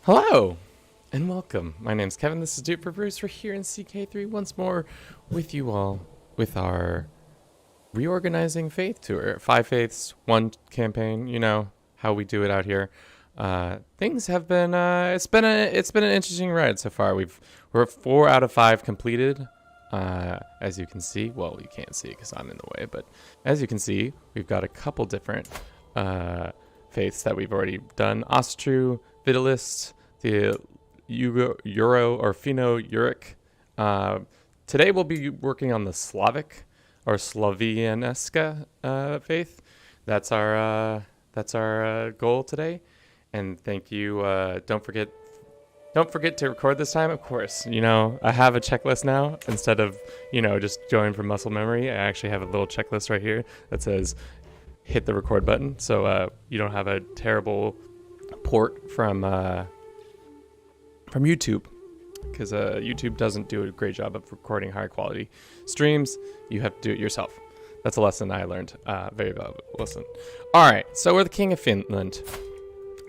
Hello and welcome. My name's Kevin. This is Dude for Bruce. We're here in CK3 once more with you all with our reorganizing faith tour. 5 faiths, 1 campaign. You know how we do it out here. Things have been it's been an interesting ride so far. We're 4 out of 5 completed. As you can see, well, you can't see because I'm in the way, but as you can see, we've got a couple different faiths that we've already done. Ostru, Vitalist, the Euro or Finno-Uric. Today we'll be working on the Slavic or Slavianeska faith. That's our goal today. And thank you. Don't forget to record this time. Of course, you know I have a checklist now instead of just going from muscle memory. I actually have a little checklist right here that says hit the record button, so you don't have a terrible port from YouTube, because YouTube doesn't do a great job of recording high quality streams. You have to do it yourself. That's a lesson I learned. Very valuable lesson. All right, so we're the King of Finland,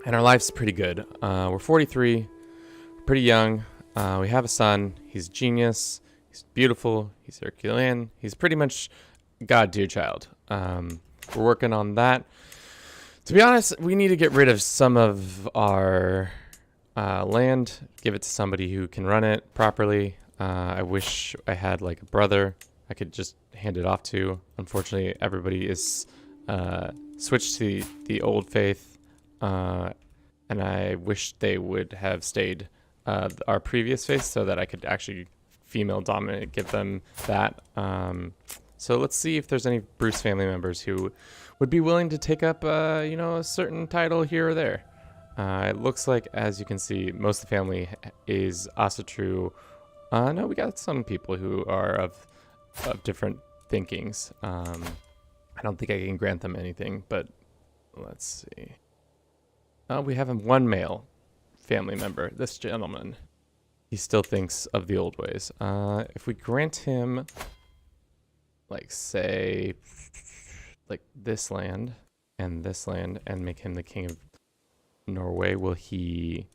and our life's pretty good. We're 43, pretty young. We have a son. He's a genius. He's beautiful. He's Herculean. He's pretty much God dear child. We're working on that. To be honest, we need to get rid of some of our land, give it to somebody who can run it properly. I wish I had like a brother I could just hand it off to. Unfortunately, everybody is switched to the old faith, and I wish they would have stayed our previous faith so that I could actually female dominate, give them that. So let's see if there's any Bruce family members who would be willing to take up, a certain title here or there. It looks like, as you can see, most of the family is Asatru. No, we got some people who are of different thinkings. I don't think I can grant them anything, but let's see. We have one male family member, this gentleman. He still thinks of the old ways. If we grant him, say, this land and make him the king of Norway, will he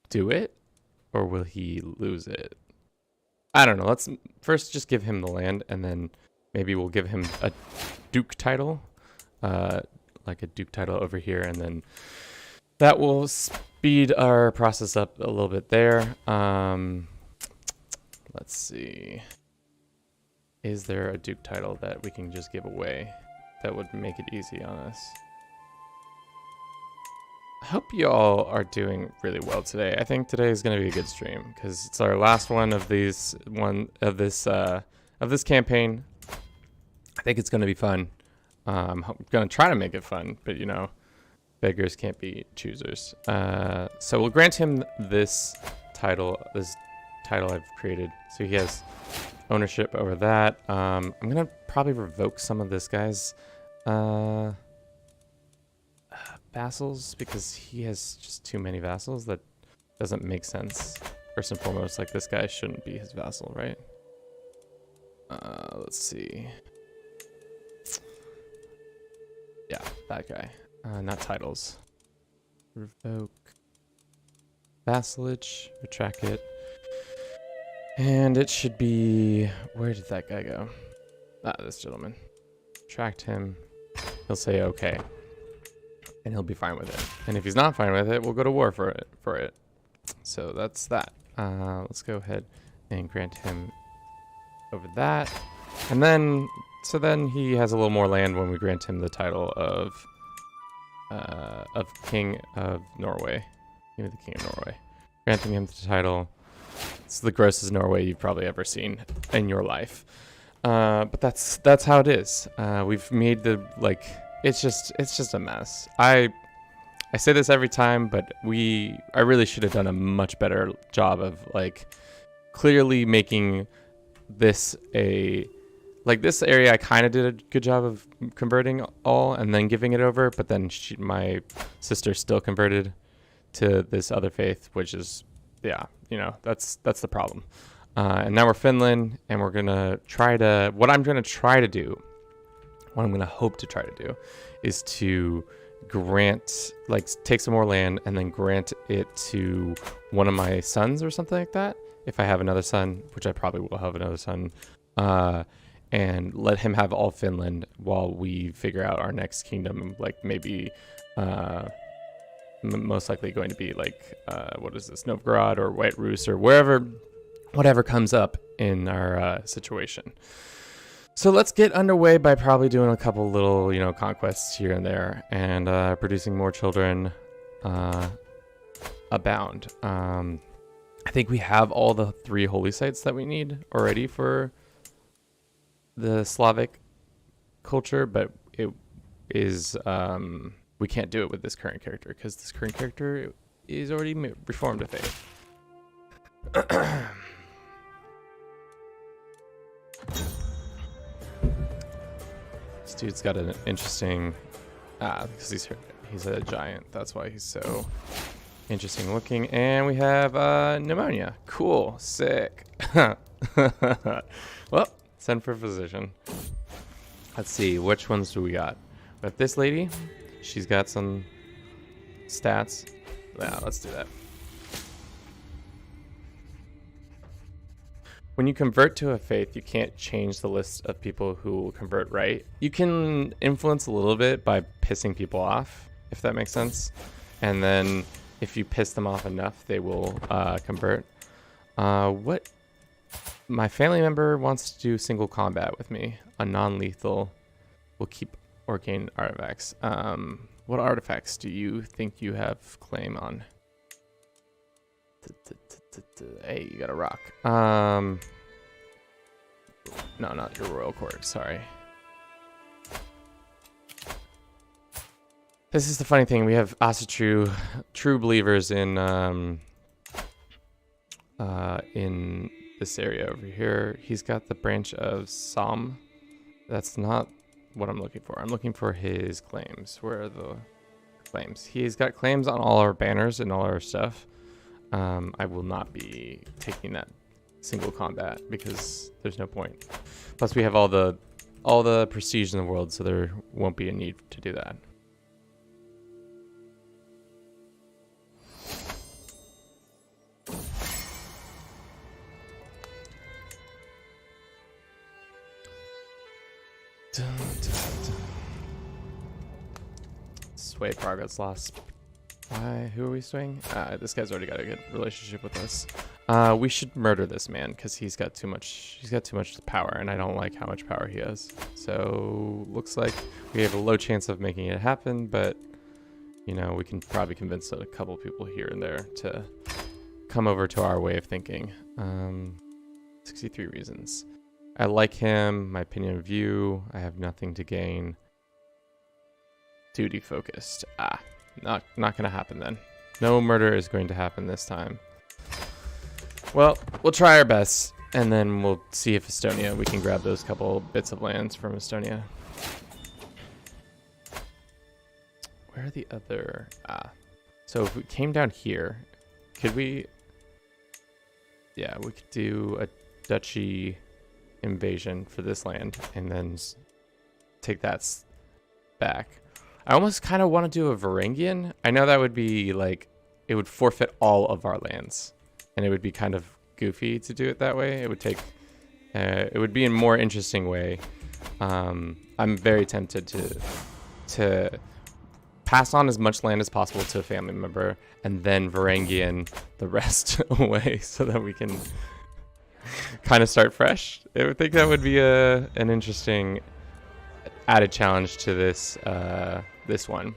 do it or will he lose it? I don't know. Let's first just give him the land, and then maybe we'll give him a duke title, like a duke title over here, and then that will speed our process up a little bit there. Let's see. Is there a duke title that we can just give away that would make it easy on us? I hope you all are doing really well today. I think today is going to be a good stream because it's our last one of this campaign. I think it's going to be fun. I'm going to try to make it fun, but beggars can't be choosers. So we'll grant him this title I've created. So he has ownership over that. I'm gonna probably revoke some of this guy's vassals because he has just too many vassals. That doesn't make sense. First and foremost, like, this guy shouldn't be his vassal, right? Let's see. Yeah, that guy. Not titles. Revoke. Vassalage. Retract it. And it should be... Where did that guy go? This gentleman. Retract him. He'll say okay. And he'll be fine with it. And if he's not fine with it, we'll go to war for it. So that's that. Let's go ahead and grant him over that. And then... So then he has a little more land when we grant him the title of King of Norway. Give me the King of Norway. Granting him the title. It's the grossest Norway you've probably ever seen in your life. But that's how it is. We've made it's just a mess. I say this every time, but I really should have done a much better job of clearly making this this area. I kind of did a good job of converting all and then giving it over, but then my sister still converted to this other faith, which is, yeah, that's the problem. And now we're Finland, and we're gonna what I'm gonna hope to try to do is to take some more land and then grant it to one of my sons or something like that. If I have another son, which I probably will have another son, and let him have all Finland while we figure out our next kingdom, like maybe most likely going to be like, what is this, Novgorod or White Rus or whatever comes up in our situation. So let's get underway by probably doing a couple little, conquests here and there, and producing more children abound. I think we have all the 3 holy sites that we need already for the Slavic culture, but it is we can't do it with this current character because this current character is already reformed a faith. This dude's got an interesting because he's a giant, that's why he's so interesting looking. And we have pneumonia. Cool, sick. Well, send for a physician. Let's see, which ones do we got? We have this lady. She's got some stats. Yeah, let's do that. When you convert to a faith, you can't change the list of people who will convert, right? You can influence a little bit by pissing people off, if that makes sense. And then if you piss them off enough, they will convert. What? My family member wants to do single combat with me. A non-lethal will keep or gain artifacts. What artifacts do you think you have claim on? Hey, you got a rock. No, not your royal court, sorry. This is the funny thing. We have true believers in this area over here. He's got the branch of Sam. That's not what I'm looking for. I'm looking for his claims. Where are the claims? He's got claims on all our banners and all our stuff. I will not be taking that single combat because there's no point. Plus we have all the prestige in the world, so there won't be a need to do that. Sway progress lost. Who are we swaying? This guy's already got a good relationship with us. We should murder this man because he's got too much power, and I don't like how much power he has. So looks like we have a low chance of making it happen, but we can probably convince a couple people here and there to come over to our way of thinking. 63 reasons. I like him. My opinion of view. I have nothing to gain. Duty focused. Not gonna happen then. No murder is going to happen this time. Well, we'll try our best, and then we'll see if we can grab those couple bits of lands from Estonia. Where are the other? So if we came down here, could we? Yeah, we could do a duchy invasion for this land, and then take that back. I almost kind of want to do a Varangian. I know that would be like, it would forfeit all of our lands, and it would be kind of goofy to do it that way. It would take, it would be a more interesting way. I'm very tempted to pass on as much land as possible to a family member, and then Varangian the rest away so that we can kind of start fresh. I would think that would be an interesting added challenge to this this one,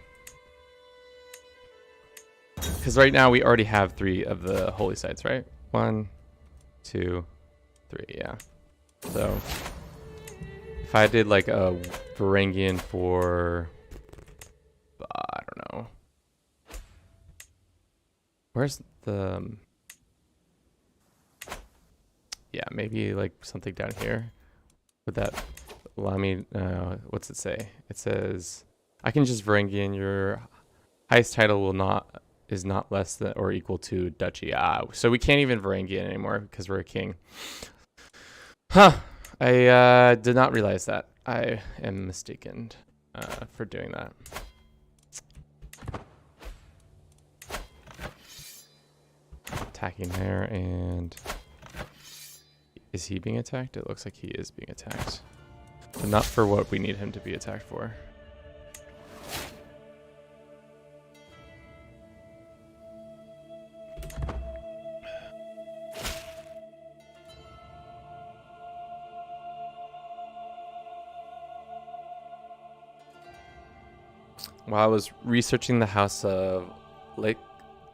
because right now we already have 3 of the holy sites, right? 1, 2, 3. Yeah. So if I did like a Varangian for I don't know, where's the yeah, maybe like something down here. Would that allow me? What's it say? It says I can just Varangian. Your highest title is not less than or equal to duchy. So we can't even Varangian anymore because we're a king. Huh. I did not realize that. I am mistaken for doing that. attacking there, and is he being attacked? It looks like he is being attacked, but not for what we need him to be attacked for. While I was researching the house of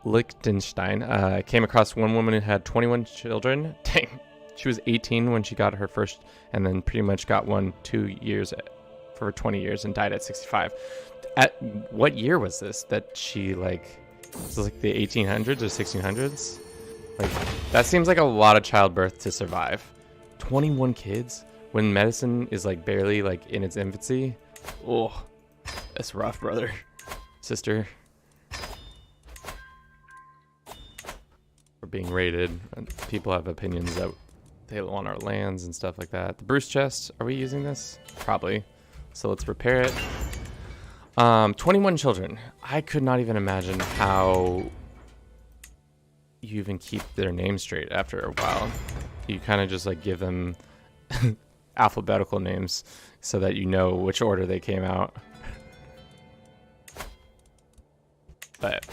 Liechtenstein, I came across one woman who had 21 children. Dang, she was 18 when she got her first, and then pretty much got 2 years for 20 years and died at 65. At what year was this that she, like, was it like the 1800s or 1600s? Like, that seems like a lot of childbirth to survive. 21 kids when medicine is like barely like in its infancy. Oh, that's rough, brother, sister. We're being raided. People have opinions that they want our lands and stuff like that. The Bruce chest, are we using this? Probably. So let's repair it. 21 children. I could not even imagine how you even keep their names straight after a while. You kind of just like give them alphabetical names so that you know which order they came out. But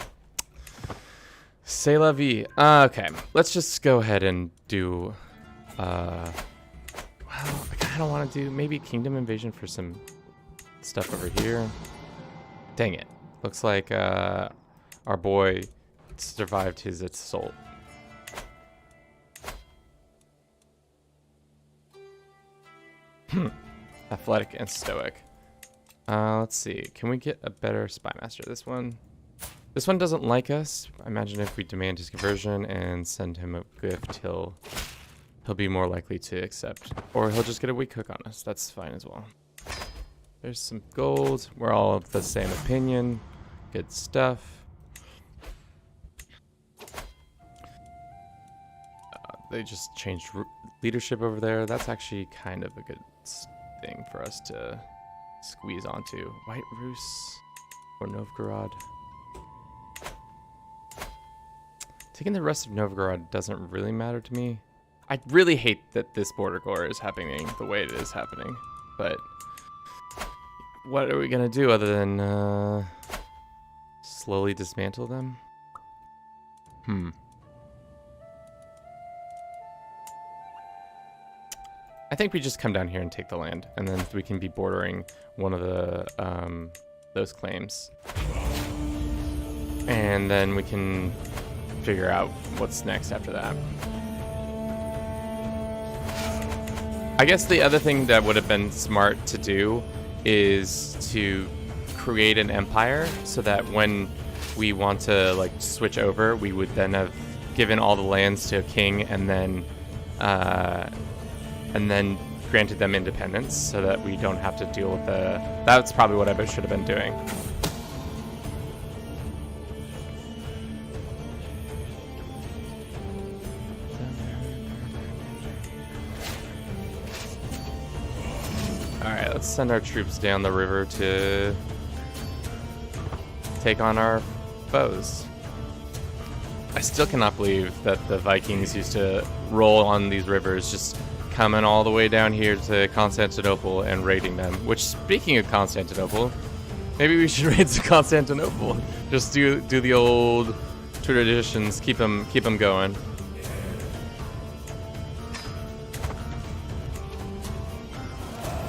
c'est la vie. Okay, let's just go ahead and do well, I kind of want to do maybe Kingdom Invasion for some stuff over here. Dang it. Looks like our boy survived his assault. Athletic and stoic. Let's see. Can we get a better spy master? This one doesn't like us. I imagine if we demand his conversion and send him a gift, he'll be more likely to accept. Or he'll just get a weak hook on us. That's fine as well. There's some gold. We're all of the same opinion. Good stuff. They just changed leadership over there. That's actually kind of a good thing for us to squeeze onto. White Rus or Novgorod. Taking the rest of Novgorod doesn't really matter to me. I really hate that this border gore is happening the way it is happening. But what are we going to do other than slowly dismantle them? I think we just come down here and take the land, and then we can be bordering one of the those claims, and then we can figure out what's next after that. I guess the other thing that would have been smart to do is to create an empire so that when we want to like switch over, we would then have given all the lands to a king and then granted them independence so that we don't have to deal with that's probably what I should have been doing. Alright, let's send our troops down the river to take on our foes. I still cannot believe that the Vikings used to roll on these rivers, just coming all the way down here to Constantinople and raiding them. Which, speaking of Constantinople, maybe we should raid to Constantinople. Just do the old traditions, keep them going.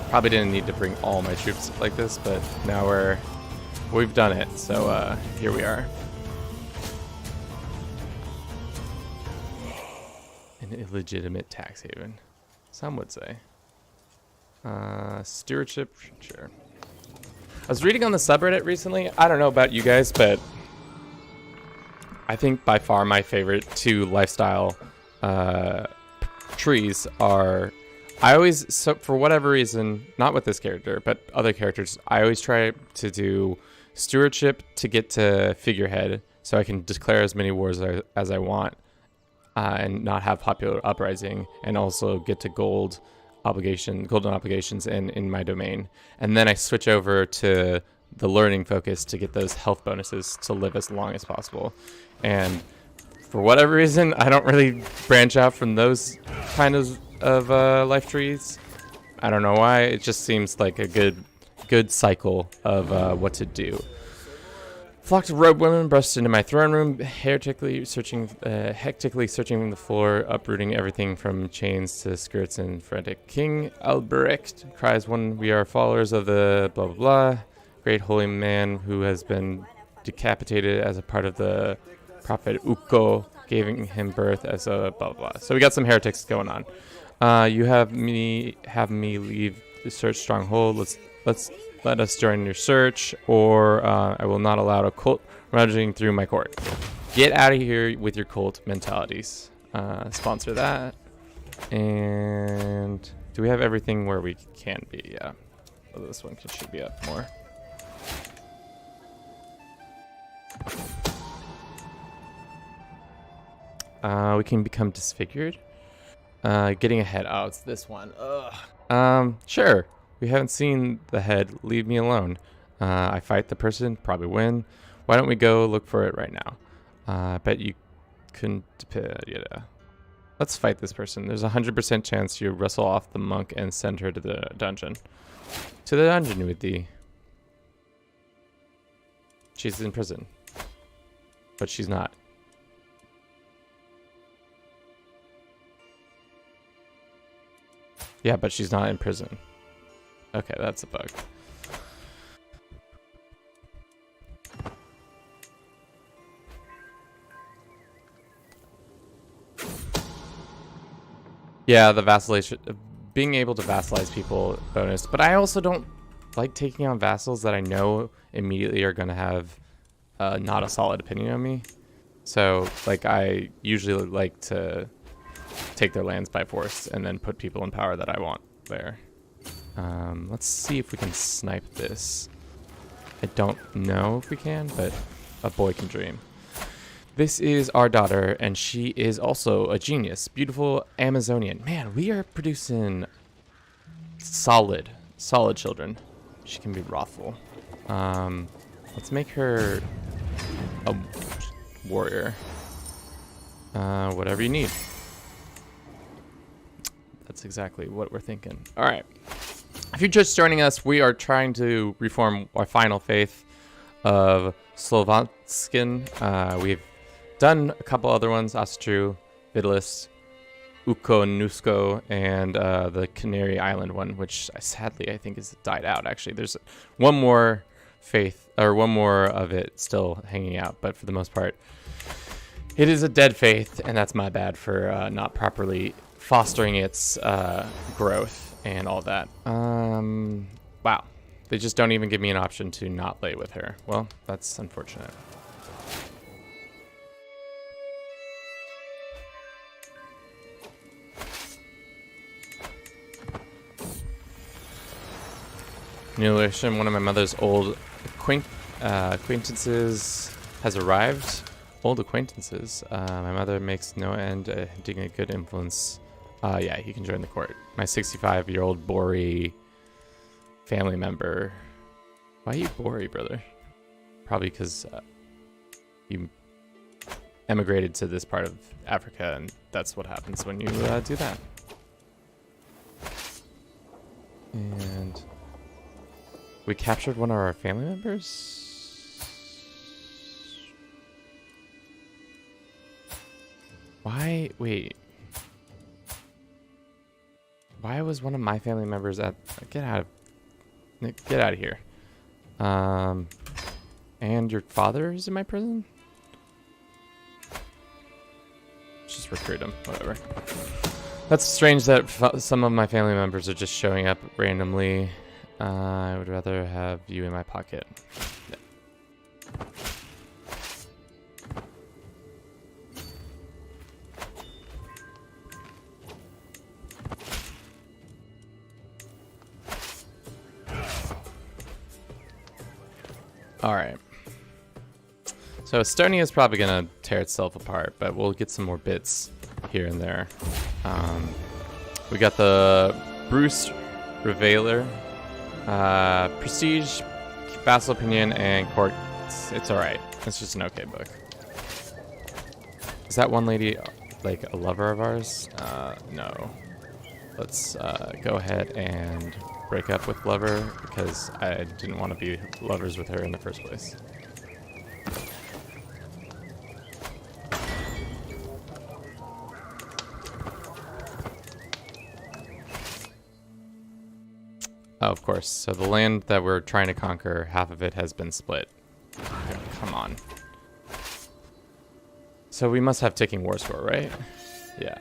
Probably didn't need to bring all my troops like this, but now we've done it. So here we are. An illegitimate tax haven, some would say. Stewardship, sure. I was reading on the subreddit recently. I don't know about you guys, but I think by far my favorite two lifestyle trees are. I always, so for whatever reason, not with this character, but other characters, I always try to do stewardship to get to figurehead so I can declare as many wars as I want and not have popular uprising, and also get to golden obligations in my domain. And then I switch over to the learning focus to get those health bonuses to live as long as possible. And For whatever reason, I don't really branch out from those kind of life trees. I don't know why. It just seems like a good cycle of what to do. Flock of robed women burst into my throne room, hectically searching the floor, uprooting everything from chains to skirts and frantic. King Albrecht cries when we are followers of the blah blah blah, great holy man who has been decapitated as a part of the prophet Ukko, giving him birth as a blah blah blah. So we got some heretics going on. You have me leave the search stronghold. Let us join your search, or I will not allow a cult rummaging through my court. Get out of here with your cult mentalities. Sponsor that. And do we have everything where we can be? Yeah. Oh, this one should be up more. We can become disfigured. Getting ahead. Oh, it's this one. Ugh. Sure. We haven't seen the head. Leave me alone. I fight the person. Probably win. Why don't we go look for it right now? I bet you couldn't. Yeah. Let's fight this person. There's a 100% chance you wrestle off the monk and send her to the dungeon. To the dungeon with thee. She's in prison. But she's not. Yeah, but she's not in prison. Okay, that's a bug. Yeah, the vacillation, being able to vassalize people bonus, but I also don't like taking on vassals that I know immediately are going to have not a solid opinion on me. So, like, I usually like to take their lands by force and then put people in power that I want there. Let's see if we can snipe this. I don't know if we can, but a boy can dream. This is our daughter, and she is also a genius. Beautiful Amazonian. Man, we are producing solid children. She can be wrathful. Let's make her a warrior. Whatever you need. That's exactly what we're thinking. All right. If you're just joining us, we are trying to reform our final faith of Slovanskin. We've done a couple other ones, Astru, Vitalis, Uko, Nusko, and the Canary Island one, which sadly I think is died out, actually. There's one more faith, or one more of it still hanging out, but for the most part, it is a dead faith, and that's my bad for not properly fostering its growth and all that. Wow. They just don't even give me an option to not lay with her. Well, that's unfortunate. New edition, one of my mother's old acquaintances has arrived. Old acquaintances. My mother makes no end hinting a good influence. Yeah, he can join the court. My 65-year-old Bori family member. Why are you Bori, brother? Probably because you emigrated to this part of Africa, and that's what happens when you do that. And we captured one of our family members? Why? Wait. Why was one of my family members at... Get out of here. And your father is in my prison? Just recruit him. Whatever. That's strange that some of my family members are just showing up randomly. I would rather have you in my pocket. Yeah. All right. So Estonia is probably going to tear itself apart, but we'll get some more bits here and there. We got the Bruce Revealer, Prestige, Vassal Opinion, and Court. It's all right. It's just an okay book. Is that one lady like a lover of ours? No. Let's go ahead and break up with lover because I didn't want to be lovers with her in the first place. Oh, of course. So the land that we're trying to conquer, half of it has been split. Okay, come on. So we must have ticking war score, right? Yeah.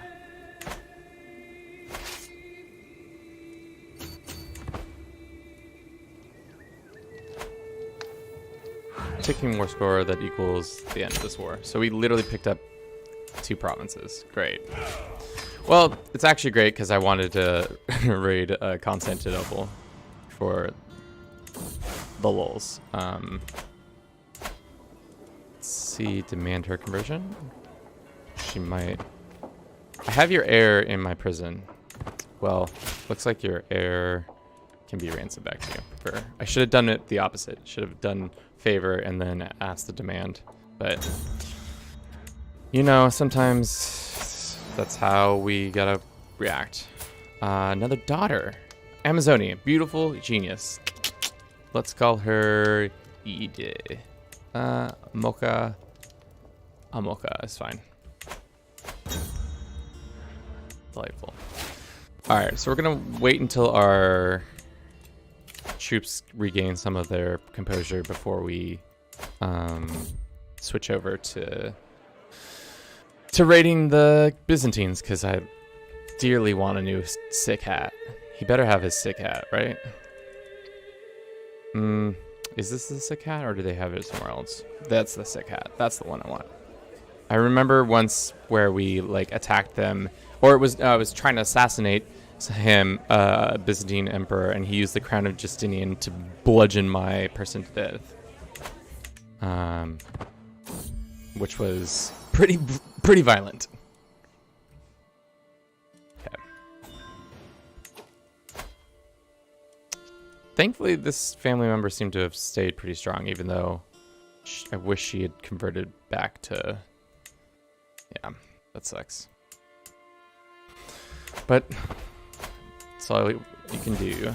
Ticking war score that equals the end of this war. So we literally picked up 2 provinces. Great. Well, it's actually great because I wanted to raid Constantinople for the lulz. Let's see, demand her conversion. She might. I have your heir in my prison. Well, looks like your heir can be ransomed back to you. I should have done it the opposite. Should have done favor and then asked the demand. But, you know, sometimes that's how we gotta react. Another daughter. Amazonia. Beautiful genius. Let's call her Ide. Mocha. Amoka is fine. Delightful. Alright, so we're gonna wait until our troops regain some of their composure before we switch over to raiding the Byzantines, because I dearly want a new sick hat. He better have his sick hat, right? Is this the sick hat, or do they have it somewhere else? That's the sick hat. That's the one I want. I remember once where we like attacked them, or it was I was trying to assassinate him, Byzantine emperor, and he used the crown of Justinian to bludgeon my person to death. Which was pretty violent. Okay. Thankfully, this family member seemed to have stayed pretty strong, even though I wish she had converted back to. Yeah, that sucks. But that's all you can do.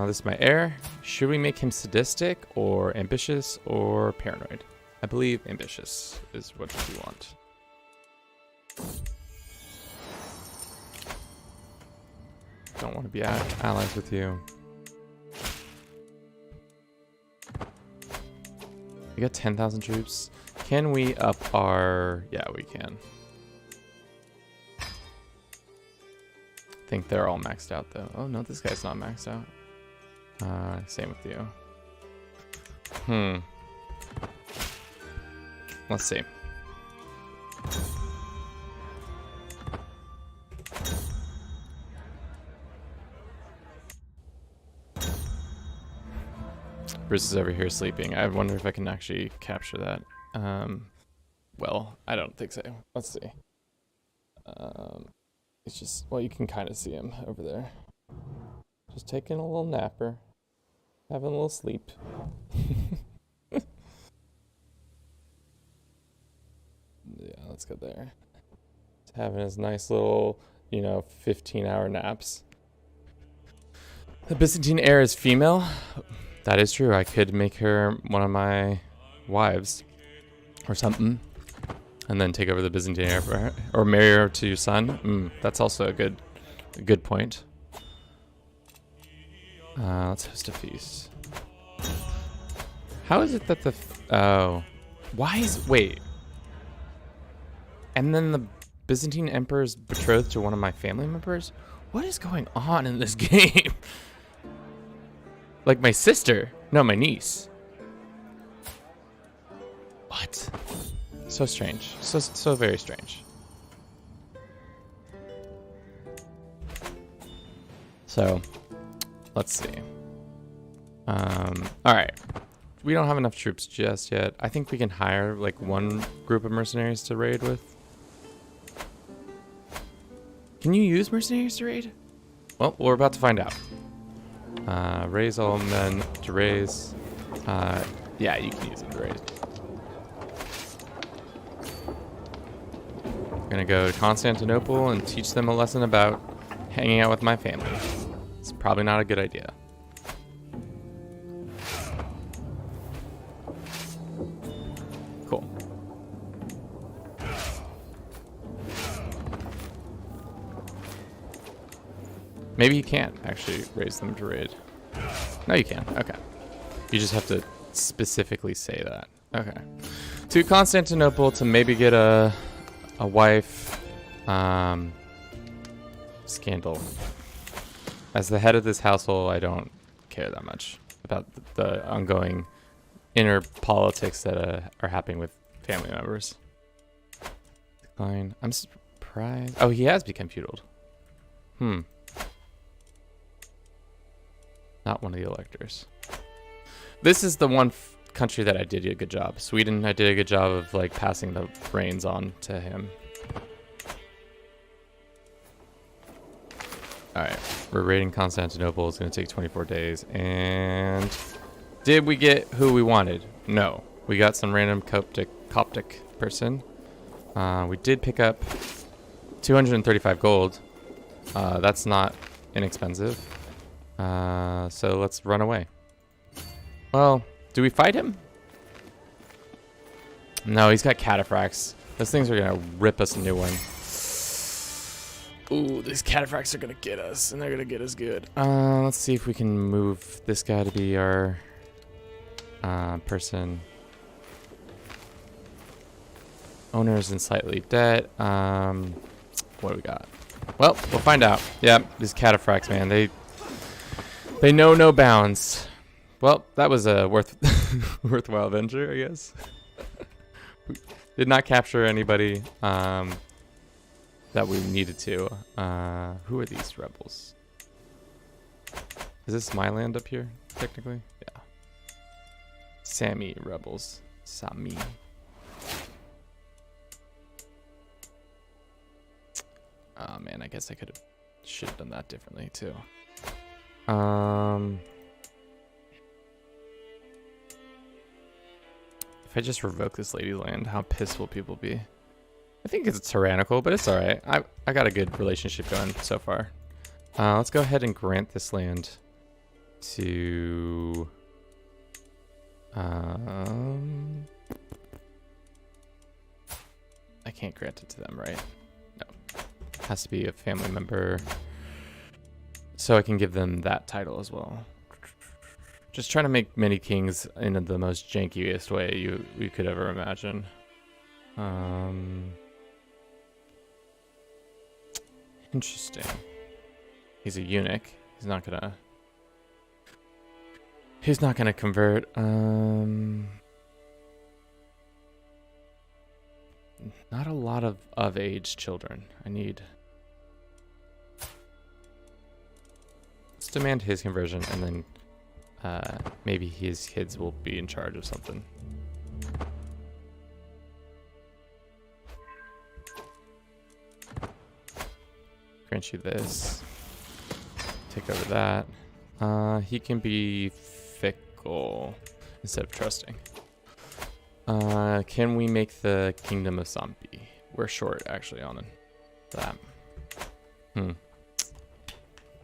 This is my heir. Should we make him sadistic or ambitious or paranoid? I believe ambitious is what we want. Don't want to be allies with you. We got 10,000 troops. Can we up our... Yeah, we can. I think they're all maxed out, though. Oh, no, this guy's not maxed out. Same with you. Let's see. Bruce is over here sleeping. I wonder if I can actually capture that. Well, I don't think so. Let's see. It's just, well, you can kind of see him over there. Just taking a little napper. Having a little sleep. Yeah, let's go there. He's having his nice little, 15-hour naps. The Byzantine heir is female. That is true. I could make her one of my wives or something, and then take over the Byzantine heir for her, or marry her to your son. That's also a good point. Let's host a feast. How is it that wait. And then the Byzantine emperor is betrothed to one of my family members? What is going on in this game? Like my sister. No, my niece. What? So strange. So very strange. So, let's see. Alright. We don't have enough troops just yet. I think we can hire like one group of mercenaries to raid with. Can you use mercenaries to raid? Well, we're about to find out. Raise all men to raise. Yeah, you can use them to raise. gonna go to Constantinople and teach them a lesson about hanging out with my family. It's probably not a good idea. Cool. Maybe you can't actually raise them to raid. No, you can. Okay. You just have to specifically say that. Okay. To Constantinople to maybe get a wife. Scandal. As the head of this household, I don't care that much about the ongoing inner politics that are happening with family members. Decline. I'm surprised. Oh, he has become feudal. Not one of the electors. This is the one country that I did a good job. Sweden, I did a good job of like passing the reins on to him. Alright, we're raiding Constantinople. It's going to take 24 days. And did we get who we wanted? No. We got some random Coptic person. We did pick up 235 gold. That's not inexpensive. So let's run away. Well, do we fight him? No, he's got cataphracts. Those things are going to rip us a new one. Ooh, these cataphracts are going to get us, and they're going to get us good. Let's see if we can move this guy to be our person. Owners in slightly debt. What do we got? Well, we'll find out. Yeah, these cataphracts, man, they know no bounds. Well, that was a worthwhile venture, I guess. We did not capture anybody that we needed to. Who are these rebels? Is this my land up here, technically? Yeah. Sami rebels. Sami. Oh man, I guess I should have done that differently too. If I just revoke this lady's land, how pissed will people be? I think it's tyrannical, but it's alright. I got a good relationship going so far. Let's go ahead and grant this land to... I can't grant it to them, right? No. Has to be a family member. So I can give them that title as well. Just trying to make many kings in the most jankiest way you could ever imagine. Interesting. He's a eunuch. He's not gonna convert. Not a lot of age children. Let's demand his conversion, and then maybe his kids will be in charge of something. Grant you this. Take over that. He can be fickle instead of trusting. Can we make the Kingdom of Sampi? We're short actually on that.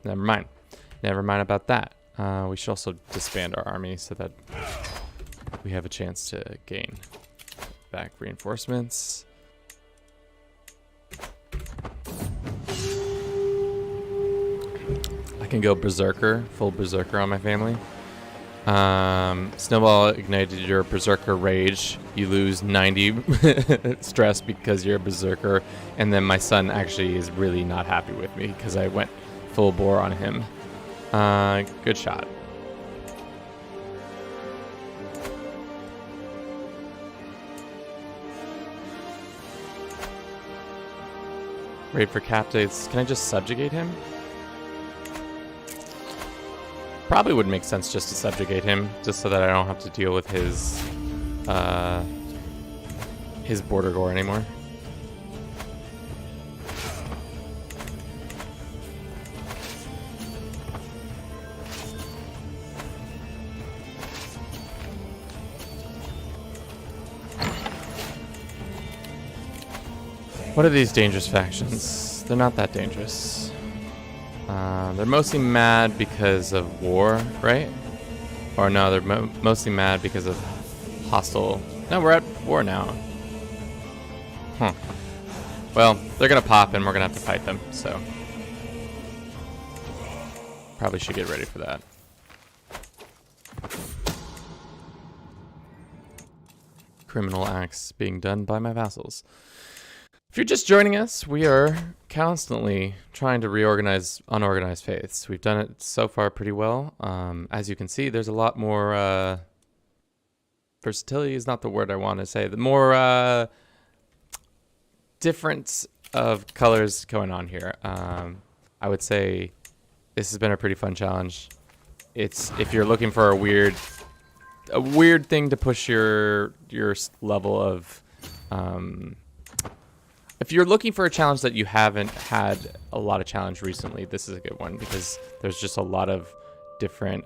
Never mind. Never mind about that. We should also disband our army so that we have a chance to gain back reinforcements. I can go berserker, full berserker on my family. Snowball ignited your berserker rage. You lose 90 stress because you're a berserker. And then my son actually is really not happy with me because I went full bore on him. Good shot. Raid for captives. Can I just subjugate him? Probably would make sense just to subjugate him, just so that I don't have to deal with his border gore anymore. What are these dangerous factions? They're not that dangerous. They're mostly mad because of war, right? Or no, they're mostly mad because of hostile... No, we're at war now. Huh. Well, they're gonna pop and we're gonna have to fight them, so... Probably should get ready for that. Criminal acts being done by my vassals. If you're just joining us, we are constantly trying to reorganize unorganized faiths. We've done it so far pretty well. As you can see, there's a lot more... versatility is not the word I want to say. The more difference of colors going on here. I would say this has been a pretty fun challenge. It's if you're looking for a weird thing to push your level of... if you're looking for a challenge that you haven't had a lot of challenge recently, this is a good one because there's just a lot of different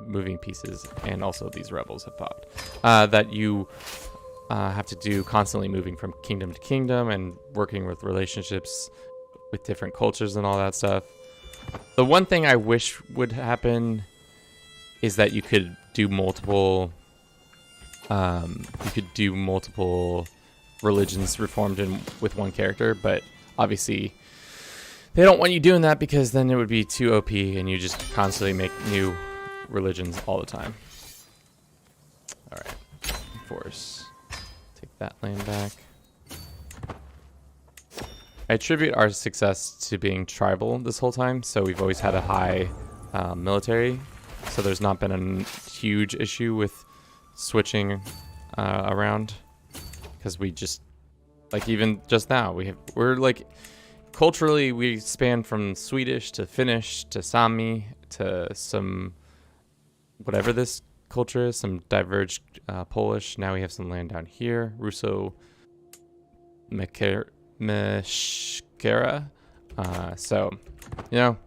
moving pieces, and also these rebels have popped that you have to do constantly, moving from kingdom to kingdom and working with relationships with different cultures and all that stuff. The one thing I wish would happen is that you could do multiple religions reformed in with one character, but obviously they don't want you doing that because then it would be too OP and you just constantly make new religions all the time. All right, force. Take that land back. I attribute our success to being tribal this whole time, so we've always had a high military, so there's not been a huge issue with switching around, because we just, like, even just now, we're like, culturally, we span from Swedish to Finnish to Sami to some, whatever this culture is, some diverged Polish. Now we have some land down here. Russo Meshkera. So, you know,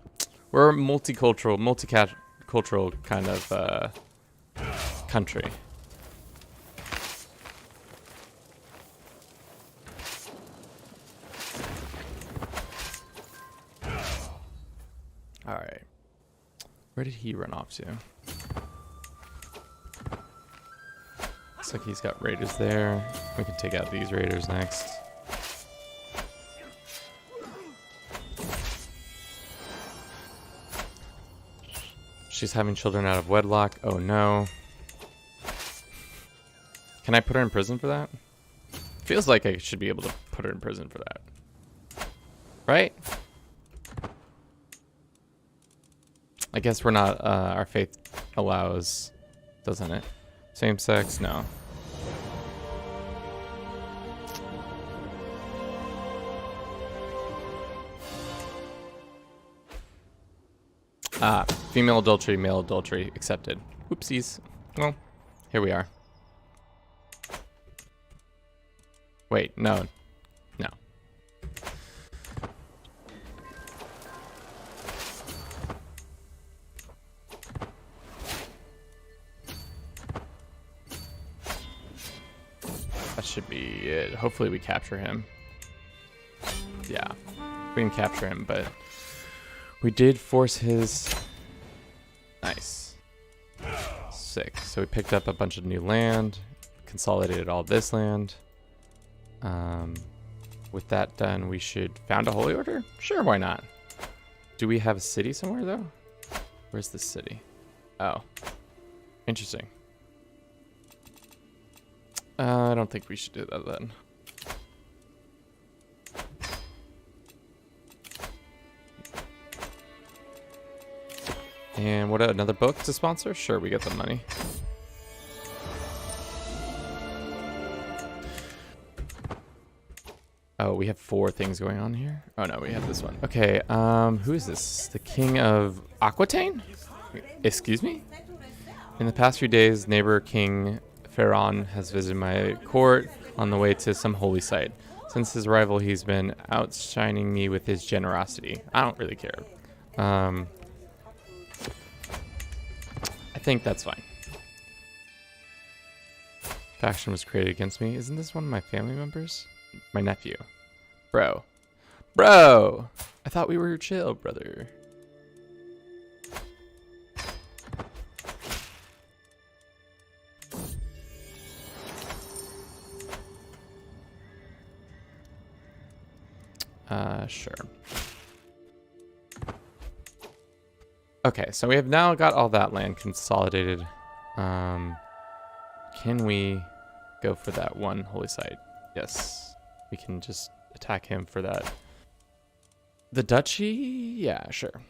we're a multicultural kind of country. All right. Where did he run off to? Looks like he's got raiders there. We can take out these raiders next. She's having children out of wedlock. Oh no. Can I put her in prison for that? Feels like I should be able to put her in prison for that. Right? I guess we're not, our faith allows, doesn't it? Same sex? No. Female adultery, male adultery, accepted. Whoopsies. Well, here we are. Wait, no. No. That should be it. Hopefully we capture him. Yeah, we didn't capture him, but we did force his... Nice. Sick. So we picked up a bunch of new land, consolidated all this land. With that done, we should found a holy order? Sure, why not? Do we have a city somewhere, though? Where's the city? Oh. Interesting. I don't think we should do that then. And what, another book to sponsor? Sure, we get the money. Oh, we have 4 things going on here? Oh no, we have this one. Okay, who is this? The King of Aquitaine? Excuse me? In the past few days, neighbor King Ferron has visited my court on the way to some holy site. Since his arrival, he's been outshining me with his generosity. I don't really care. I think that's fine. Faction was created against me. Isn't this one of my family members? My nephew. Bro. Bro! I thought we were chill, brother. Sure. Okay, so we have now got all that land consolidated. Can we go for that one holy site? Yes. We can just attack him for that. The duchy? Yeah, sure.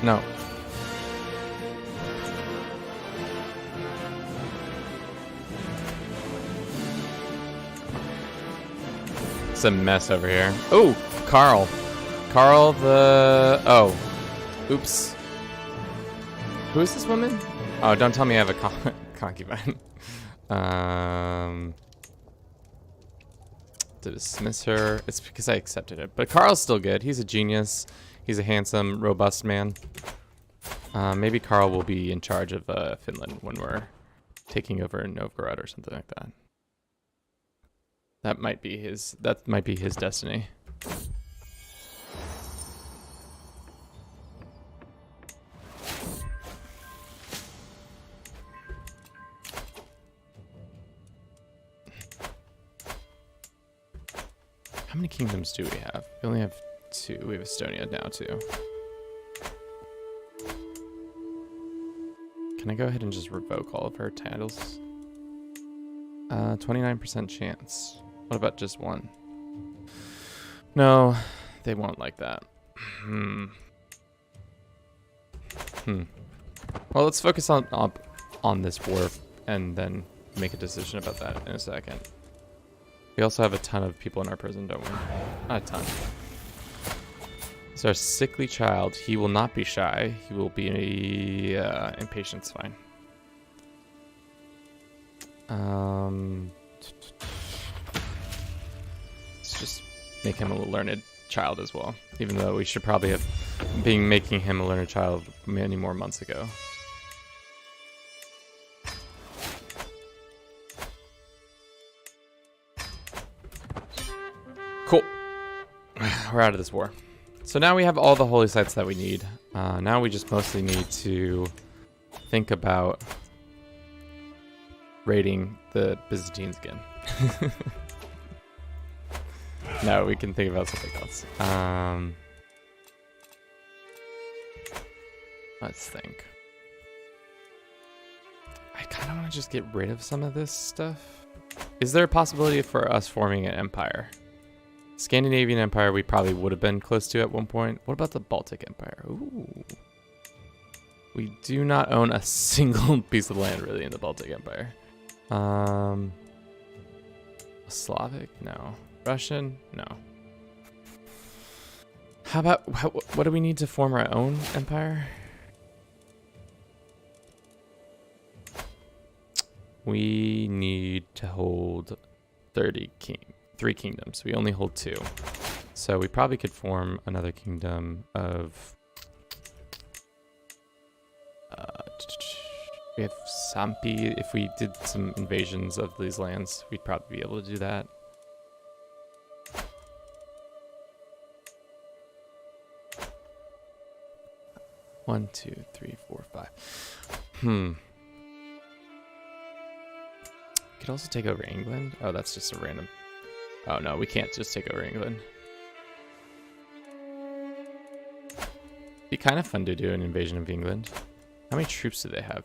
No. It's a mess over here. Oh, Carl. Carl the... Oh. Oops. Who is this woman? Oh, don't tell me I have a concubine. To dismiss her. It's because I accepted it. But Carl's still good. He's a genius. He's a handsome, robust man. Maybe Carl will be in charge of Finland when we're taking over Novgorod or something like that. That might be his destiny. How many kingdoms do we have? We only have 2. We have Estonia now too. Can I go ahead and just revoke all of her titles? 29% chance. What about just 1? No, they won't like that. Well, let's focus on this war and then make a decision about that in a second. We also have a ton of people in our prison, don't we? Not a ton. It's our sickly child. He will not be shy. He will be impatient. Fine. Let's just make him a learned child as well. Even though we should probably have been making him a learned child many more months ago. Cool. We're out of this war. So now we have all the holy sites that we need. Now we just mostly need to think about raiding the Byzantines again. No, we can think about something else. Let's think. I kind of want to just get rid of some of this stuff. Is there a possibility for us forming an empire? Scandinavian Empire we probably would have been close to at one point. What about the Baltic Empire? Ooh. We do not own a single piece of land really in the Baltic Empire. Slavic? No. Russian? No. How about, what do we need to form our own empire? We need to hold 3 kingdoms. We only hold 2. So we probably could form another kingdom of... we have Sampi. If we did some invasions of these lands, we'd probably be able to do that. One, 2, 3, 4, 5. Could also take over England. Oh, that's just a random... Oh no, we can't just take over England. Be kind of fun to do an invasion of England. How many troops do they have?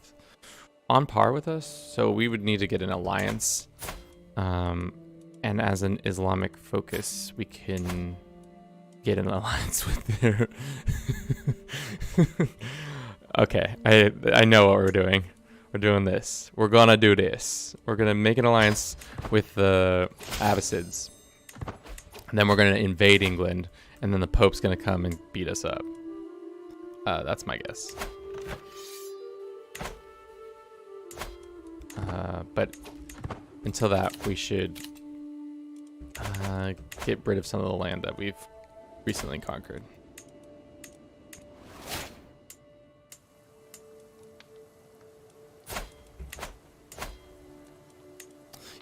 On par with us, so we would need to get an alliance. And as an Islamic focus, we can get an alliance with their... Okay, I know what we're doing. We're doing this. We're gonna do this. We're gonna make an alliance with the Abbasids. And then we're gonna invade England. And then the Pope's gonna come and beat us up. That's my guess. But until that, we should get rid of some of the land that we've recently conquered.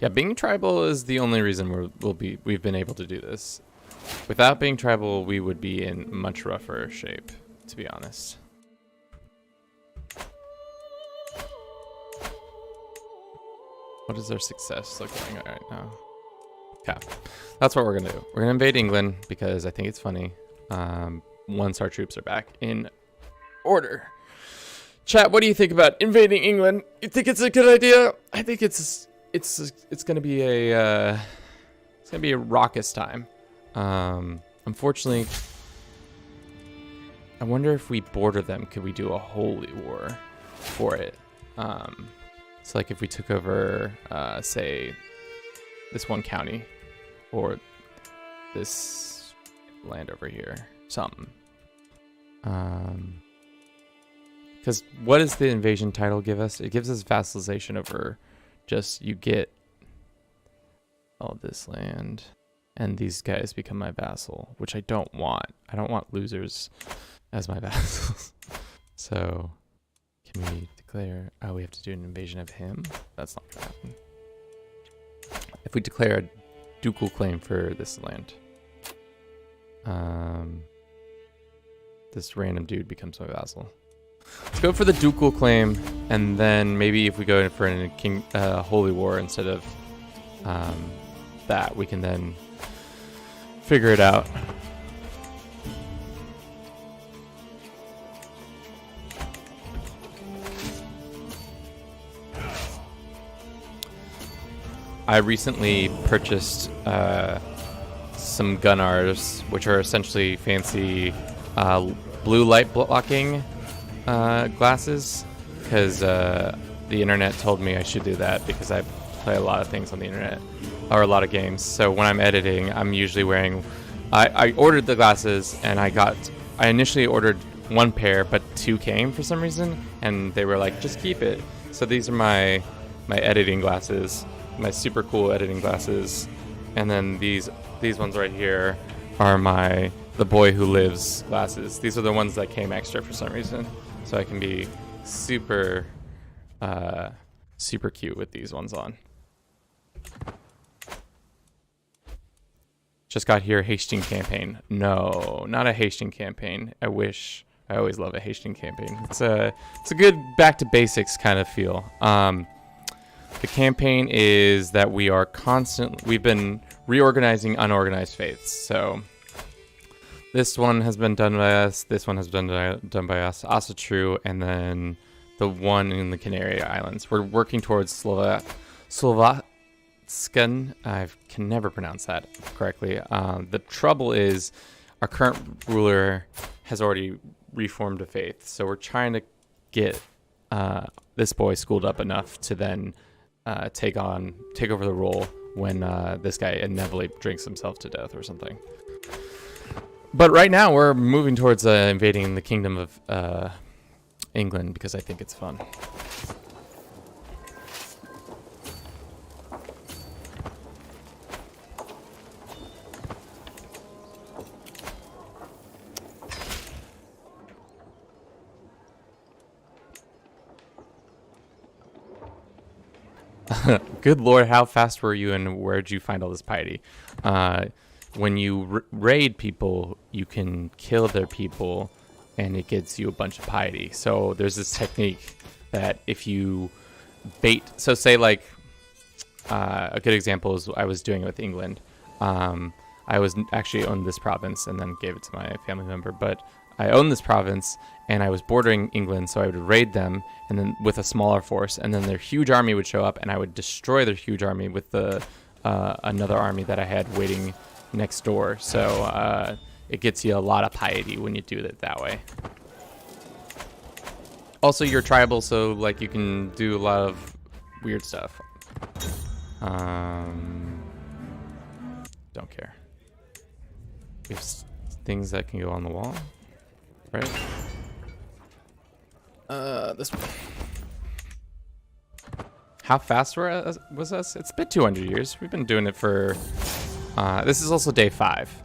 Yeah, being tribal is the only reason we've been able to do this. Without being tribal, we would be in much rougher shape, to be honest. What is our success looking like right now? Okay, that's what we're gonna do. We're gonna invade England because I think it's funny. Once our troops are back in order. Chat, what do you think about invading England? You think it's a good idea? I think it's gonna be a raucous time. Unfortunately, I wonder if we border them, could we do a holy war for it? So like if we took over, say, this one county or this land over here, something. Because what does the invasion title give us? It gives us vassalization over just, you get all this land and these guys become my vassal, which I don't want. I don't want losers as my vassals. So can we declare, oh, we have to do an invasion of him? That's not gonna happen. If we declare a ducal claim for this land, this random dude becomes my vassal. Let's go for the ducal claim, and then maybe if we go in for a holy war instead of that, we can then figure it out. I recently purchased some Gunnars, which are essentially fancy blue light blocking glasses, because the internet told me I should do that because I play a lot of things on the internet, or a lot of games. So when I'm editing, I'm usually wearing, I ordered the glasses, and I initially ordered one pair, but two came for some reason, and they were like, just keep it. So these are my editing glasses, my super cool editing glasses. And then these ones right here are the boy who lives glasses. These are the ones that came extra for some reason, so I can be super super cute with these ones on. Just got here, Hastings campaign. No, not a Hastings campaign. I wish. I always love a Hastings campaign. It's a good back to basics kind of feel. The campaign is that we've been reorganizing unorganized faiths. So this one has been done by us. This one has been done by us. Also true. And then the one in the Canary Islands. We're working towards Slovakian. I can never pronounce that correctly. The trouble is our current ruler has already reformed a faith. So we're trying to get this boy schooled up enough to then take over the role when this guy inevitably drinks himself to death or something. But right now we're moving towards invading the kingdom of England because I think it's fun. Good Lord, how fast were you, and where'd you find all this piety? When you raid people, you can kill their people, and it gets you a bunch of piety. So there's this technique that if you bait, so say like a good example is I was doing it with England. I was actually owned this province and then gave it to my family member, but I owned this province and I was bordering England, so I would raid them, and then with a smaller force, and then their huge army would show up, and I would destroy their huge army with the another army that I had waiting next door. So it gets you a lot of piety when you do it that way. Also, you're tribal, so like you can do a lot of weird stuff. Don't care. We have things that can go on the wall, right? This one. How fast was us? It's been 200 years. We've been doing it for. This is also day 5.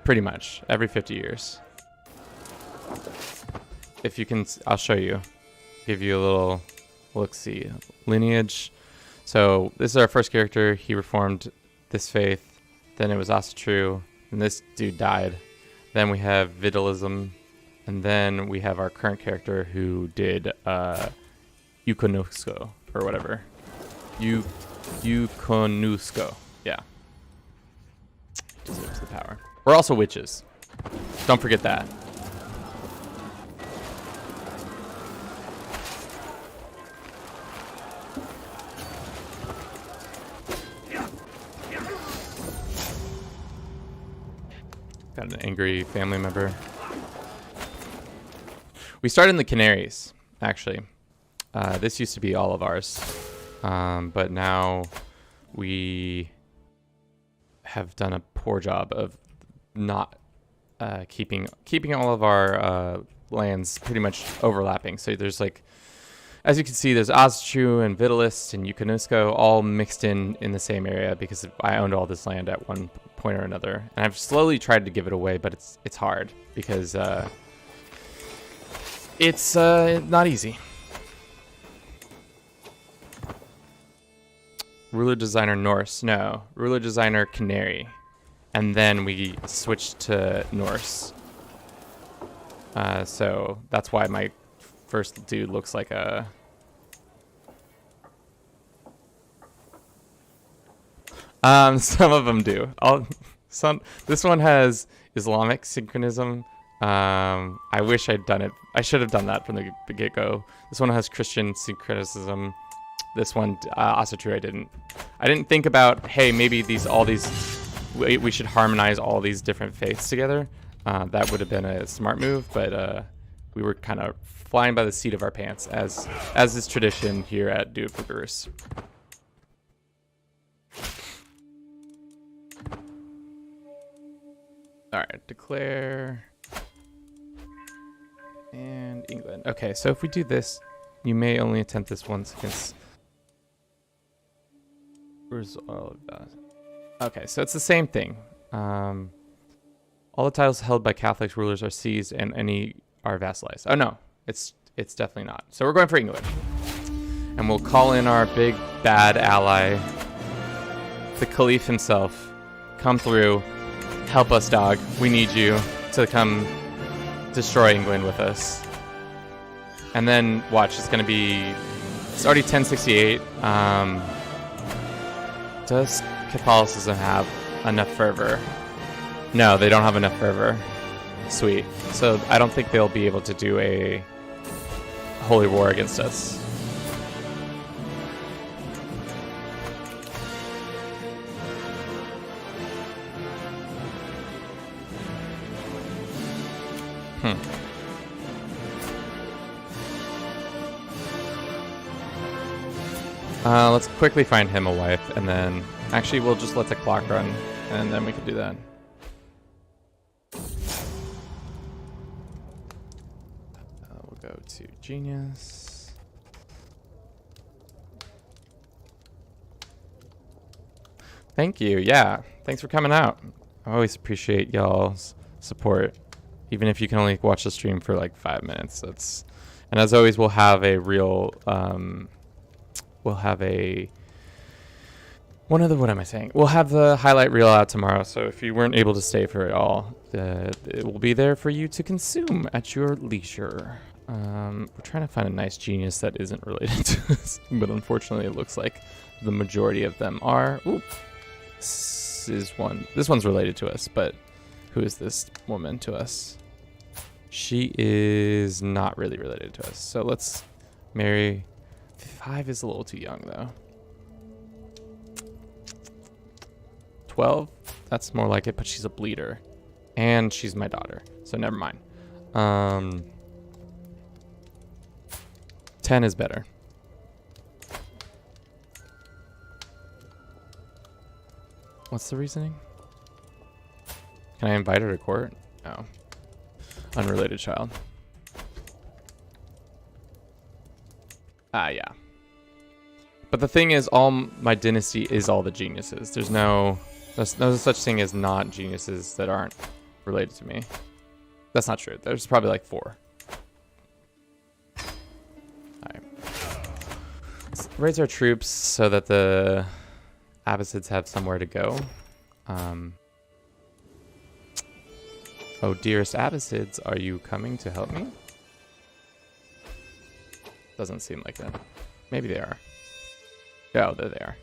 Pretty much every 50 years. If you can, I'll show you. Give you a little look-see. Lineage. So this is our first character. He reformed this faith. Then it was Asatru. And this dude died. Then we have Vitalism. And then we have our current character who did Yukonusko or whatever. Yukonusko. Yeah. Deserves the power. We're also witches. Don't forget that. Got an angry family member. We started in the Canaries, actually. This used to be all of ours. But now we have done a poor job of not keeping all of our lands pretty much overlapping. So there's like, as you can see, there's Asatru and Vitalist and Yukonusko all mixed in the same area because I owned all this land at one point or another. And I've slowly tried to give it away, but it's hard because it's not easy. Ruler Designer Norse. No. Ruler Designer Canary. And then we switched to Norse. So that's why my first dude looks like a... some of them do. This one has Islamic synchronism. I wish I'd done it. I should have done that from the get-go. This one has Christian syncretism. This one, Asatru, I didn't think about, hey, maybe we should harmonize all these different faiths together. That would have been a smart move, but we were kind of flying by the seat of our pants, as is tradition here at Do It for Brewers. All right, declare. And England. Okay, so if we do this, you may only attempt this once against... Where's all of that? Okay, so it's the same thing. All the titles held by Catholic rulers are seized and any are vassalized. Oh no, it's definitely not. So we're going for England. And we'll call in our big bad ally, the Caliph himself. Come through. Help us, dog. We need you to come destroy England with us. And then watch, it's already 1068. Does Catholicism have enough fervor? No, they don't have enough fervor. Sweet. So I don't think they'll be able to do a holy war against us. Let's quickly find him a wife, and then... Actually, we'll just let the clock run, and then we can do that. We'll go to Genius. Thank you, yeah. Thanks for coming out. I always appreciate y'all's support. Even if you can only watch the stream for like 5 minutes. And as always, we'll have a real... We'll have what am I saying? We'll have the highlight reel out tomorrow, so if you weren't able to stay for it all, it will be there for you to consume at your leisure. We're trying to find a nice genius that isn't related to this, but unfortunately it looks like the majority of them are. Oop. This one's related to us, but who is this woman to us? She is not really related to us, so let's marry... 5 is a little too young, though. 12? That's more like it, but she's a bleeder. And she's my daughter, so never mind. 10 is better. What's the reasoning? Can I invite her to court? No. Unrelated child. Yeah. But the thing is, all my dynasty is all the geniuses. There's no such thing as not geniuses that aren't related to me. That's not true. There's probably like 4. Alright. Let's raise our troops so that the Abbasids have somewhere to go. Oh, dearest Abbasids, are you coming to help me? Doesn't seem like that. Maybe they are. Oh, there they are.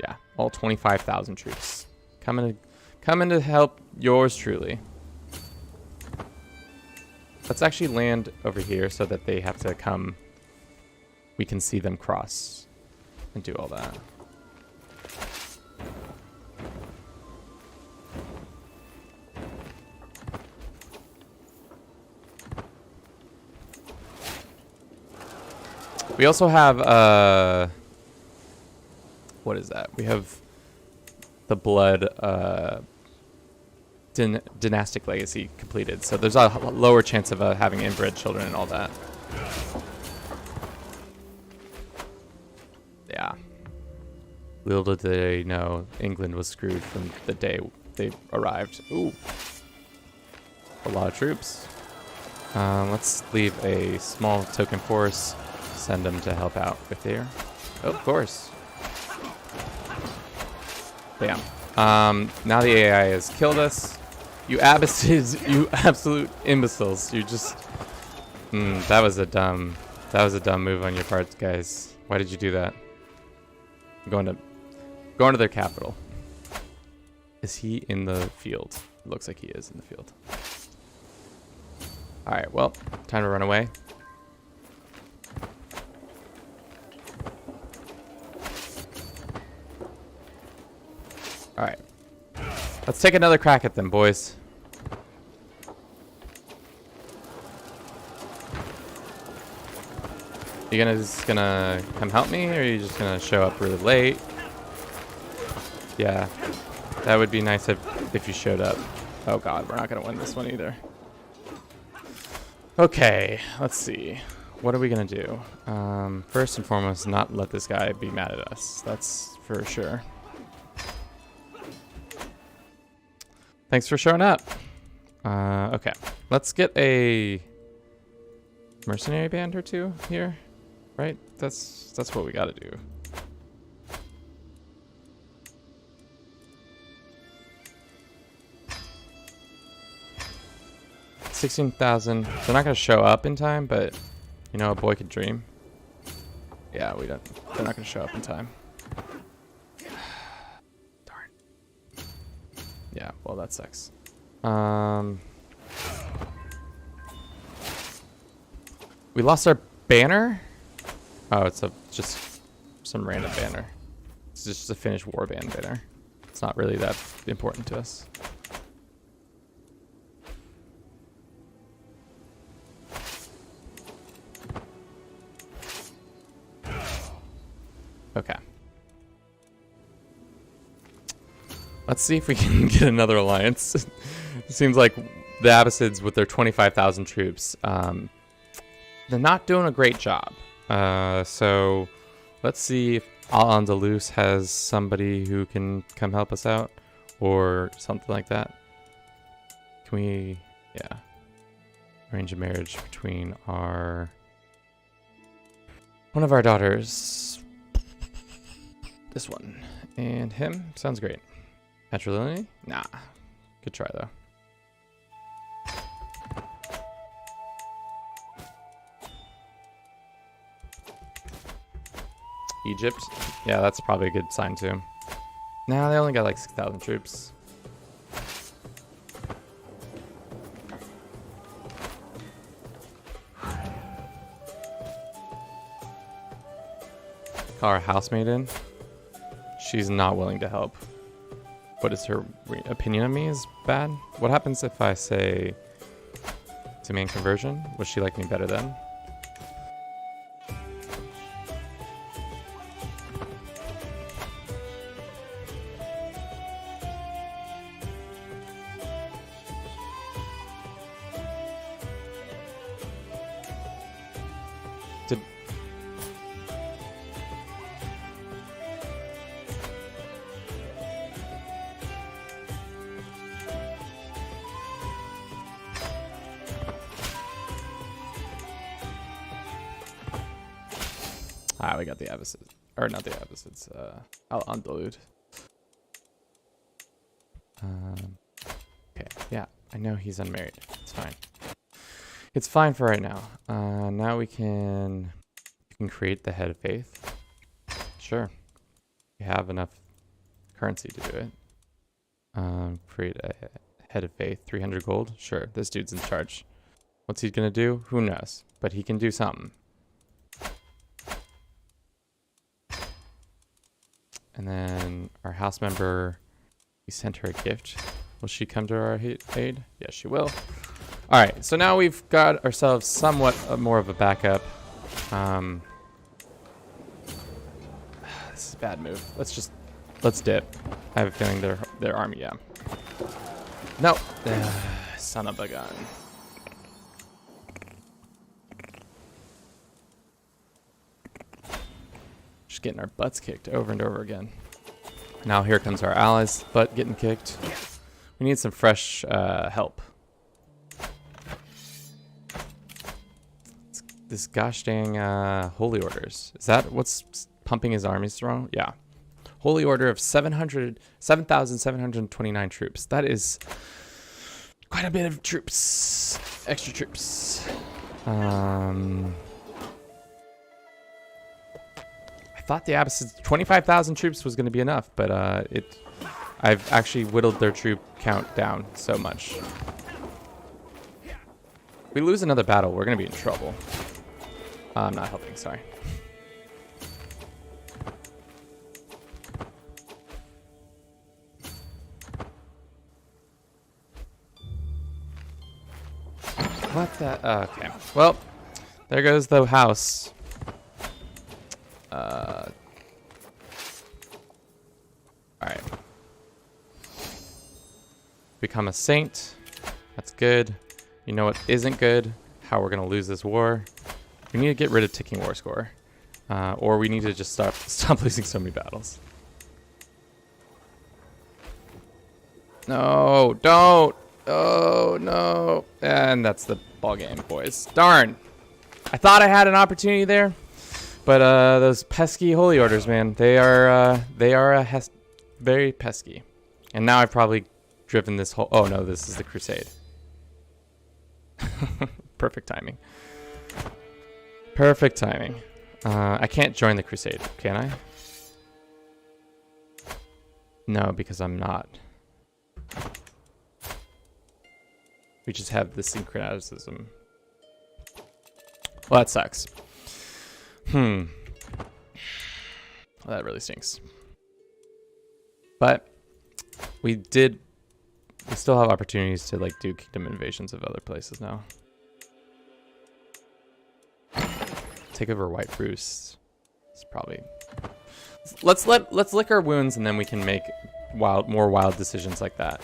Yeah, all 25,000 troops. Coming to help yours truly. Let's actually land over here so that they have to come. We can see them cross and do all that. We also have, what is that? We have the blood dynastic legacy completed. So there's a lower chance of having inbred children and all that. Yeah. Little did they know England was screwed from the day they arrived. Ooh. A lot of troops. Let's leave a small token force. Send them to help out if they're... Oh, of course. Bam. Now the AI has killed us. You Abbasids, you absolute imbeciles. You just... that was a dumb move on your part, guys. Why did you do that? I'm going to their capital. Is he in the field? It looks like he is in the field. Alright, well, time to run away. Alright. Let's take another crack at them, boys. You just gonna come help me, or are you just gonna show up really late? Yeah. That would be nice if you showed up. Oh god, we're not gonna win this one either. Okay, let's see. What are we gonna do? First and foremost, not let this guy be mad at us. That's for sure. Thanks for showing up. Okay, let's get a mercenary band or two here, right? That's what we gotta do. $16,000. They're not gonna show up in time, but you know, a boy could dream. Yeah, they're not gonna show up in time. Yeah, well, that sucks. We lost our banner? Oh, it's just some random banner. It's just a Finnish warband banner. It's not really that important to us. Okay. Let's see if we can get another alliance. It seems like the Abbasids with their 25,000 troops, they're not doing a great job. So let's see if Al-Andalus has somebody who can come help us out or something like that. Can we, yeah, arrange a marriage between one of our daughters, this one, and him? Sounds great. Matrilineal? Nah. Good try, though. Egypt? Yeah, that's probably a good sign, too. Nah, they only got like 6,000 troops. Call our housemaid in. She's not willing to help. What is her opinion of me is bad? What happens if I say demand conversion? Would she like me better then? Ah, we got the Abbasids. Or not the Abbasids. Al-Andalud. Okay, yeah. I know he's unmarried. It's fine. It's fine for right now. Now we can create the head of faith. Sure. We have enough currency to do it. Create a head of faith. 300 gold. Sure. This dude's in charge. What's he gonna do? Who knows? But he can do something. And then our house member, we sent her a gift. Will she come to our aid? Yes, she will. All right, so now we've got ourselves somewhat more of a backup. This is a bad move. Let's dip. I have a feeling their army, yeah. No, son of a gun. Just getting our butts kicked over and over again. Now here comes our allies' butt getting kicked. We need some fresh help. This gosh dang holy orders. Is that what's pumping his armies strong? Yeah. Holy order of 7,729 troops. That is quite a bit of troops. Extra troops. I thought the Abbasids 25,000 troops was going to be enough, but I've actually whittled their troop count down so much. If we lose another battle, we're going to be in trouble. I'm not helping, sorry. What the? Okay. Well, there goes the house. Alright. Become a saint. That's good. You know what isn't good? How we're going to lose this war. We need to get rid of ticking war score. Or we need to just stop losing so many battles. No, don't. Oh, no. And that's the ball game, boys. Darn. I thought I had an opportunity there. But those pesky holy orders, man, they are very pesky. And now I've probably driven this whole... Oh, no, this is the crusade. Perfect timing. Perfect timing. I can't join the crusade, can I? No, because I'm not. We just have the syncretism. Well, that sucks. Well, that really stinks. But we still have opportunities to like do kingdom invasions of other places now. Take over White Roost. It's probably... Let's lick our wounds and then we can make more wild decisions like that.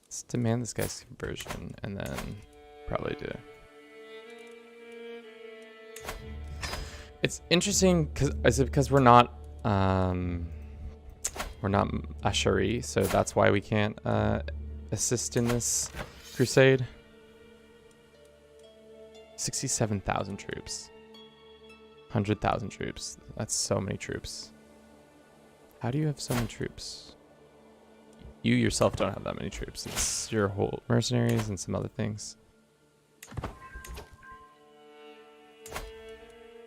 Let's demand this guy's conversion and then probably do. It's interesting because we're not Ashari, so that's why we can't assist in this crusade. 67,000 troops. 100,000 troops. That's so many troops. How do you have so many troops? You yourself don't have that many troops. It's your whole mercenaries and some other things.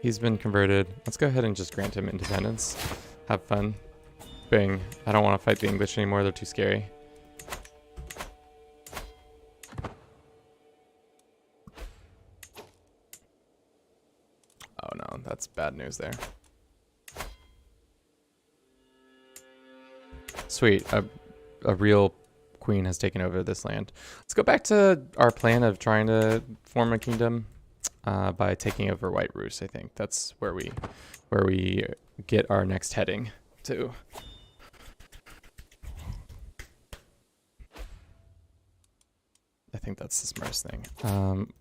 He's been converted. Let's go ahead and just grant him independence. Have fun. Bang. I don't want to fight the English anymore. They're too scary. Oh no, that's bad news there. Sweet. A real queen has taken over this land. Let's go back to our plan of trying to form a kingdom by taking over White Roost. I think that's where we get our next heading to. I think that's the smartest thing.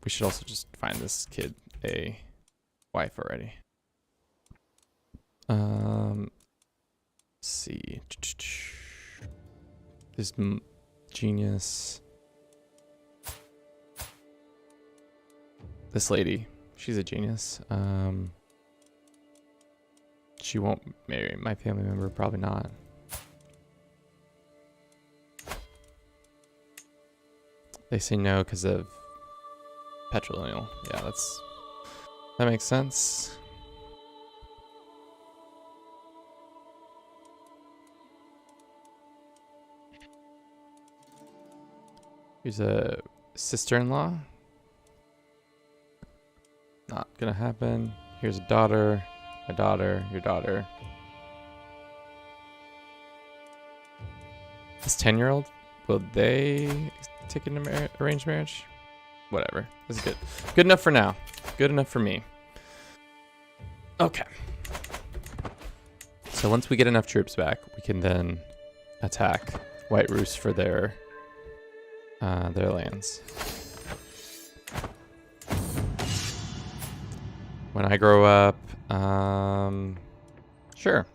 We should also just find this kid a wife already. Let's see. genius. This lady, she's a genius. She won't marry my family member, probably not. They say no because of patrilineal. Yeah, that makes sense. Here's a sister-in-law. Not gonna happen. Here's a daughter, my daughter, your daughter. This 10-year-old, will they take an arranged marriage? Whatever. This is good. Good enough for now. Good enough for me. Okay. So once we get enough troops back, we can then attack White Rus for their lands. When I grow up, sure.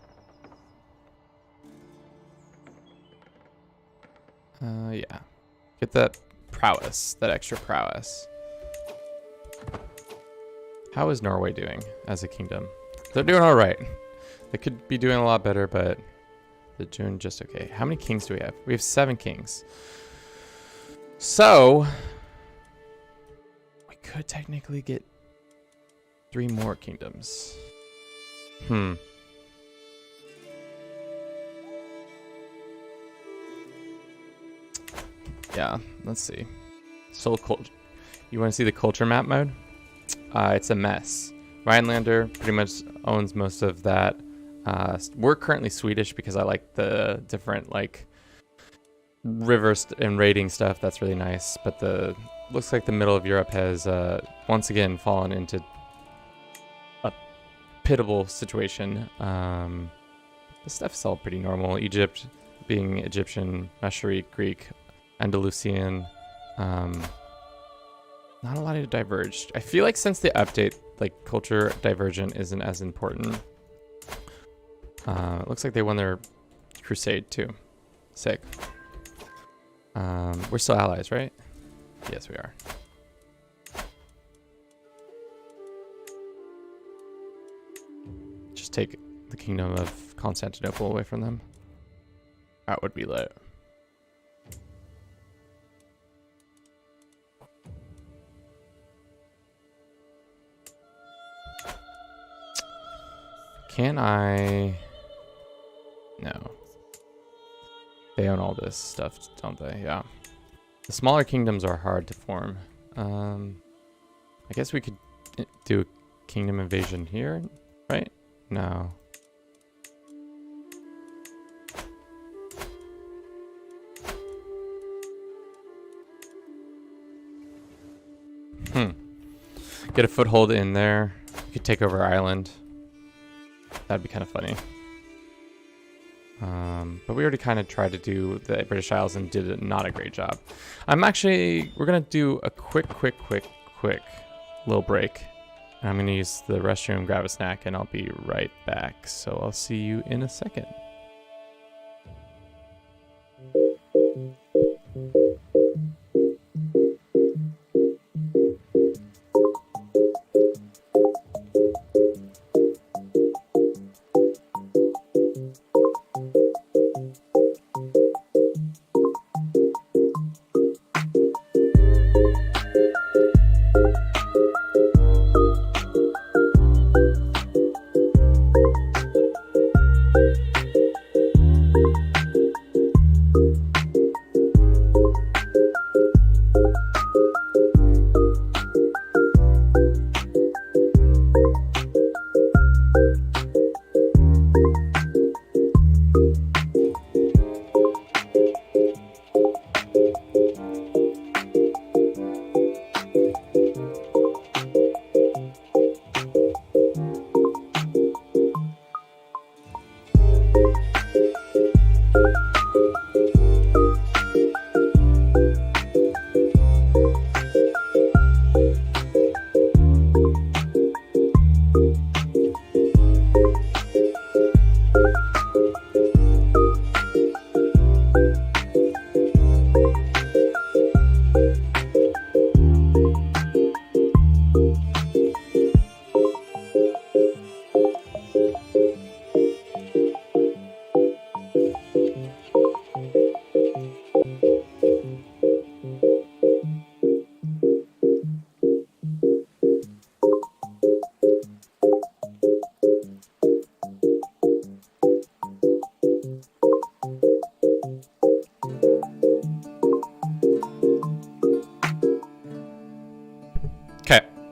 Yeah. Get that prowess, that extra prowess. How is Norway doing as a kingdom? They're doing all right. They could be doing a lot better, but they're doing just okay. How many kings do we have? We have 7 kings. So, we could technically get 3 more kingdoms. Yeah, let's see. Soul culture. You want to see the culture map mode? It's a mess. Rhinelander pretty much owns most of that. We're currently Swedish because I like the different like rivers and raiding stuff. That's really nice. But looks like the middle of Europe has once again fallen into a pitiable situation. This stuff is all pretty normal. Egypt being Egyptian, Masharik, Greek, Andalusian. Not a lot of diverged. I feel like since the update, like culture divergent isn't as important. It looks like they won their crusade too. Sick. We're still allies, right? Yes, we are. Just take the kingdom of Constantinople away from them. That would be lit. Can I? No. They own all this stuff, don't they? Yeah. The smaller kingdoms are hard to form. I guess we could do a kingdom invasion here, right? No. Get a foothold in there. We could take over Ireland. That'd be kind of funny. But we already kind of tried to do the British Isles and did not a great job. We're going to do a quick little break. And I'm going to use the restroom, grab a snack, and I'll be right back. So I'll see you in a second.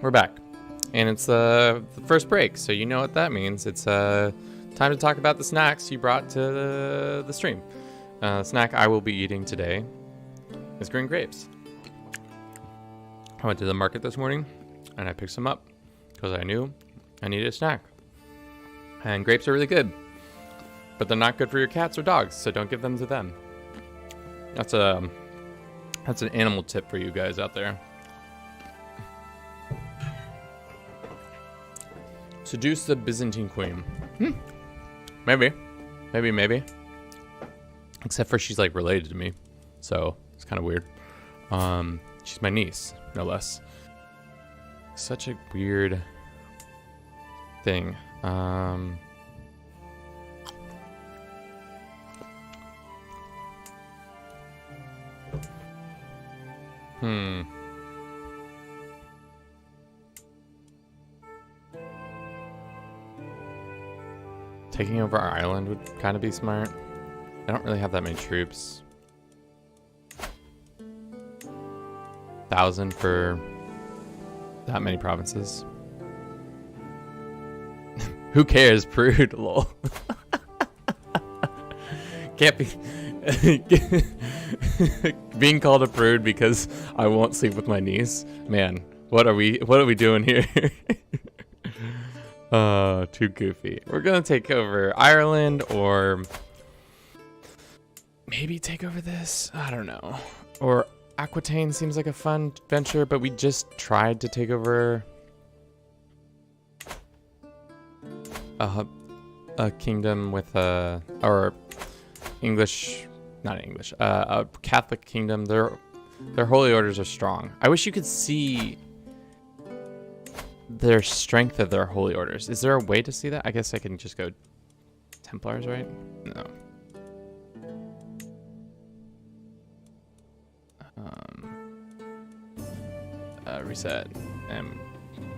we're back. And it's the first break, so you know what that means. It's time to talk about the snacks you brought to the stream. The snack I will be eating today is green grapes. I went to the market this morning, and I picked some up because I knew I needed a snack. And grapes are really good, but they're not good for your cats or dogs, so don't give them to them. That's an animal tip for you guys out there. Seduce the Byzantine queen. Maybe. Except for she's like related to me, so it's kind of weird. She's my niece, no less. Such a weird thing. Taking over our island would kind of be smart. I don't really have that many troops. 1,000 for that many provinces. Who cares? Prude, lol. Can't be being called a prude because I won't sleep with my niece. Man, what are we doing here? Too goofy. We're gonna take over Ireland, or maybe take over this. I don't know. Or Aquitaine seems like a fun venture, but we just tried to take over a kingdom with a Catholic kingdom. Their holy orders are strong. I wish you could see their strength of their holy orders. Is there a way to see that? I guess I can just go Templars, right? No. Reset.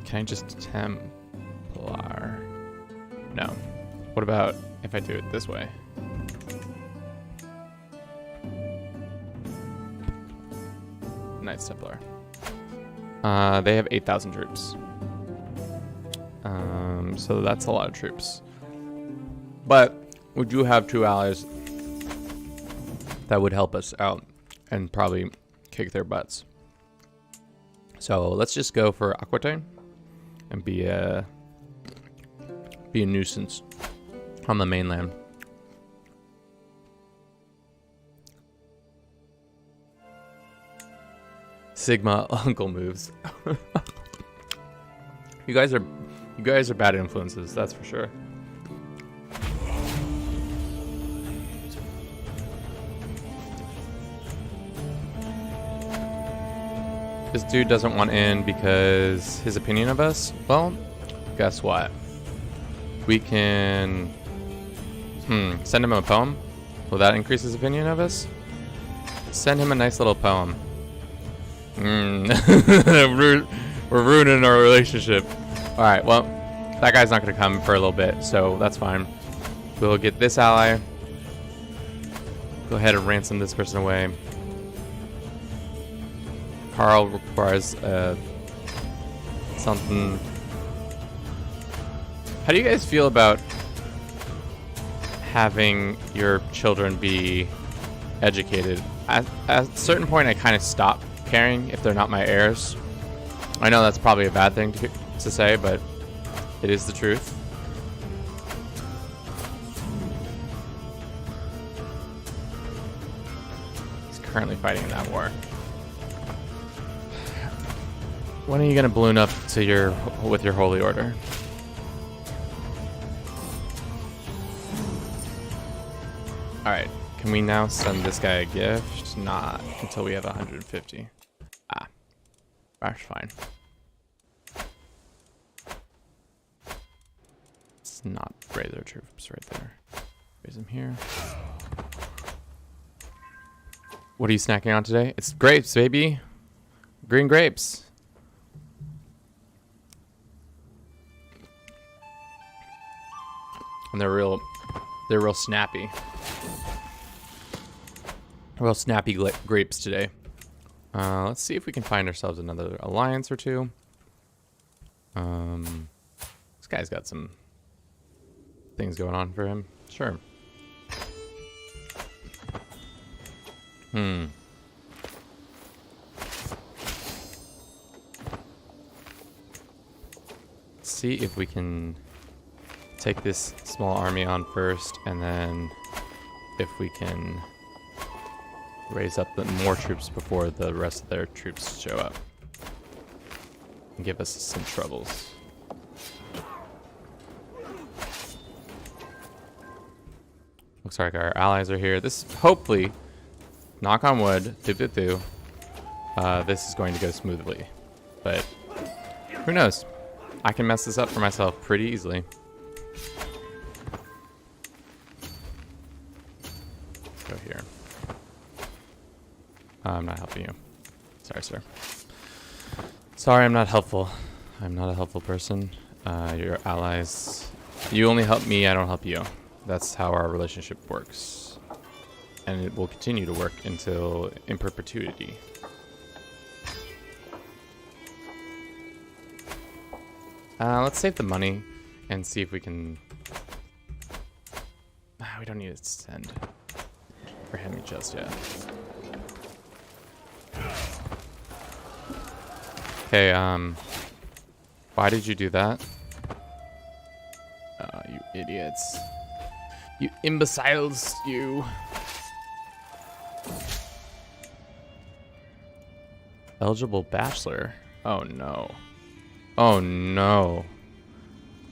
Can I just Templar? No. What about if I do it this way? Knights Templar. They have 8,000 troops. So that's a lot of troops. But we do have 2 allies that would help us out and probably kick their butts. So let's just go for Aquitaine and be a nuisance on the mainland. Sigma uncle moves. You guys are bad influences, that's for sure. This dude doesn't want in because his opinion of us? Well, guess what? We can send him a poem. Will that increase his opinion of us? Send him a nice little poem. We're ruining our relationship. Alright, well, that guy's not going to come for a little bit, so that's fine. We'll get this ally. Go ahead and ransom this person away. Carl requires something. How do you guys feel about having your children be educated? At a certain point, I kind of stop caring if they're not my heirs. I know that's probably a bad thing to say, but it is the truth. He's currently fighting in that war. When are you gonna balloon up to with your holy order? Alright, can we now send this guy a gift? Not until we have 150. Ah, that's fine. Let's not raise our troops right there. Raise them here. What are you snacking on today? It's grapes, baby. Green grapes. And they're real snappy. Real snappy grapes today. Let's see if we can find ourselves another alliance or two. This guy's got some things going on for him. Sure. See if we can take this small army on first, and then if we can raise up the more troops before the rest of their troops show up and give us some troubles. Looks like our allies are here. This hopefully, knock on wood, this is going to go smoothly, but who knows? I can mess this up for myself pretty easily. Let's go here. I'm not helping you. Sorry, sir. Sorry, I'm not helpful. I'm not a helpful person. Your allies, you only help me, I don't help you. That's how our relationship works. And it will continue to work until in perpetuity. Let's save the money and see if we can... we don't need to send for him just yet. Okay, why did you do that? You idiots. You imbeciles, you. Eligible bachelor. Oh no. Oh no.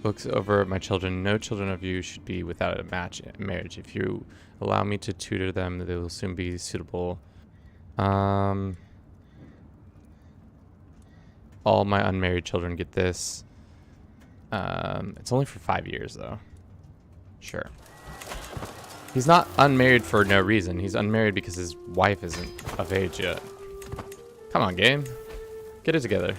Looks over at my children. No children of you should be without a marriage. If you allow me to tutor them, they will soon be suitable. All my unmarried children get this. It's only for 5 years though. Sure. He's not unmarried for no reason. He's unmarried because his wife isn't of age yet. Come on, game. Get it together.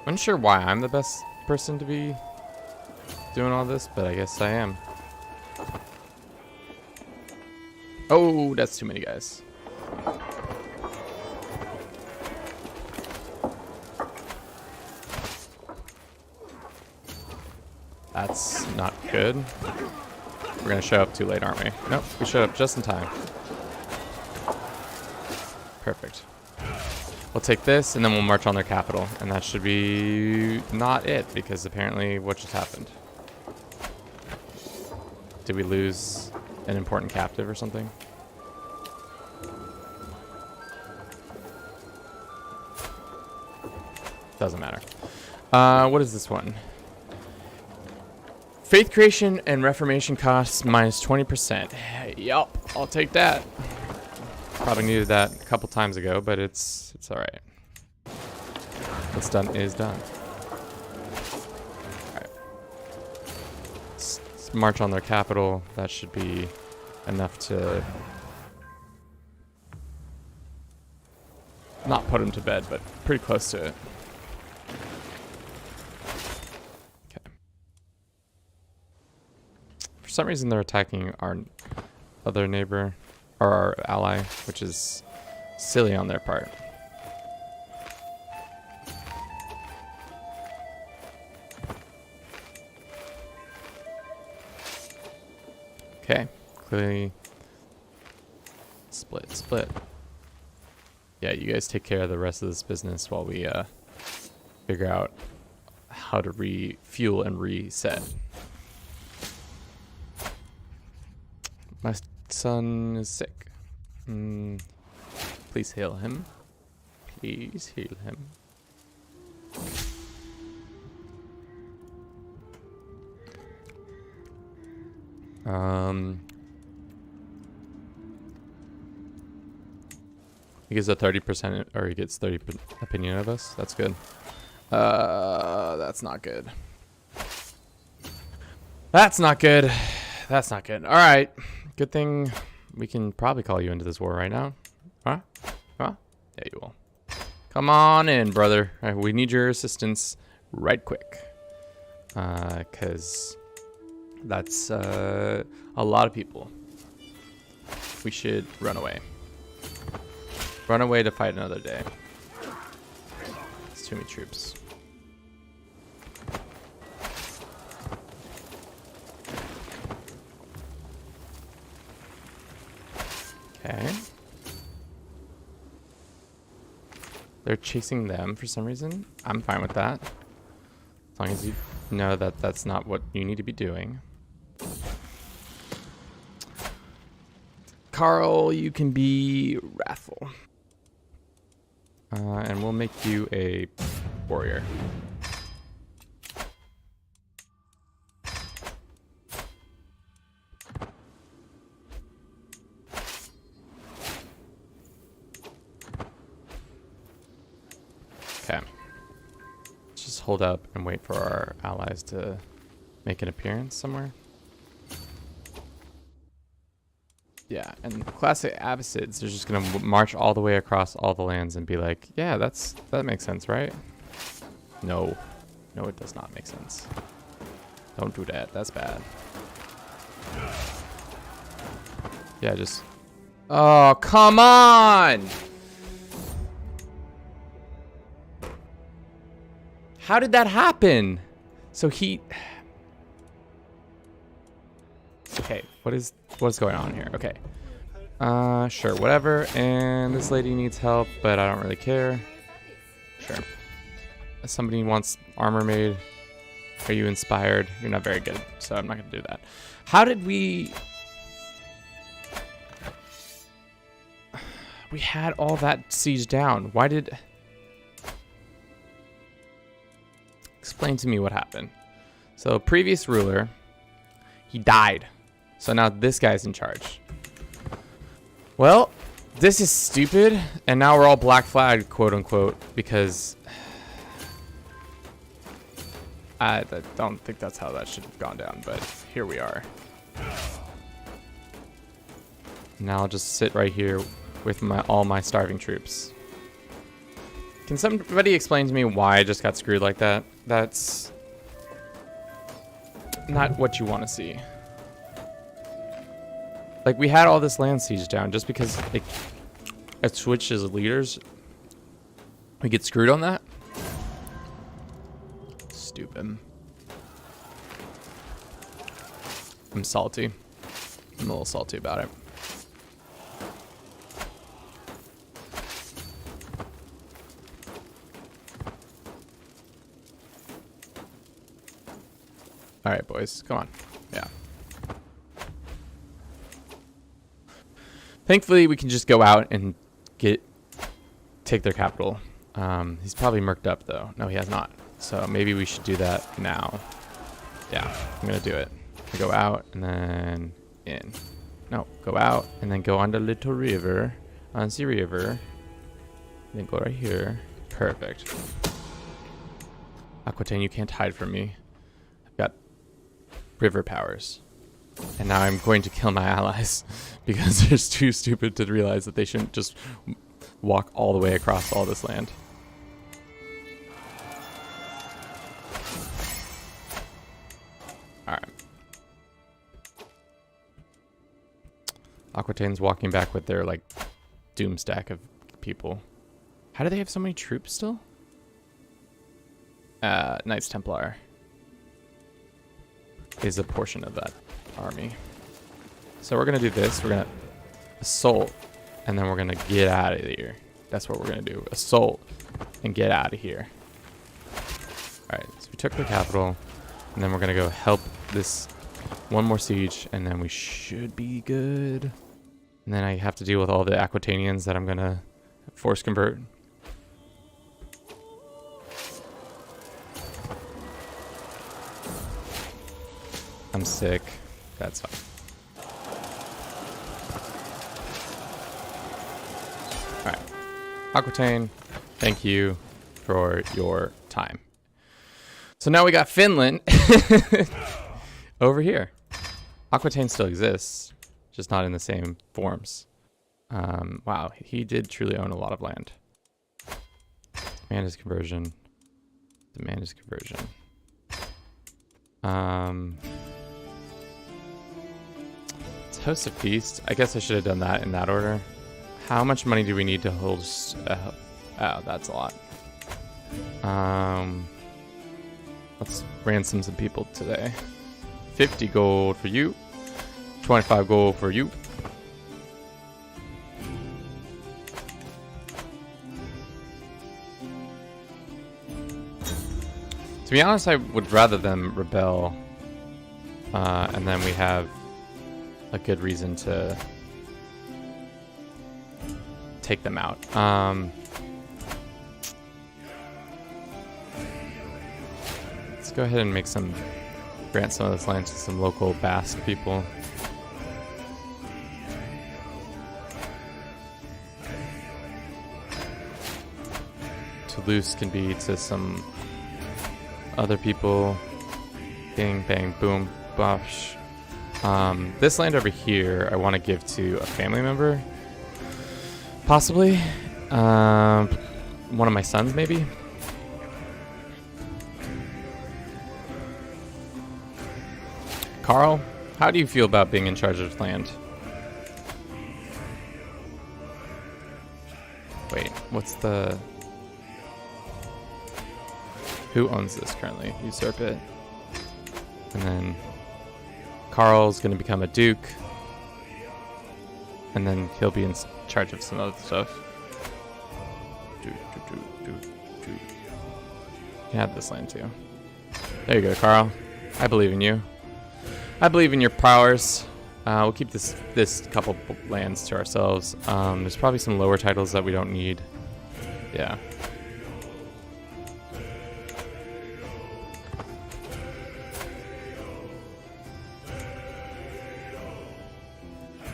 I'm unsure why I'm the best person to be doing all this, but I guess I am. Oh, that's too many guys. That's not good. We're gonna show up too late, aren't we? Nope, we showed up just in time. Perfect. We'll take this and then we'll march on their capital, and that should be not it, because apparently what just happened? Did we lose an important captive or something? Doesn't matter. What is this one? Faith creation and reformation costs minus 20%. Yup, I'll take that. Probably needed that a couple times ago, but it's all right. What's done is done. All right. Let's march on their capital. That should be enough to not put them to bed, but pretty close to it. Okay. For some reason, they're attacking our other neighbor, or our ally, which is silly on their part. Okay, clearly split. Yeah, you guys take care of the rest of this business while we figure out how to refuel and reset. My son is sick. Please heal him. Please heal him. He gets a 30%, or he gets 30 opinion of us. That's good. That's not good. That's not good. That's not good. All right. Good thing we can probably call you into this war right now. Huh? Huh? Yeah, you will. Come on in, brother. All right, we need your assistance right quick. Because that's a lot of people. We should run away. Run away to fight another day. It's too many troops. Okay. They're chasing them for some reason. I'm fine with that. As long as you know that that's not what you need to be doing. Carl, you can be wrathful. And we'll make you a warrior. Okay. Let's just hold up and wait for our allies to make an appearance somewhere. Yeah, and classic Abbasids, they're just gonna march all the way across all the lands and be like, yeah, that makes sense, right? No. No, it does not make sense. Don't do that. That's bad. Yeah, just... Oh, come on! How did that happen? So he... Okay, what's going on here? Okay. Sure, whatever. And this lady needs help, but I don't really care. Sure. Somebody wants armor made. Are you inspired? You're not very good, so I'm not gonna do that. How did we... We had all that siege down. Why did... Explain to me what happened. So, previous ruler, he died. So now this guy's in charge. Well, this is stupid, and now we're all black flagged, quote unquote, because I don't think that's how that should have gone down, but here we are. Now I'll just sit right here with all my starving troops. Can somebody explain to me why I just got screwed like that? That's not what you want to see. Like, we had all this land siege down just because it switched as leaders. We get screwed on that? Stupid. I'm salty. I'm a little salty about it. All right, boys, come on. Yeah. Thankfully, we can just go out and take their capital. He's probably murked up, though. No, he has not. So maybe we should do that now. Yeah, I'm going to do it. Go out and then in. No, go out and then go on the little river. On the river. Then go right here. Perfect. Aquitaine, you can't hide from me. I've got river powers. And now I'm going to kill my allies because they're too stupid to realize that they shouldn't just walk all the way across all this land. Alright. Aquitaine's walking back with their, like, doom stack of people. How do they have so many troops still? Knights Templar is a portion of that army. So we're gonna do this. We're gonna assault, and then we're gonna get out of here. That's what we're gonna do. Assault and get out of here. All right. So we took the capital, and then we're gonna go help this one more siege, and then we should be good. And then I have to deal with all the Aquitainians that I'm gonna force convert. I'm sick. That's fine. Alright. Aquitaine, thank you for your time. So now we got Finland over here. Aquitaine still exists, just not in the same forms. Wow, he did truly own a lot of land. Demand is conversion. Demand is conversion. Let's host a feast. I guess I should have done that in that order. How much money do we need to hold? Oh, that's a lot. Let's ransom some people today. 50 gold for you. 25 gold for you. To be honest, I would rather them rebel, and then we have a good reason to take them out. Let's go ahead and grant some of this land to some local Basque people. Toulouse can be to some other people. Bing, bang, boom, bosh. This land over here, I want to give to a family member. Possibly. One of my sons, maybe. Carl, how do you feel about being in charge of land? Wait, what's the... Who owns this currently? Usurp it. And then Carl's going to become a duke. And then he'll be in charge of some other stuff. You can have this land too. There you go, Carl. I believe in you. I believe in your powers. We'll keep this couple lands to ourselves. There's probably some lower titles that we don't need. Yeah.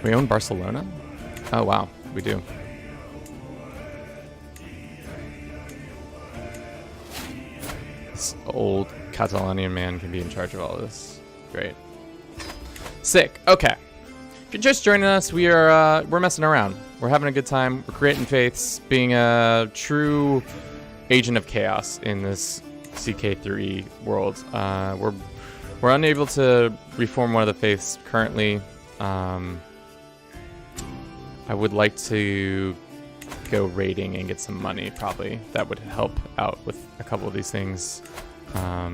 We own Barcelona? Oh, wow. We do. This old Catalonian man can be in charge of all this. Great. Sick. Okay. If you're just joining us, we're messing around. We're having a good time. We're creating faiths, being a true agent of chaos in this CK through E world. We're unable to reform one of the faiths currently. I would like to go raiding and get some money, probably. That would help out with a couple of these things. I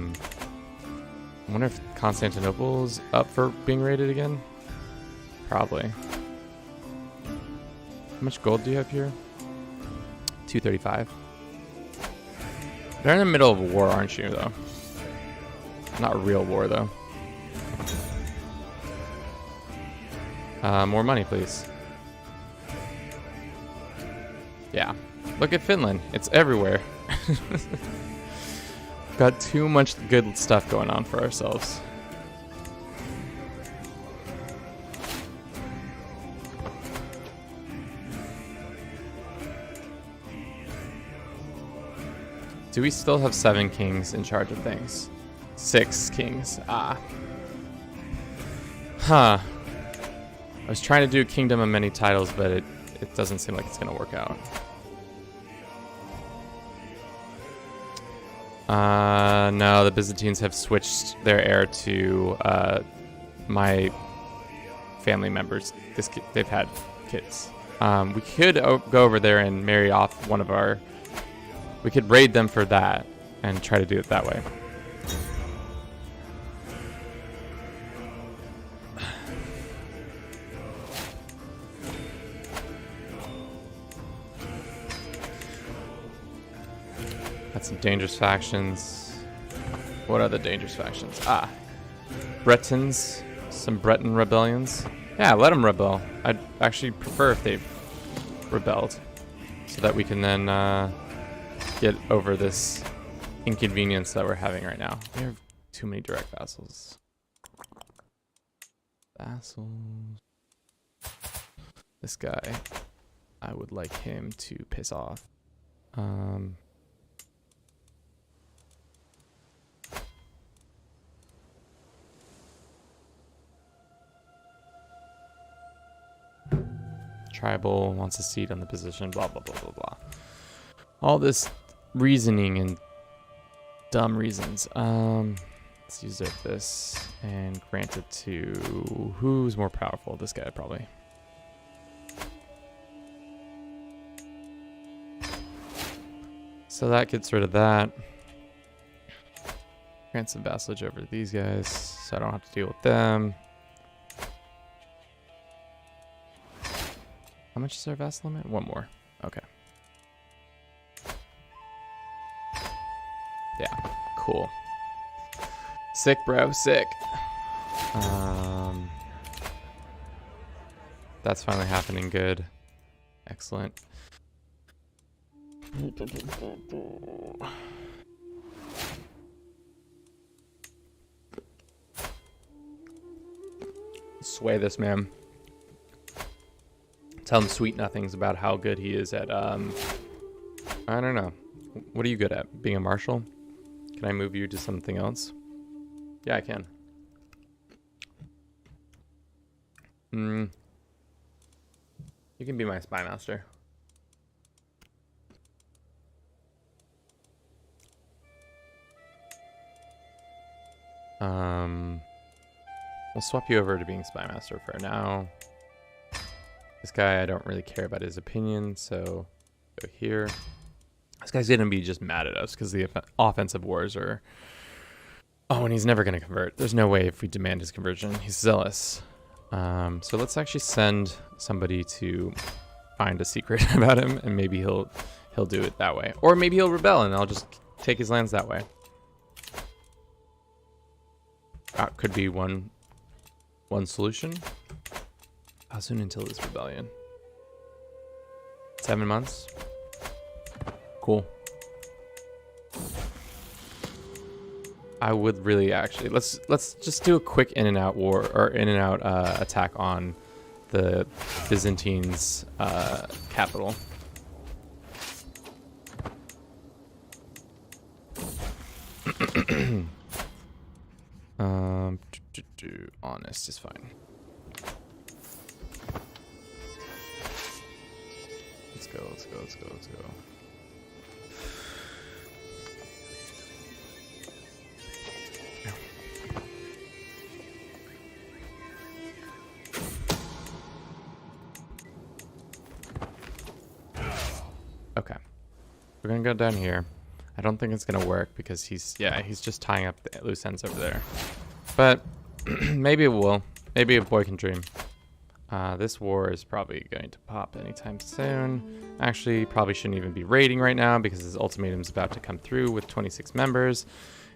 wonder if Constantinople's up for being raided again? Probably. How much gold do you have here? 235. They're in the middle of a war, aren't you, though? Not a real war, though. More money, please. Yeah. Look at Finland. It's everywhere. Got too much good stuff going on for ourselves. Do we still have 7 kings in charge of things? 6 kings. Ah. Huh. I was trying to do a kingdom of many titles, but it doesn't seem like it's going to work out. No, the Byzantines have switched their heir to my family members. They've had kids. We could go over there and marry off one of our... We could raid them for that and try to do it that way. Got some dangerous factions. What are the dangerous factions? Ah, Bretons. Some Breton rebellions. Yeah, let them rebel. I'd actually prefer if they rebelled, so that we can then get over this inconvenience that we're having right now. We have too many direct vassals. Vassals. This guy, I would like him to piss off. Tribal wants a seat on the position, blah, blah, blah, blah, blah. All this reasoning and dumb reasons. Let's usurp this and grant it to who's more powerful? This guy probably. So that gets rid of that. Grant some vassalage over to these guys, so I don't have to deal with them. How much is our vassal limit? One more. Okay. Yeah, cool. Sick, bro, sick. That's finally happening good. Excellent. Sway this man. Tell him sweet nothings about how good he is at, I don't know. What are you good at? Being a marshal? Can I move you to something else? Yeah, I can. You can be my spy master. We'll swap you over to being spy master for now. This guy, I don't really care about his opinion, so go here. This guy's gonna be just mad at us because the offensive wars are... Oh, and he's never gonna convert. There's no way if we demand his conversion. He's zealous. So let's actually send somebody to find a secret about him, and maybe he'll do it that way. Or maybe he'll rebel, and I'll just take his lands that way. That could be one solution. How soon until this rebellion? 7 months. Cool. I would really actually let's just do a quick in and out war or in and out attack on the Byzantines' capital. Honest is fine. Let's go. Okay. We're gonna go down here. I don't think it's gonna work because he's just tying up the loose ends over there. But maybe it will. Maybe a boy can dream. This war is probably going to pop anytime soon. Actually, probably shouldn't even be raiding right now because his ultimatum's about to come through with 26 members.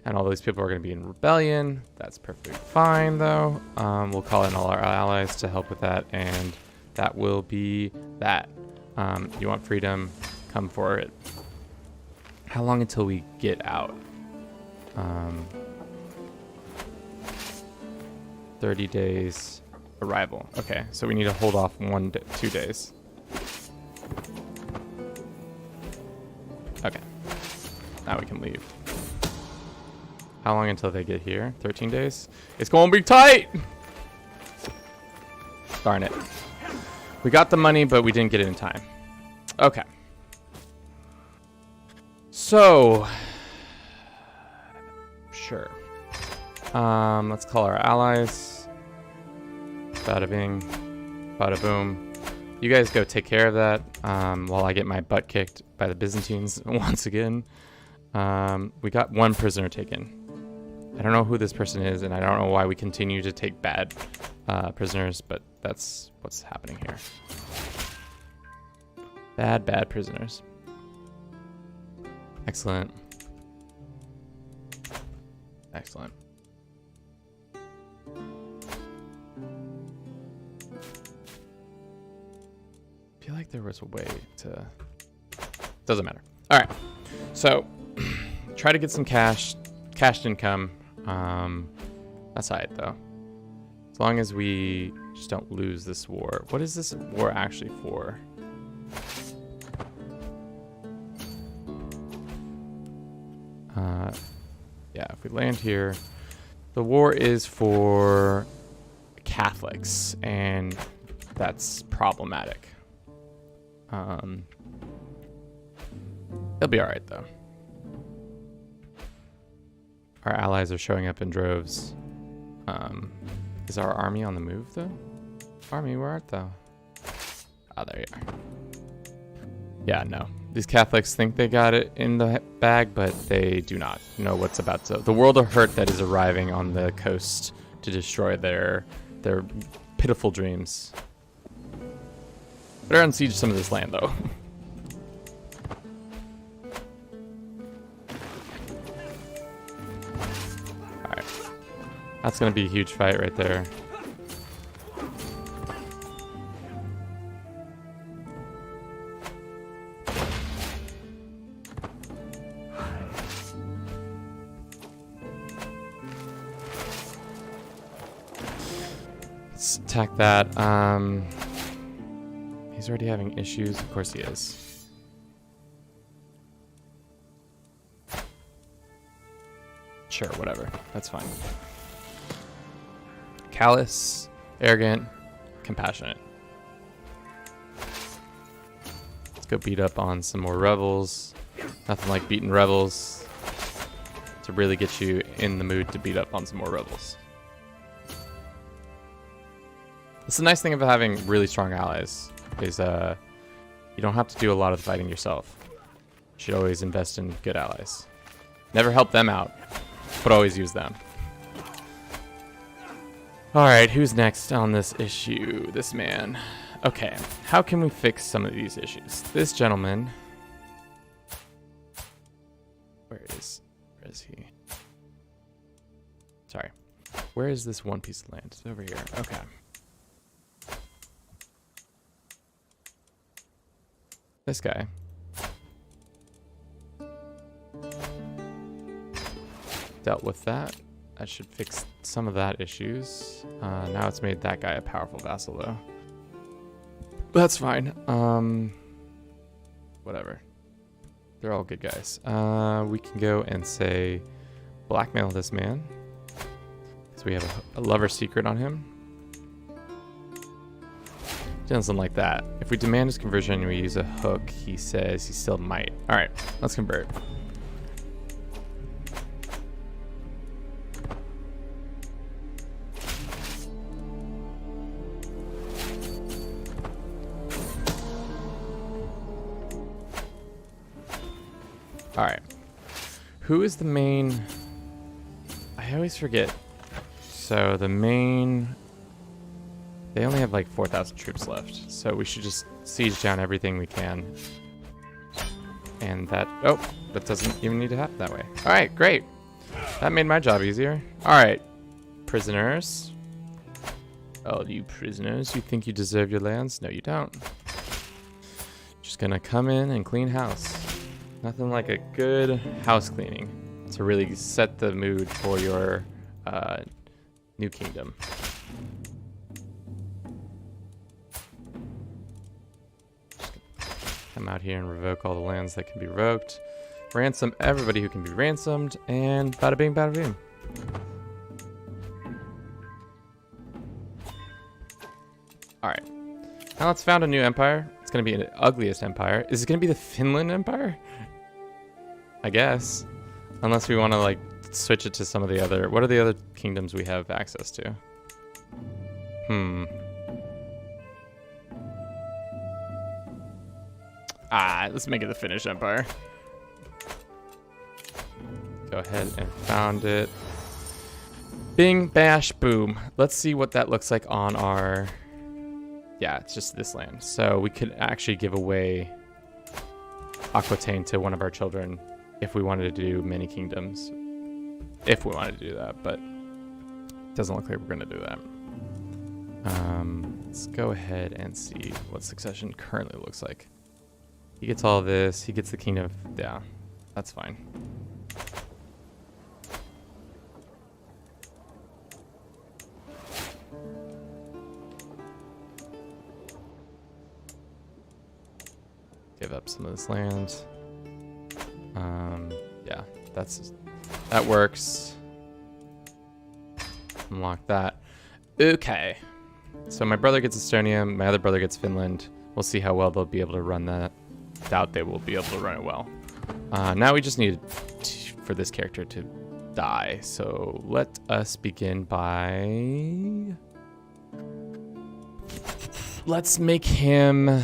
And all these people are going to be in rebellion. That's perfectly fine, though. We'll call in all our allies to help with that. And that will be that. You want freedom? Come for it. How long until we get out? 30 days arrival. Okay, so we need to hold off 2 days. Okay, now we can leave. How long until they get here? 13 days? It's gonna be tight! Darn it. We got the money, but we didn't get it in time. Okay. So, sure. Let's call our allies. Bada bing, bada boom. You guys go take care of that while I get my butt kicked by the Byzantines once again. We got one prisoner taken. I don't know who this person is, and I don't know why we continue to take bad prisoners, but that's what's happening here. Bad prisoners. Excellent. Excellent. I feel like there was a way to... Doesn't matter. All right. So, try to get some cashed income. That's all right, though. As long as we just don't lose this war. What is this war actually for? Yeah, if we land here, the war is for Catholics, and that's problematic. It'll be all right though. Our allies are showing up in droves. Is our army on the move, though? Army, where art thou? Ah, there you are. Yeah, no. These Catholics think they got it in the bag, but they do not know what's about to... The world of hurt that is arriving on the coast to destroy their pitiful dreams. Better unsiege some of this land, though. Alright. That's going to be a huge fight right there. Let's attack that. He's already having issues. Of course he is. Sure, whatever. That's fine. Callous, arrogant, compassionate. Let's go beat up on some more rebels. Nothing like beating rebels to really get you in the mood to beat up on some more rebels. It's the nice thing about having really strong allies is you don't have to do a lot of the fighting yourself. You should always invest in good allies. Never help them out, but always use them. Alright, who's next on this issue? This man. Okay, how can we fix some of these issues? This gentleman... Where is he? Sorry. Where is this one piece of land? It's over here. Okay. This guy. Dealt with that. That should fix some of that issues. Now it's made that guy a powerful vassal, though. That's fine. Whatever. They're all good guys. We can go and say blackmail this man. So we have a lover secret on him. Doesn't like that. If we demand his conversion and we use a hook, he says he still might. Alright, let's convert. Alright. Who is the main... I always forget. So the main... They only have like 4,000 troops left, so we should just siege down everything we can. And that... Oh, that doesn't even need to happen that way. Alright, great. That made my job easier. Alright, prisoners. Oh, you prisoners, you think you deserve your lands? No, you don't. Just gonna come in and clean house. Nothing like a good house cleaning to really set the mood for your new kingdom. Come out here and revoke all the lands that can be revoked. Ransom everybody who can be ransomed. And bada bing, bada boom. Alright. Now let's found a new empire. It's going to be the ugliest empire. Is it going to be the Finland Empire? I guess. Unless we want to, like, switch it to some of the other... What are the other kingdoms we have access to? Let's make it the Finnish Empire. Go ahead and found it. Bing, bash, boom. Let's see what that looks like on our... Yeah, it's just this land. So we could actually give away Aquitaine to one of our children if we wanted to do many kingdoms. If we wanted to do that, but it doesn't look like we're going to do that. Let's go ahead and see what succession currently looks like. He gets all this. He gets the kingdom. Yeah, that's fine. Give up some of this land. Yeah, that works. Unlock that. Okay. So my brother gets Estonia. My other brother gets Finland. We'll see how well they'll be able to run that. Doubt they will be able to run it well. Now we just need for this character to die. So let us begin by... Let's make him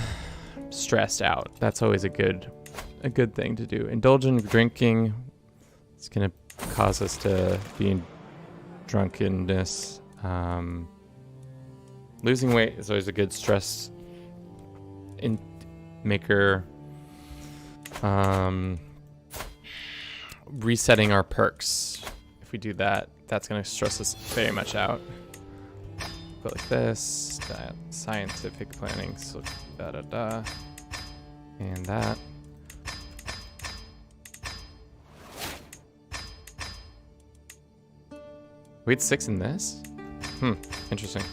stressed out. That's always a good thing to do. Indulge in drinking. It's gonna cause us to be in drunkenness. Losing weight is always a good stress maker. Resetting our perks. If we do that, that's gonna stress us very much out. Go like this. That scientific planning. So and that. We had 6 in this? Interesting.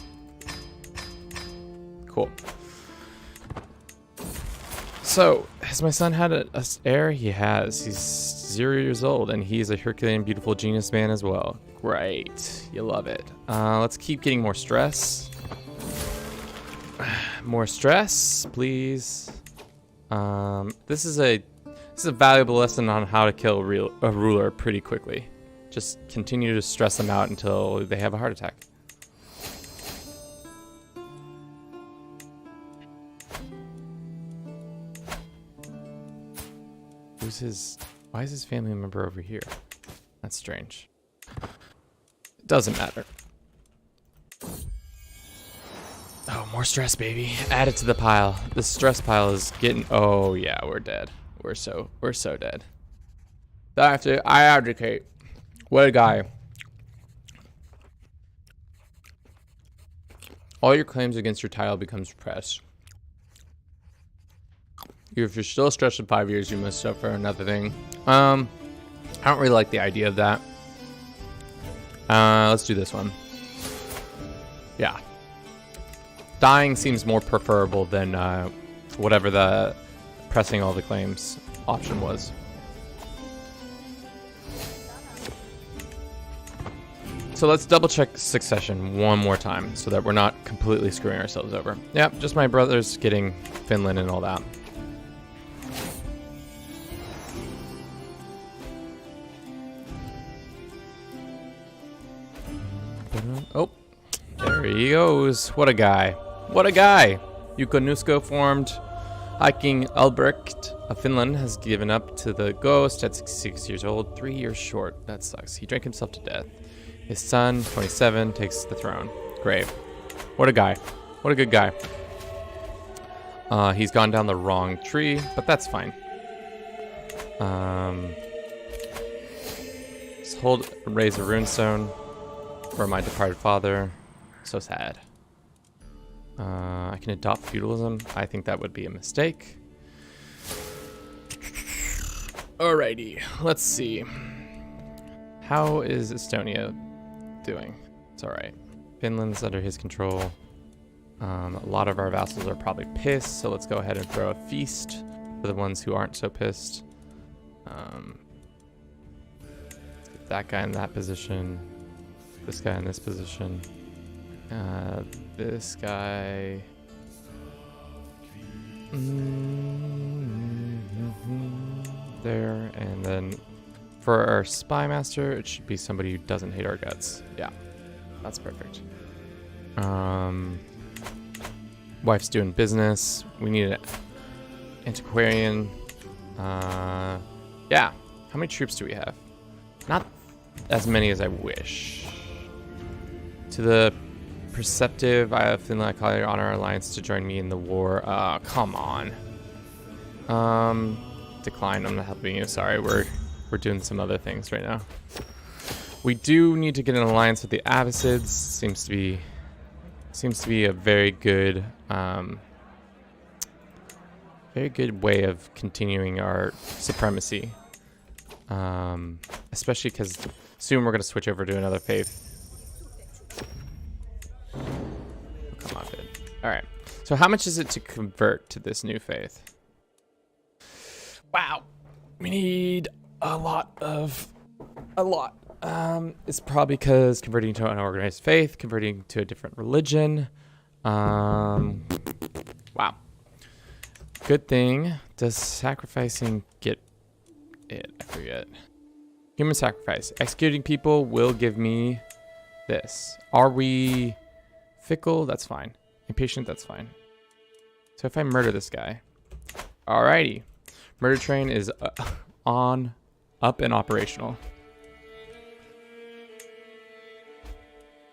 Cool. So, has my son had a heir? He has. He's 0 years old, and he's a Herculean, beautiful genius man as well. Great. You love it. Let's keep getting more stress. More stress, please. This is a valuable lesson on how to kill a ruler pretty quickly. Just continue to stress them out until they have a heart attack. Why is his family member over here? That's strange. Doesn't matter. Oh, more stress, baby. Add it to the pile. The stress pile is getting... Oh, yeah, we're dead. We're so dead. I abdicate. What a guy. All your claims against your title becomes press. If you're still stressed in 5 years, you must suffer another thing. I don't really like the idea of that. Let's do this one. Yeah. Dying seems more preferable than whatever the pressing all the claims option was. So let's double check succession one more time so that we're not completely screwing ourselves over. Yep, just my brother's getting Finland and all that. Oh, there he goes. What a guy. What a guy. Yukonusko formed. Hiking Albrecht of Finland has given up to the ghost at 66 years old, 3 years short. That sucks. He drank himself to death. His son, 27, takes the throne. Great. What a guy. What a good guy. He's gone down the wrong tree, but that's fine. Let's raise a runestone for my departed father. So sad. I can adopt feudalism. I think that would be a mistake. Alrighty, let's see. How is Estonia doing? It's alright. Finland's under his control. A lot of our vassals are probably pissed, so let's go ahead and throw a feast for the ones who aren't so pissed. Get that guy in that position. This guy in this position. This guy. There, and then for our spy master, it should be somebody who doesn't hate our guts. Yeah, that's perfect. Wife's doing business. We need an antiquarian. Yeah, how many troops do we have? Not as many as I wish. To the perceptive, I have Finland calling on our alliance to join me in the war. Come on. Decline. I'm not helping you. Sorry, we're doing some other things right now. We do need to get an alliance with the Abbasids. Seems to be a very good way of continuing our supremacy. Especially because soon we're going to switch over to another faith. Oh, come on, dude. All right. So how much is it to convert to this new faith? Wow. We need a lot. It's probably because converting to an organized faith, converting to a different religion. Wow. Good thing. Does sacrificing get it? I forget. Human sacrifice. Executing people will give me this. Are we fickle? That's fine. Impatient? That's fine. So if I murder this guy. Alrighty. Murder train is up and operational.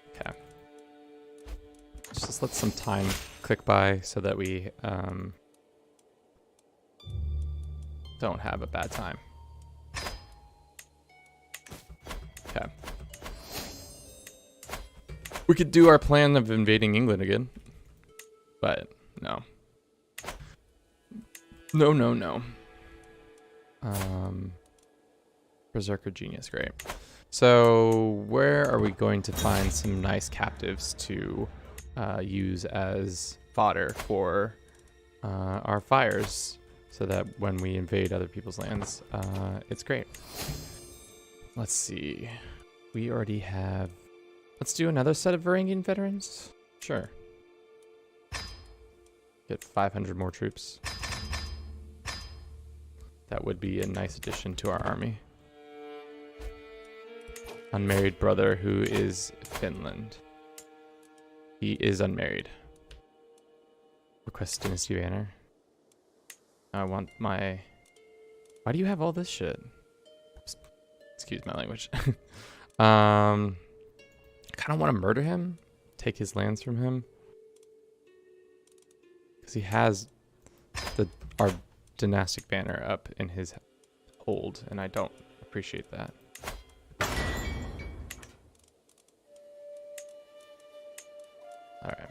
Okay. Let's just let some time click by so that we don't have a bad time. Okay. We could do our plan of invading England again. But no. No. Berserker Genius, great. So where are we going to find some nice captives to use as fodder for our fires so that when we invade other people's lands, it's great. Let's see. We already have... Let's do another set of Varangian veterans? Sure. Get 500 more troops. That would be a nice addition to our army. Unmarried brother who is Finland. He is unmarried. Request dynasty banner. I want my... Why do you have all this shit? Excuse my language. I kind of want to murder him. Take his lands from him. Because he has our dynastic banner up in his hold, and I don't appreciate that. Alright.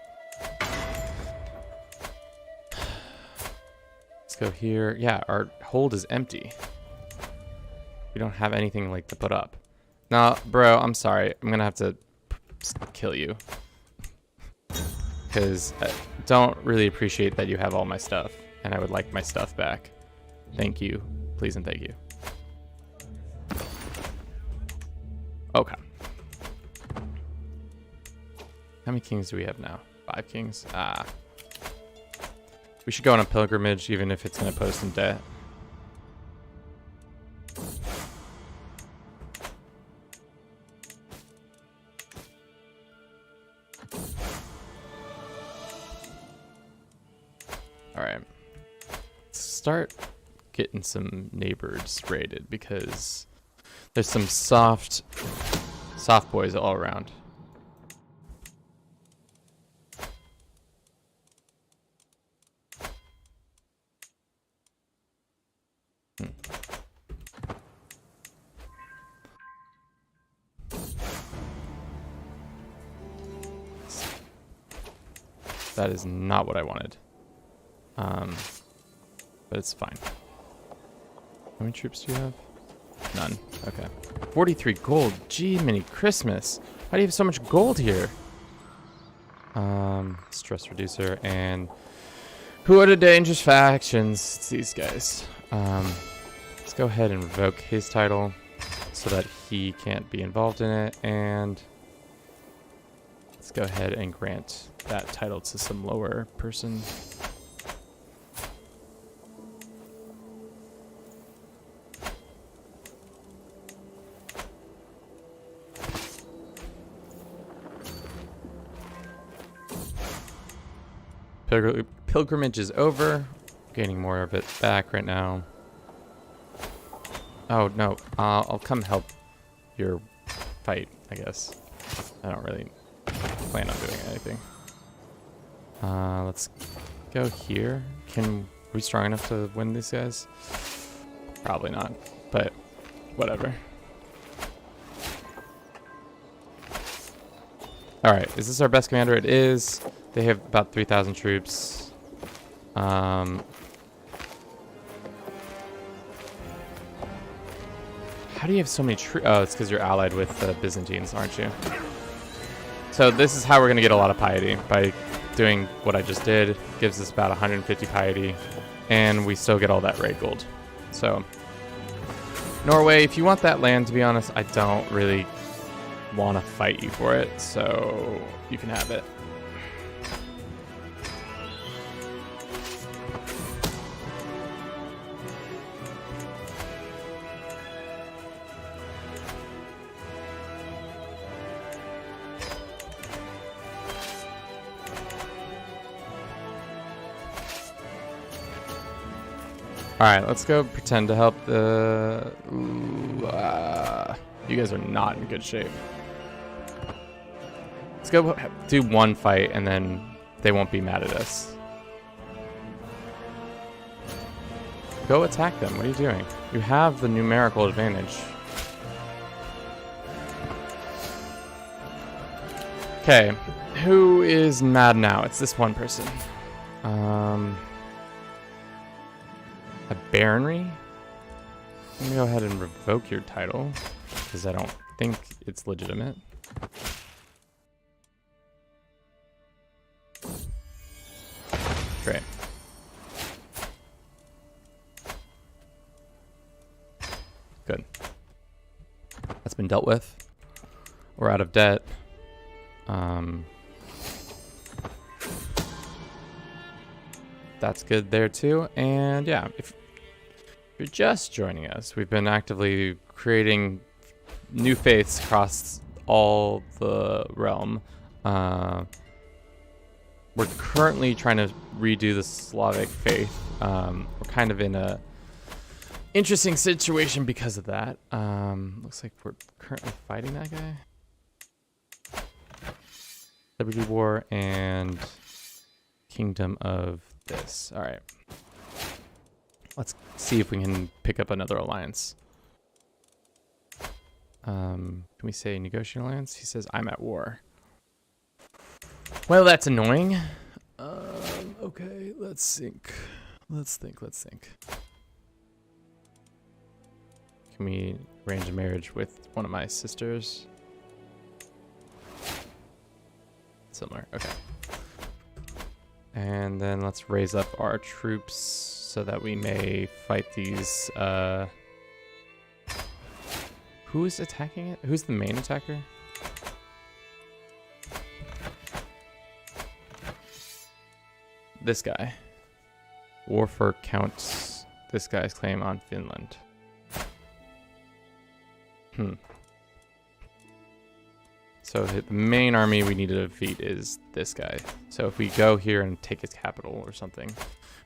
Let's go here. Yeah, our hold is empty. We don't have anything like to put up. Now, bro, I'm sorry. I'm gonna have to kill you. Because I don't really appreciate that you have all my stuff. And I would like my stuff back. Thank you. Please and thank you. Okay. How many kings do we have now? 5 kings? Ah. We should go on a pilgrimage, even if it's going to put us in debt. Alright. Let's start getting some neighbors raided, because there's some soft boys all around. That is not what I wanted. But it's fine. How many troops do you have? None. Okay. 43 gold. Gee, mini Christmas. How do you have so much gold here? Stress reducer and who are the dangerous factions? It's these guys. Let's go ahead and revoke his title so that he can't be involved in it, and let's go ahead and grant that title to some lower person. Pilgrimage is over. Gaining more of it back right now. Oh no, I'll come help your fight, I guess. I don't really plan on doing anything. Let's go here. Can we strong enough to win these guys? Probably not, but whatever. Alright, is this our best commander? It is. They have about 3,000 troops. How do you have so many troops? Oh, it's because you're allied with the Byzantines, aren't you? So this is how we're going to get a lot of piety. By doing what I just did. Gives us about 150 piety. And we still get all that raid gold. So, Norway, if you want that land, to be honest, I don't really want to fight you for it. So, you can have it. Alright, let's go pretend to help the... you guys are not in good shape. Let's go do one fight and then they won't be mad at us. Go attack them. What are you doing? You have the numerical advantage. Okay, who is mad now? It's this one person. A baronry? I'm gonna go ahead and revoke your title because I don't think it's legitimate. Great. Good. That's been dealt with. We're out of debt. That's good there too. And yeah, if you're just joining us, we've been actively creating new faiths across all the realm. We're currently trying to redo the Slavic faith. We're kind of in a interesting situation because of that. Looks like we're currently fighting that guy. Liberty War and Kingdom of this. All right. Let's see if we can pick up another alliance. Can we say negotiating alliance? He says, I'm at war. Well, that's annoying. Okay, let's think. Let's think. Can we arrange a marriage with one of my sisters? Similar, okay. And then let's raise up our troops so that we may fight these, who's attacking it? Who's the main attacker? This guy. Warfare counts this guy's claim on Finland. So the main army we need to defeat is this guy. So if we go here and take his capital or something,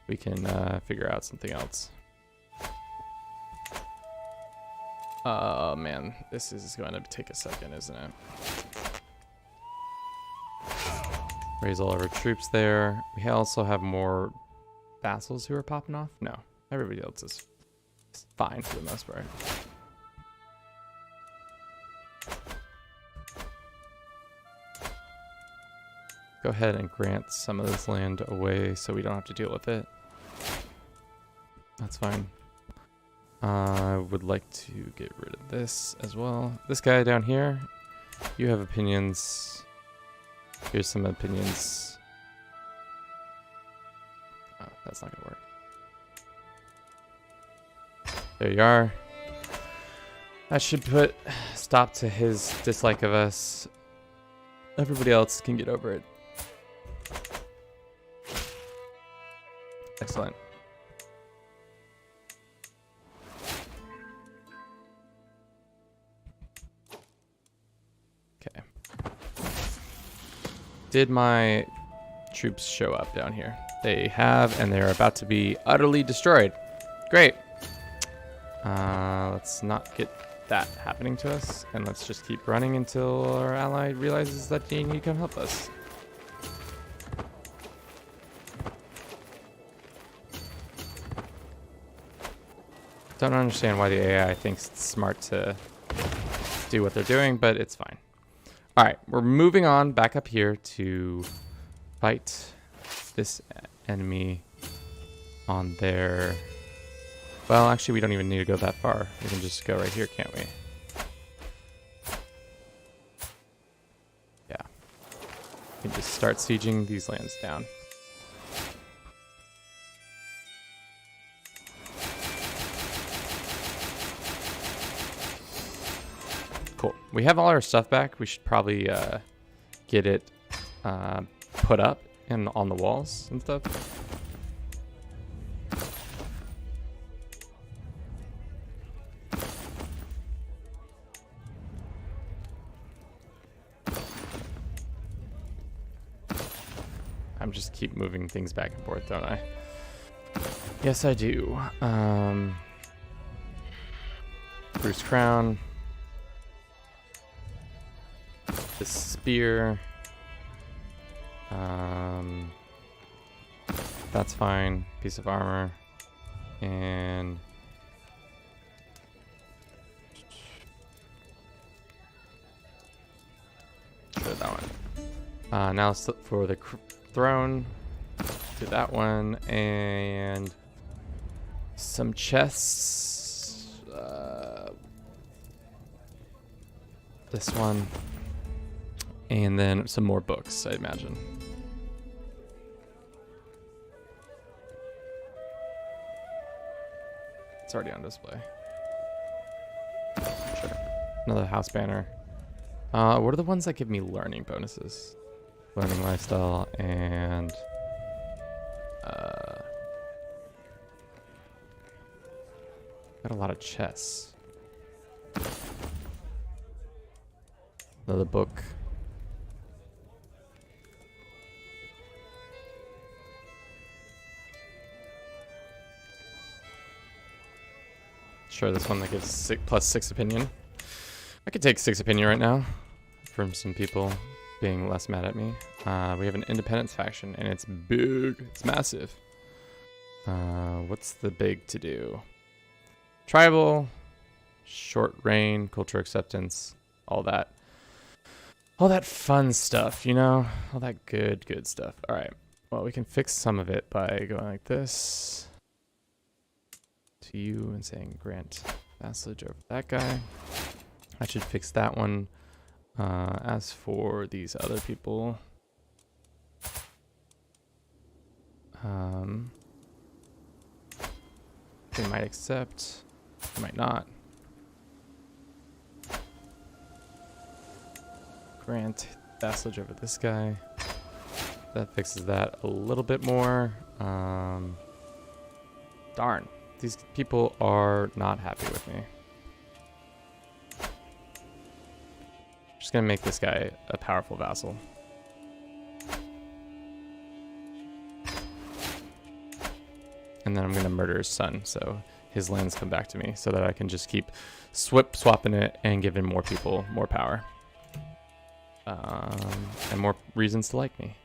we can figure out something else. Oh man, this is going to take a second, isn't it? Raise all of our troops there. We also have more vassals who are popping off. No, everybody else is fine for the most part. Go ahead and grant some of this land away so we don't have to deal with it. That's fine. I would like to get rid of this as well. This guy down here, you have opinions. Here's some opinions. Oh, that's not gonna work. There you are. That should put stop to his dislike of us. Everybody else can get over it. Excellent. Okay. Did my troops show up down here? They have, and they're about to be utterly destroyed. Great. Let's not get that happening to us, and let's just keep running until our ally realizes that they need to come help us. Don't understand why the AI thinks it's smart to do what they're doing, but it's fine. All right, we're moving on back up here to fight this enemy on their... Well, actually, we don't even need to go that far. We can just go right here, can't we? Yeah. We can just start sieging these lands down. Cool. We have all our stuff back. We should probably get it put up on the walls and stuff. I'm just keep moving things back and forth, don't I? Yes, I do. Bruce Crown. The spear. That's fine. Piece of armor. And sure, that one. Now let's look for the throne. Do that one and some chests. This one. And then some more books, I imagine. It's already on display. Sure. Another house banner. What are the ones that give me learning bonuses? Learning lifestyle and got a lot of chests. Another book. Sure, this one that gives +6 opinion. I could take 6 opinion right now from some people being less mad at me. We have an independence faction, and it's big. It's massive. What's the big to do? Tribal, short reign, culture acceptance, all that. All that fun stuff, you know? All that good stuff. All right. Well, we can fix some of it by going like this to you and saying grant vassalage over that guy. I should fix that one. As for these other people, they might accept, they might not. Grant vassalage over this guy. That fixes that a little bit more. Darn, these people are not happy with me. Just gonna make this guy a powerful vassal. And then I'm gonna murder his son, so his lands come back to me, so that I can just keep swapping it and giving more people more power. And more reasons to like me.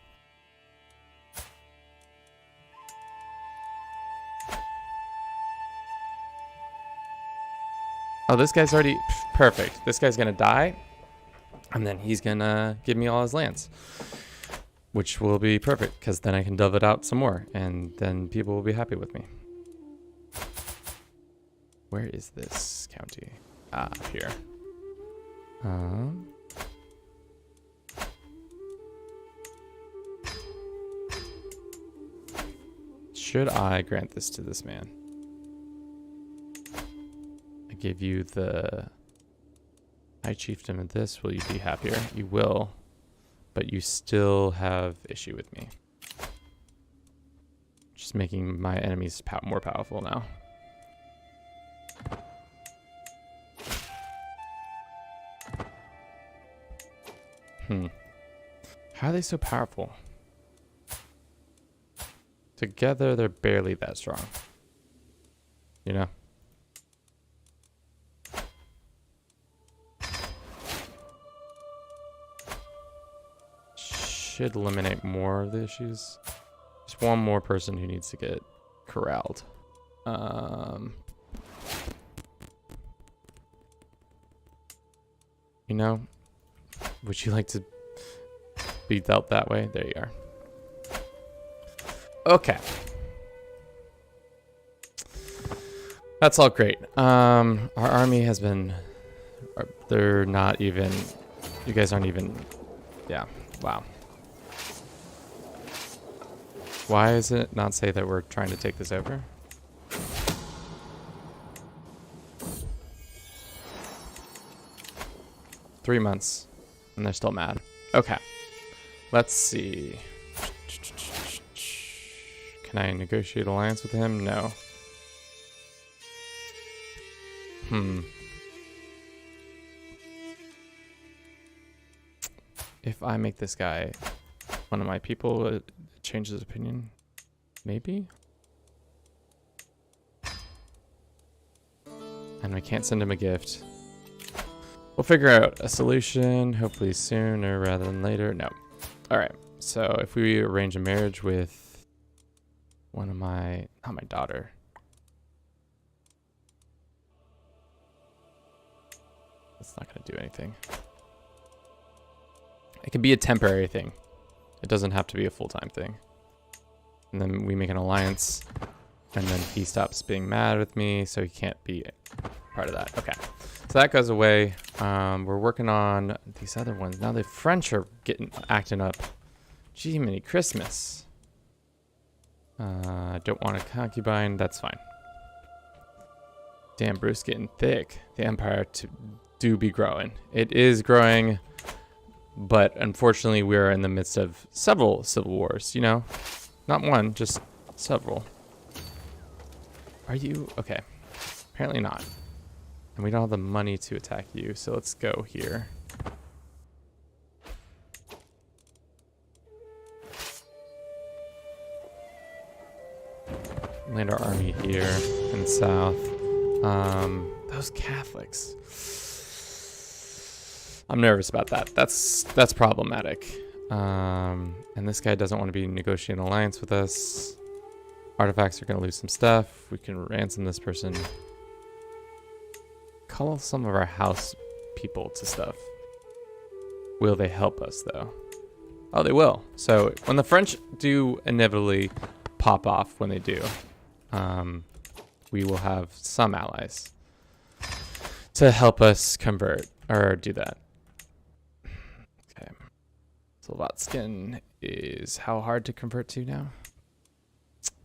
Oh, this guy's already perfect. This guy's gonna die. And then he's gonna give me all his lands, which will be perfect because then I can dove it out some more, and then people will be happy with me. Where is this county? Ah, here. Should I grant this to this man? I give you the High Chieftain of this. Will you be happier? You will, but you still have issue with me. Just making my enemies more powerful now. How are they so powerful? Together, they're barely that strong. You know? Should eliminate more of the issues. Just one more person who needs to get corralled. You know, would you like to be dealt that way? There you are. Okay. That's all great. Our army has been, they're not even, you guys aren't even, yeah, wow. Why does it not say that we're trying to take this over? Three months, and they're still mad. Okay, let's see. Can I negotiate alliance with him? No. If I make this guy one of my people, it changes his opinion. Maybe? And we can't send him a gift. We'll figure out a solution, hopefully sooner rather than later. No. All right. So if we arrange a marriage with one of my, not my daughter. That's not going to do anything. It can be a temporary thing. It doesn't have to be a full-time thing. And then we make an alliance, and then he stops being mad with me, so he can't be part of that. Okay. So that goes away. We're working on these other ones. Now the French are acting up. Gee, mini Christmas. Don't want a concubine. That's fine. Damn, Bruce getting thick. The empire do be growing. It is growing, but unfortunately we're in the midst of several civil wars, you know? Not one, just several. Are you? Okay. Apparently not. And we don't have the money to attack you, so let's go here. Land our army here in the south. Those Catholics. I'm nervous about that. That's problematic. And this guy doesn't want to be negotiating an alliance with us. Artifacts are going to lose some stuff. We can ransom this person. Call some of our house people to stuff. Will they help us, though? Oh, they will. So when the French do inevitably pop off when they do, we will have some allies to help us convert or do that. Okay. Slovatskin is how hard to convert to now?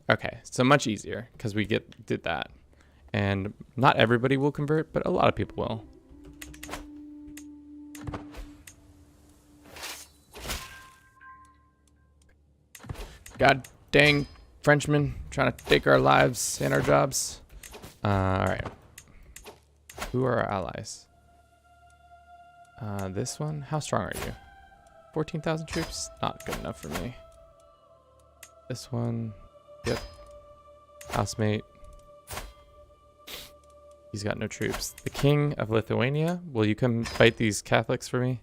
Okay, so much easier because we did that. And not everybody will convert, but a lot of people will. God dang Frenchmen trying to take our lives and our jobs. All right. Who are our allies? This one? How strong are you? 14,000 troops? Not good enough for me. This one? Yep. Housemate. He's got no troops. The King of Lithuania. Will you come fight these Catholics for me?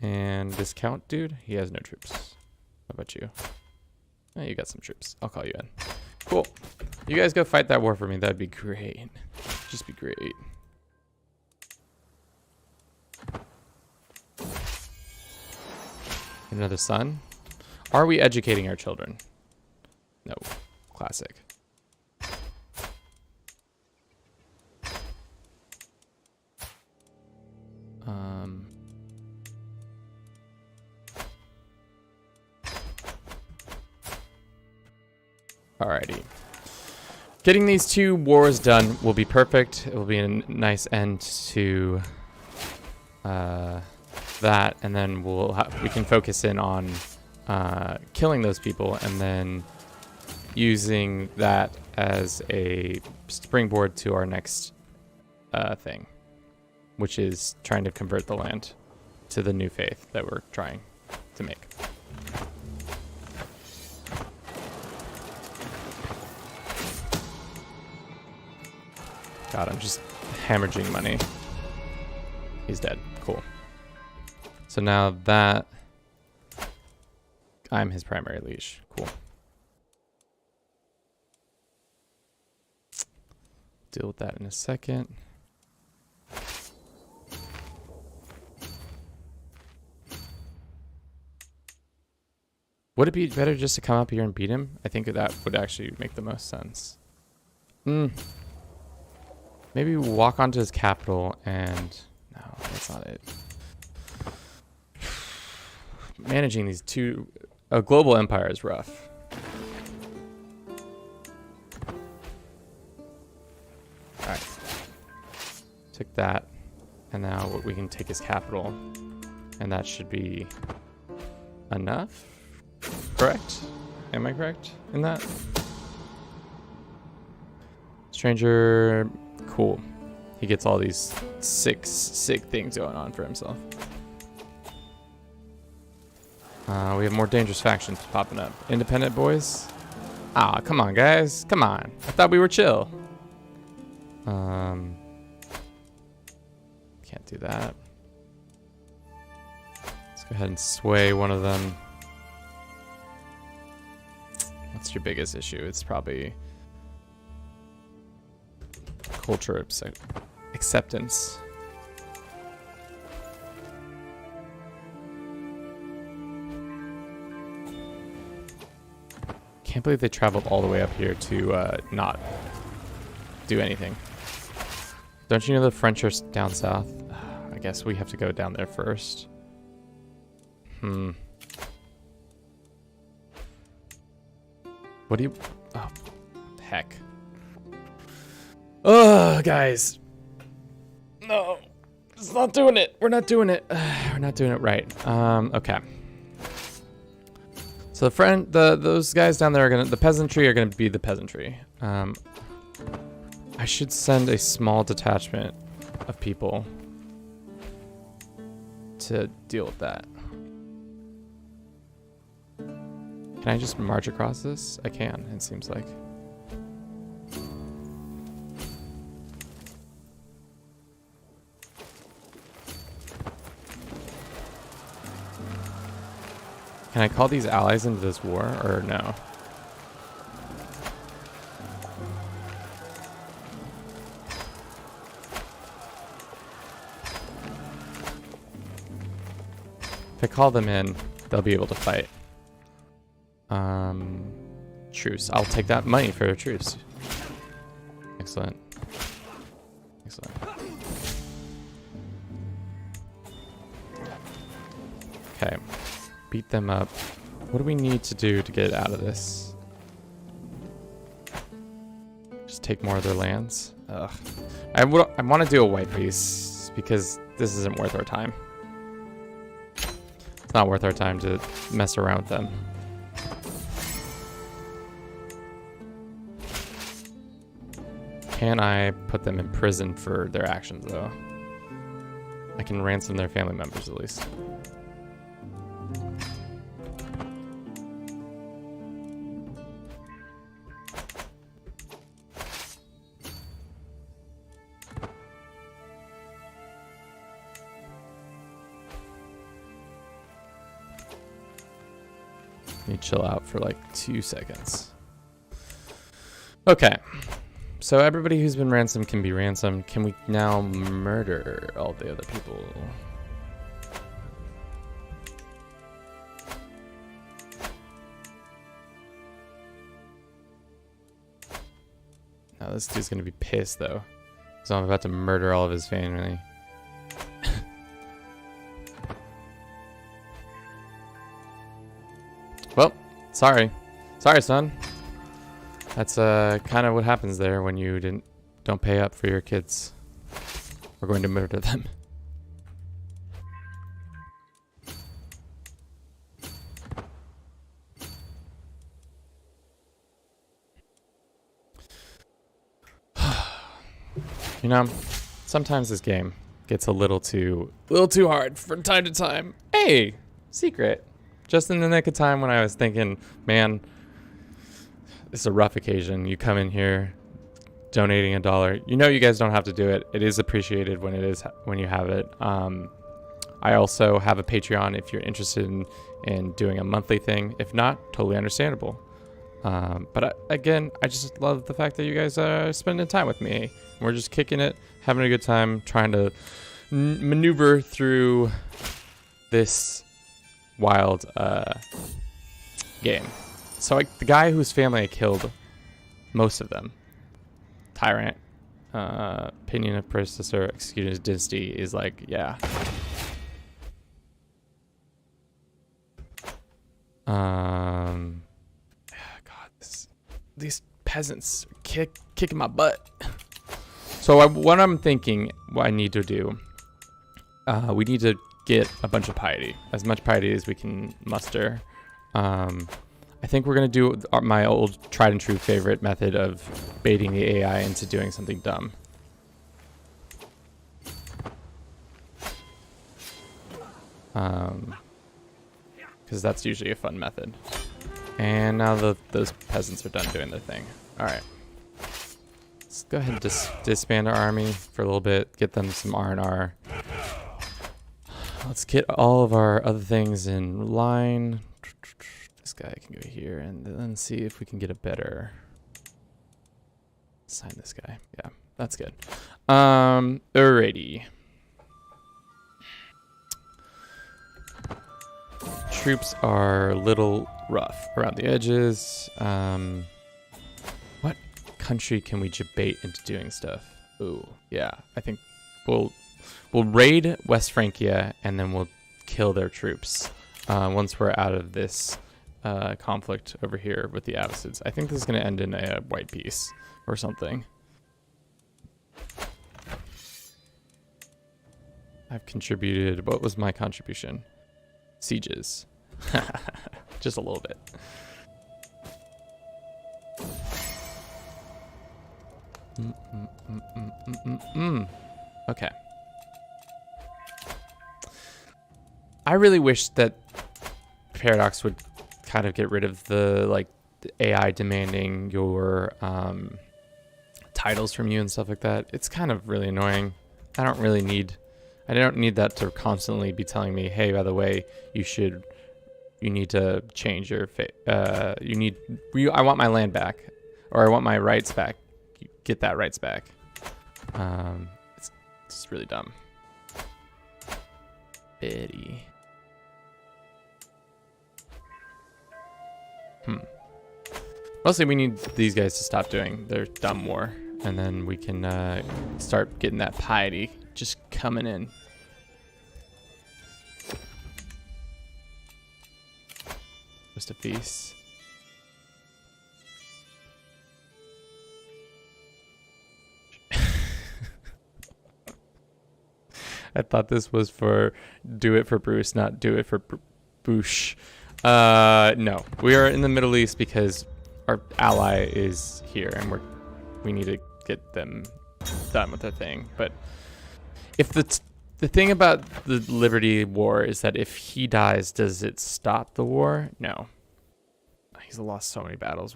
And this Count dude? He has no troops. How about you? Oh, you got some troops. I'll call you in. Cool. You guys go fight that war for me. That'd be great. Just be great. Another son? Are we educating our children? No. Classic. Alrighty. Getting these two wars done will be perfect. It will be a nice end to that, and then we can focus in on killing those people, and then using that as a springboard to our next thing, which is trying to convert the land to the new faith that we're trying to make. God, I'm just hemorrhaging money. He's dead. Cool. So now that I'm his primary liege. Cool. Deal with that in a second. Would it be better just to come up here and beat him? I think that would actually make the most sense. Maybe walk onto his capital and... No, that's not it. Managing these two... A global empire is rough. Alright. Took that. And now we can take his capital. And that should be... enough? Correct? Am I correct in that? Stranger... Cool. He gets all these sick things going on for himself. We have more dangerous factions popping up. Independent boys? Ah, come on, guys. Come on. I thought we were chill. Can't do that. Let's go ahead and sway one of them. What's your biggest issue? It's probably culture acceptance. Can't believe they traveled all the way up here to not do anything. Don't you know the French are down south? I guess we have to go down there first. What do you... Oh, heck. Oh, guys. No. It's not doing it. We're not doing it. We're not doing it right. Okay. So those guys down there are the peasantry are gonna be the peasantry. I should send a small detachment of people to deal with that. Can I just march across this? I can, it seems like. Can I call these allies into this war, or no? If I call them in, they'll be able to fight. Truce. I'll take that money for a truce. Excellent. Excellent. Okay. Beat them up. What do we need to do to get out of this? Just take more of their lands? Ugh. I want to do a white peace because this isn't worth our time. It's not worth our time to mess around with them. Can I put them in prison for their actions, though? I can ransom their family members, at least. Let me chill out for like 2 seconds. Okay. So everybody who's been ransomed can be ransomed. Can we now murder all the other people? Now this dude's gonna be pissed though, because I'm about to murder all of his family. Well, sorry, son. That's kind of what happens there when you don't pay up for your kids. We're going to murder them. You know, sometimes this game gets a little too hard from time to time. Hey, secret. Just in the nick of time when I was thinking, man, this is a rough occasion. You come in here donating $1. You know you guys don't have to do it. It is appreciated when you have it. I also have a Patreon if you're interested in doing a monthly thing. If not, totally understandable. But again, I just love the fact that you guys are spending time with me. We're just kicking it, having a good time, trying to maneuver through this wild game. So the guy whose family I killed, most of them, Tyrant, opinion of predecessor, executed dynasty, is like, yeah. God, these peasants kicking my butt. So what I'm thinking, what I need to do, we need to get a bunch of piety, as much piety as we can muster. I think we're gonna do my old tried and true favorite method of baiting the AI into doing something dumb. Because that's usually a fun method. And now those peasants are done doing their thing. All right. Let's go ahead and disband our army for a little bit, get them some R&R. Let's get all of our other things in line. This guy can go here, and then see if we can get a better... Sign this guy. Yeah, that's good. Alrighty. Troops are a little rough around the edges. What country can we debate into doing stuff? Ooh, yeah. I think we'll raid West Francia, and then we'll kill their troops once we're out of this conflict over here with the Abbasids. I think this is going to end in a white peace or something. I've contributed. What was my contribution? Sieges. Just a little bit. Okay. I really wish that Paradox would kind of get rid of the AI demanding your titles from you and stuff like that. It's kind of really annoying. I don't need that to constantly be telling me, hey, by the way, you need to change your I want my land back, or I want my rights back. Get that rights back. It's just really dumb. Betty. Mostly we need these guys to stop doing their dumb war, and then we can start getting that piety just coming in. Just a feast. I thought this was for do it for Bruce, not do it for Bush. No, we are in the Middle East because our ally is here, and we need to get them done with their thing. But if the thing about the Liberty War is that if he dies, does it stop the war? No. He's lost so many battles.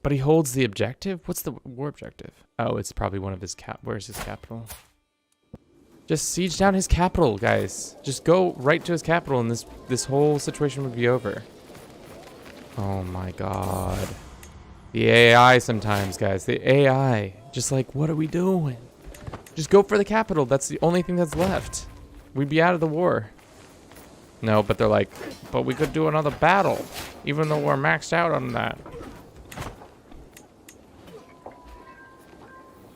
But he holds the objective? What's the war objective? Oh, it's probably one of his where's his capital? Just siege down his capital, guys. Just go right to his capital, and this whole situation would be over. Oh my god. The AI sometimes, guys. The AI. Just like, what are we doing? Just go for the capital. That's the only thing that's left. We'd be out of the war. No, but they're like, but we could do another battle, even though we're maxed out on that.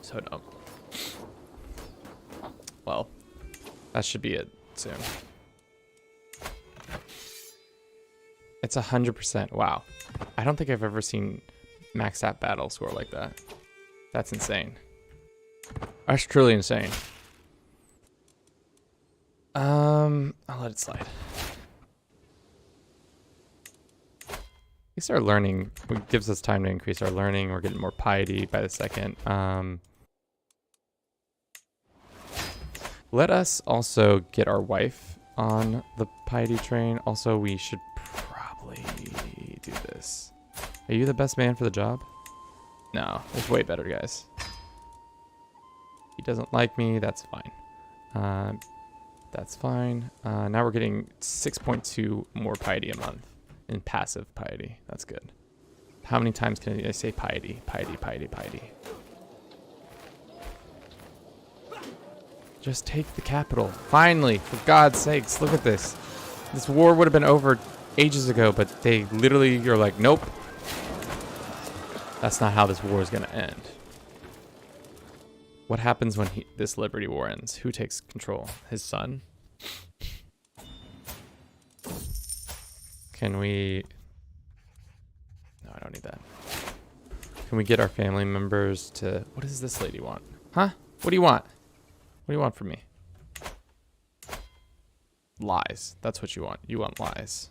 So dumb. Well, that should be it soon. It's 100%. Wow. I don't think I've ever seen maxed out battle score like that. That's insane. That's truly insane. I'll let it slide. At least our learning gives us time to increase our learning. We're getting more piety by the second. Let us also get our wife on the piety train. Also, we should probably do this. Are you the best man for the job? No, there's way better guys. He doesn't like me. That's fine. That's fine. Now we're getting 6.2 more piety a month in passive piety. That's good. How many times can I say piety? Piety, piety, piety. Just take the capital. Finally, for God's sakes, look at this. This war would have been over ages ago, but they literally, you're like, nope. That's not how this war is going to end. What happens when this Liberty War ends? Who takes control? His son? Can we... No, I don't need that. Can we get our family members to... What does this lady want? Huh? What do you want? What do you want from me? Lies. That's what you want. You want lies.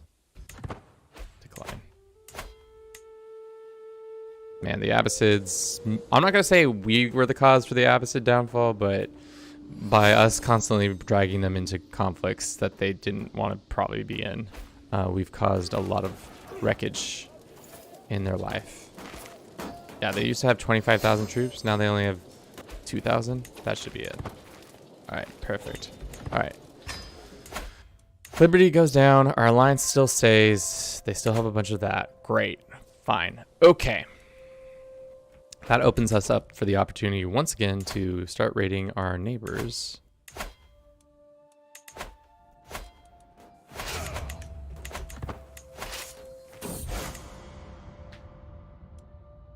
Decline. Man, the Abbasids... I'm not going to say we were the cause for the Abbasid downfall, but by us constantly dragging them into conflicts that they didn't want to probably be in, we've caused a lot of wreckage in their life. Yeah, they used to have 25,000 troops. Now they only have 2,000. That should be it. All right, perfect. All right. Liberty goes down. Our alliance still stays. They still have a bunch of that. Great. Fine. Okay. That opens us up for the opportunity once again to start raiding our neighbors.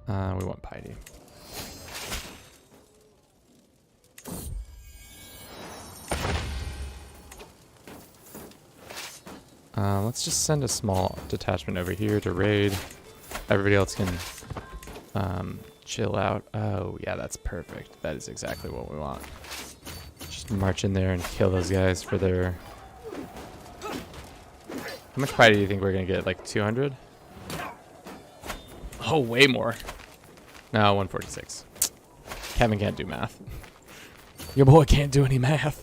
We want piety. Let's just send a small detachment over here to raid. Everybody else can chill out. Oh, yeah, that's perfect. That is exactly what we want. Just march in there and kill those guys for their... How much piety do you think we're going to get? Like 200? Oh, way more. No, 146. Kevin can't do math. Your boy can't do any math.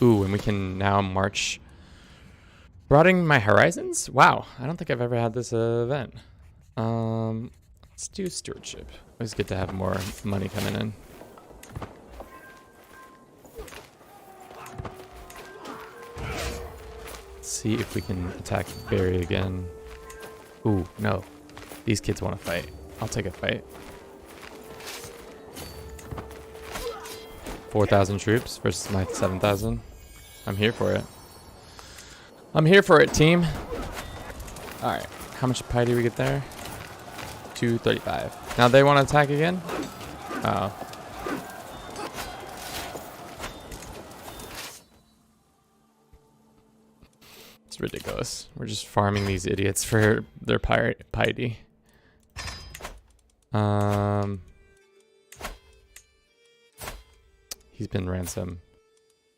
Ooh, and we can now march. Broadening my horizons? Wow, I don't think I've ever had this event. Let's do stewardship. Always good to have more money coming in. Let's see if we can attack Barry again. Ooh, no. These kids want to fight. I'll take a fight. 4,000 troops versus my 7,000. I'm here for it. I'm here for it, team. All right. How much piety do we get there? 235. Now they want to attack again? Oh. It's ridiculous. We're just farming these idiots for their piety. He's been ransomed.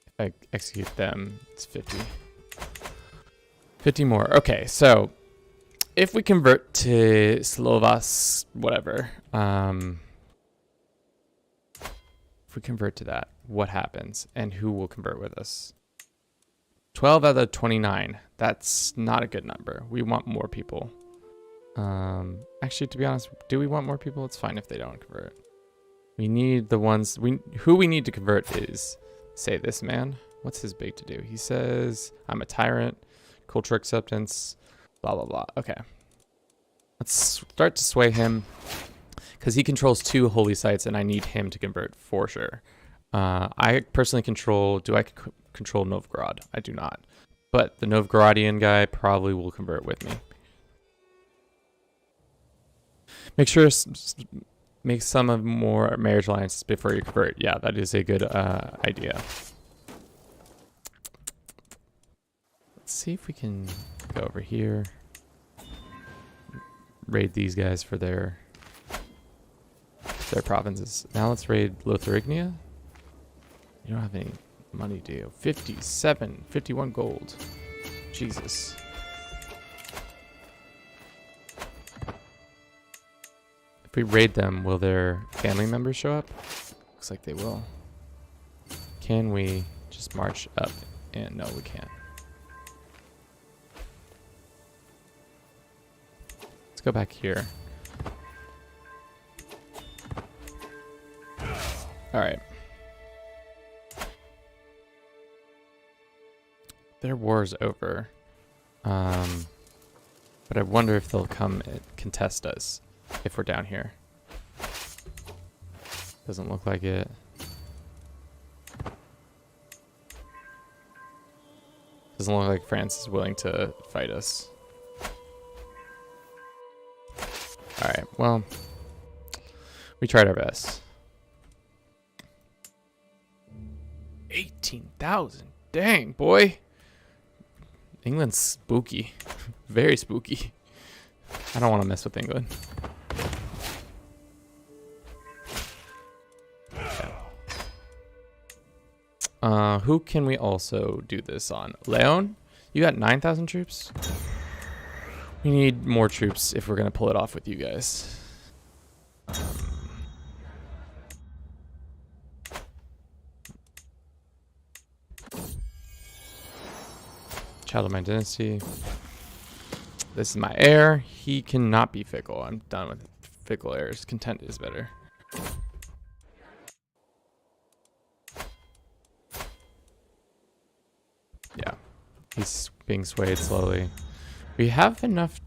If I execute them, it's 50. 50 more. Okay, so if we convert to Slovas, whatever, if we convert to that, what happens and who will convert with us? 12 out of 29. That's not a good number. We want more people. Actually, to be honest, do we want more people? It's fine if they don't convert. We need the ones who we need to convert is, say, this man. What's his big to do? He says, I'm a tyrant, culture acceptance, blah, blah, blah. Okay. Let's start to sway him because he controls 2 holy sites and I need him to convert for sure. I personally control, do I control Novgorod? I do not. But the Novgorodian guy probably will convert with me. Make sure make some of more marriage alliances before you convert. Yeah, that is a good idea. Let's see if we can go over here. Raid these guys for their provinces. Now let's raid Lotharingia. You don't have any money, do you? 57, 51 gold. Jesus. If we raid them, will their family members show up? Looks like they will. Can we just march up? And no, we can't. Let's go back here. All right. Their war is over. But I wonder if they'll come and contest us if we're down here. Doesn't look like it. Doesn't look like France is willing to fight us. Alright, well, we tried our best. 18,000. Dang, boy. England's spooky. Very spooky. I don't want to mess with England. Okay. Who can we also do this on? Leon? You got 9,000 troops? We need more troops if we're going to pull it off with you guys. Child of my dynasty. This is my heir. He cannot be fickle. I'm done with fickle heirs. Content is better. He's being swayed slowly. We have enough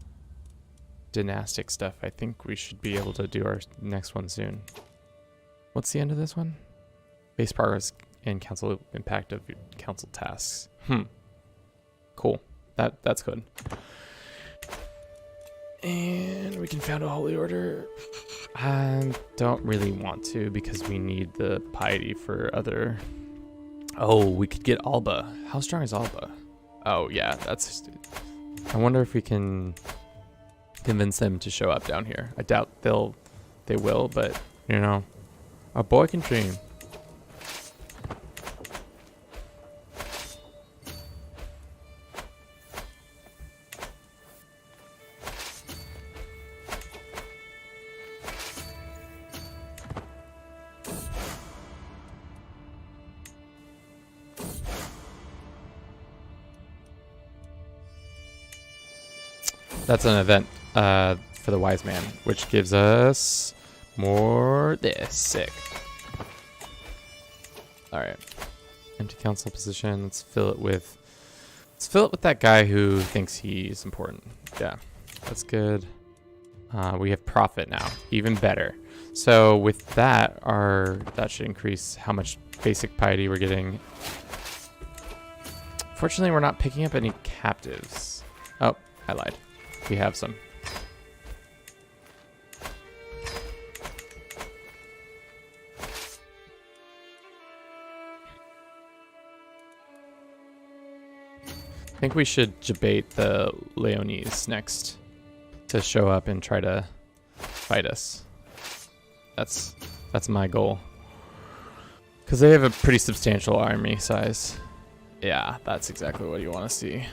dynastic stuff. I think we should be able to do our next one soon. What's the end of this one? Base progress and council impact of council tasks. Cool. That's good. And we can found a holy order. I don't really want to because we need the piety for other... Oh, we could get Alba. How strong is Alba? Oh, yeah, that's... I wonder if we can convince them to show up down here. I doubt they will, but, you know, a boy can dream. That's an event for the wise man, which gives us more this. Sick. All right. Empty council position. Let's fill it with that guy who thinks he's important. Yeah, that's good. We have profit now. Even better. So with that, that should increase how much basic piety we're getting. Fortunately, we're not picking up any captives. Oh, I lied. We have some. I think we should debate the Leonese next to show up and try to fight us. That's my goal. Because they have a pretty substantial army size. Yeah, that's exactly what you want to see.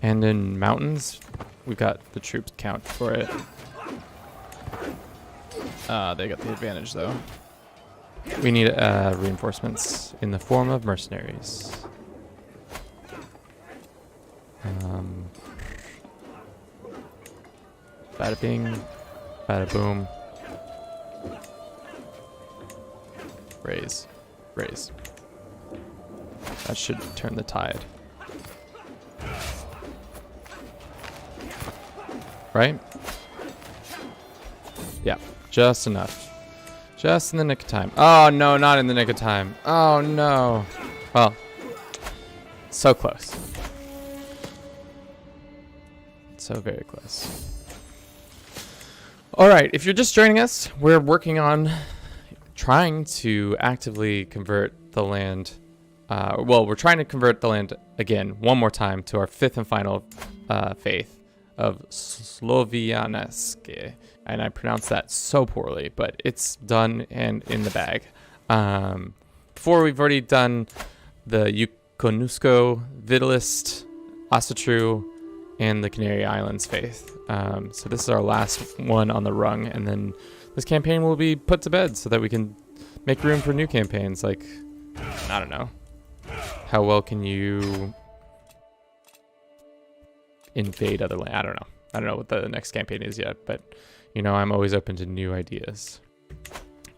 And in mountains, we've got the troops count for it. They got the advantage though. We need reinforcements in the form of mercenaries. Bada bing, bada boom. Raise, raise. That should turn the tide. Right? Yeah, just enough. Just in the nick of time. Oh, no, not in the nick of time. Oh, no. Well, so close. So very close. All right, if you're just joining us, we're working on trying to actively convert the land. Well, we're trying to convert the land again, one more time, to our fifth and final faith of Slovianeske, and I pronounced that so poorly, but it's done and in the bag. Before, we've already done the Yukonusko, Vitalist, Asatru, and the Canary Islands faith. So this is our last one on the rung, and then this campaign will be put to bed so that we can make room for new campaigns. Like, I don't know, how well can you invade other land? I don't know what the next campaign is yet, but you know, I'm always open to new ideas.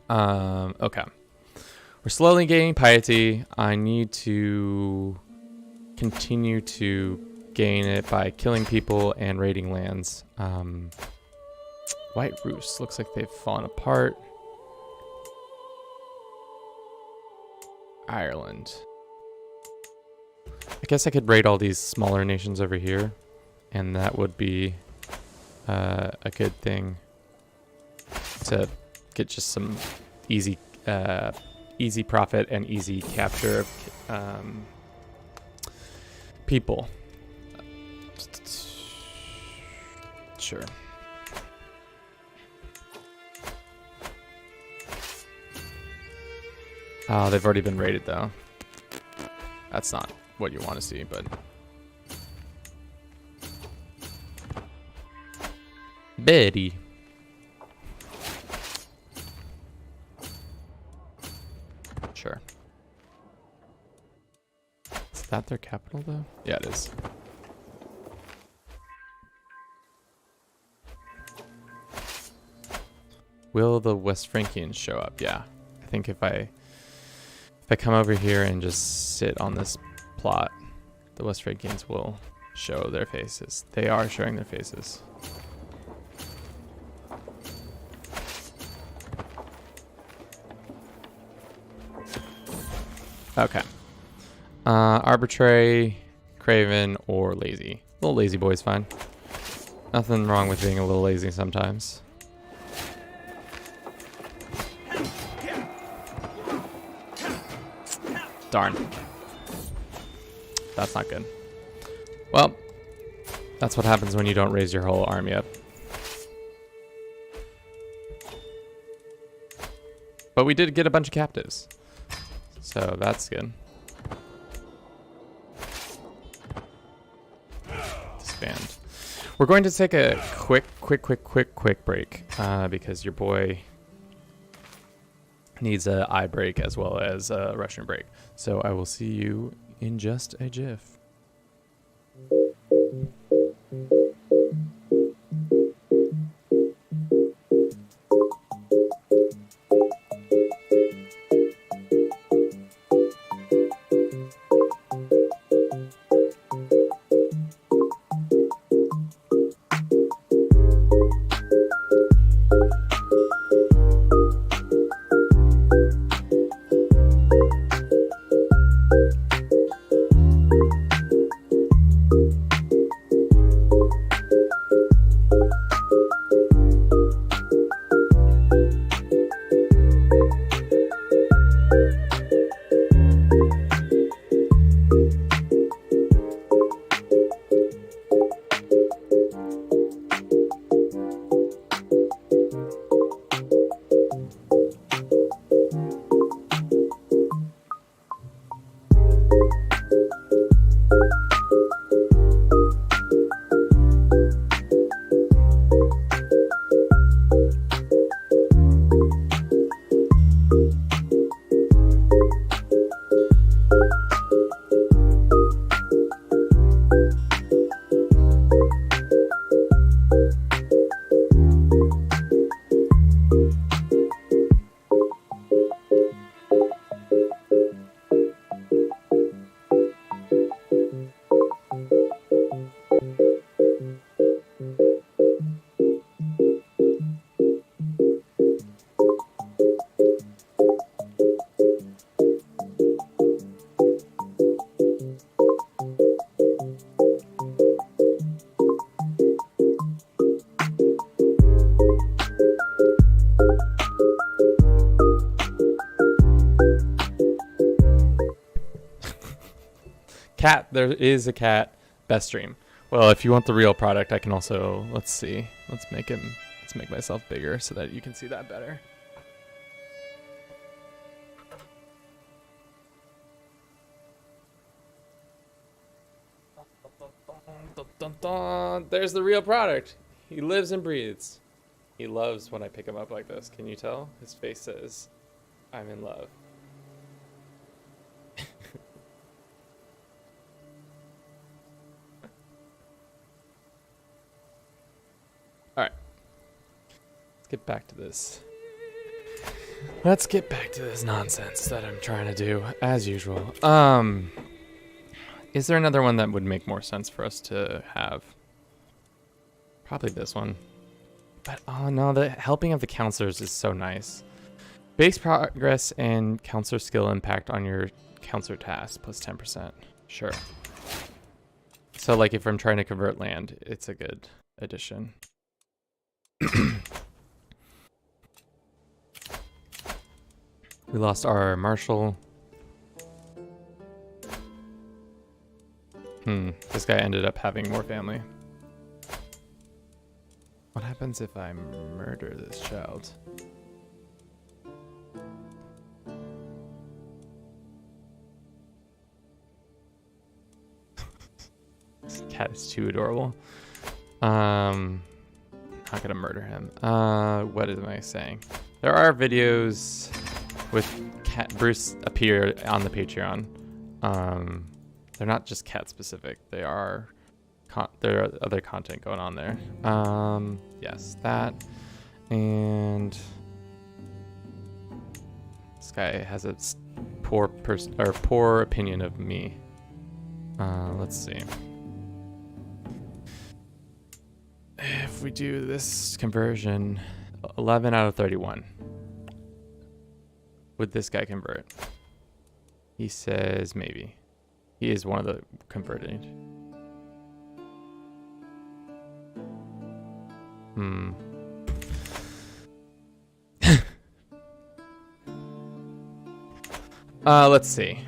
Okay, we're slowly gaining piety. I need to continue to gain it by killing people and raiding lands. White Roos looks like they've fallen apart. Ireland. I guess I could raid all these smaller nations over here, and that would be a good thing to get just some easy profit and easy capture of people. Sure. Oh, they've already been raided though. That's not what you want to see, but Betty. Sure. Is that their capital though? Yeah, it is. Will the West Frankians show up? Yeah. I think if I If I come over here and just sit on this plot, the West Frankians will show their faces. They are showing their faces. Okay. Arbitrary, craven, or lazy. A little lazy boy's fine. Nothing wrong with being a little lazy sometimes. Darn. That's not good. Well, that's what happens when you don't raise your whole army up. But we did get a bunch of captives. So that's good. Disband. We're going to take a quick break because your boy needs a eye break as well as a Russian break. So I will see you in just a jiff. Cat, there is a cat. Best stream. Well, if you want the real product, I can also, let's see. Let's make myself bigger so that you can see that better. There's the real product. He lives and breathes. He loves when I pick him up like this. Can you tell? His face says, I'm in love. Alright. Let's get back to this. Let's get back to this nonsense that I'm trying to do, as usual. Is there another one that would make more sense for us to have? Probably this one. But, oh no, the helping of the counselors is so nice. Base progress and counselor skill impact on your counselor task, plus 10%. Sure. So, like, if I'm trying to convert land, it's a good addition. We lost our marshal. This guy ended up having more family. What happens if I murder this child? This cat is too adorable. Not gonna murder him. What am I saying? There are videos with Bruce appear on the Patreon. They're not just cat specific. There are other content going on there. Yes, that. And let's guy has a poor opinion of me. Let's see. If we do this conversion, 11 out of 31. Would this guy convert? He says maybe. He is one of the converted. Let's see.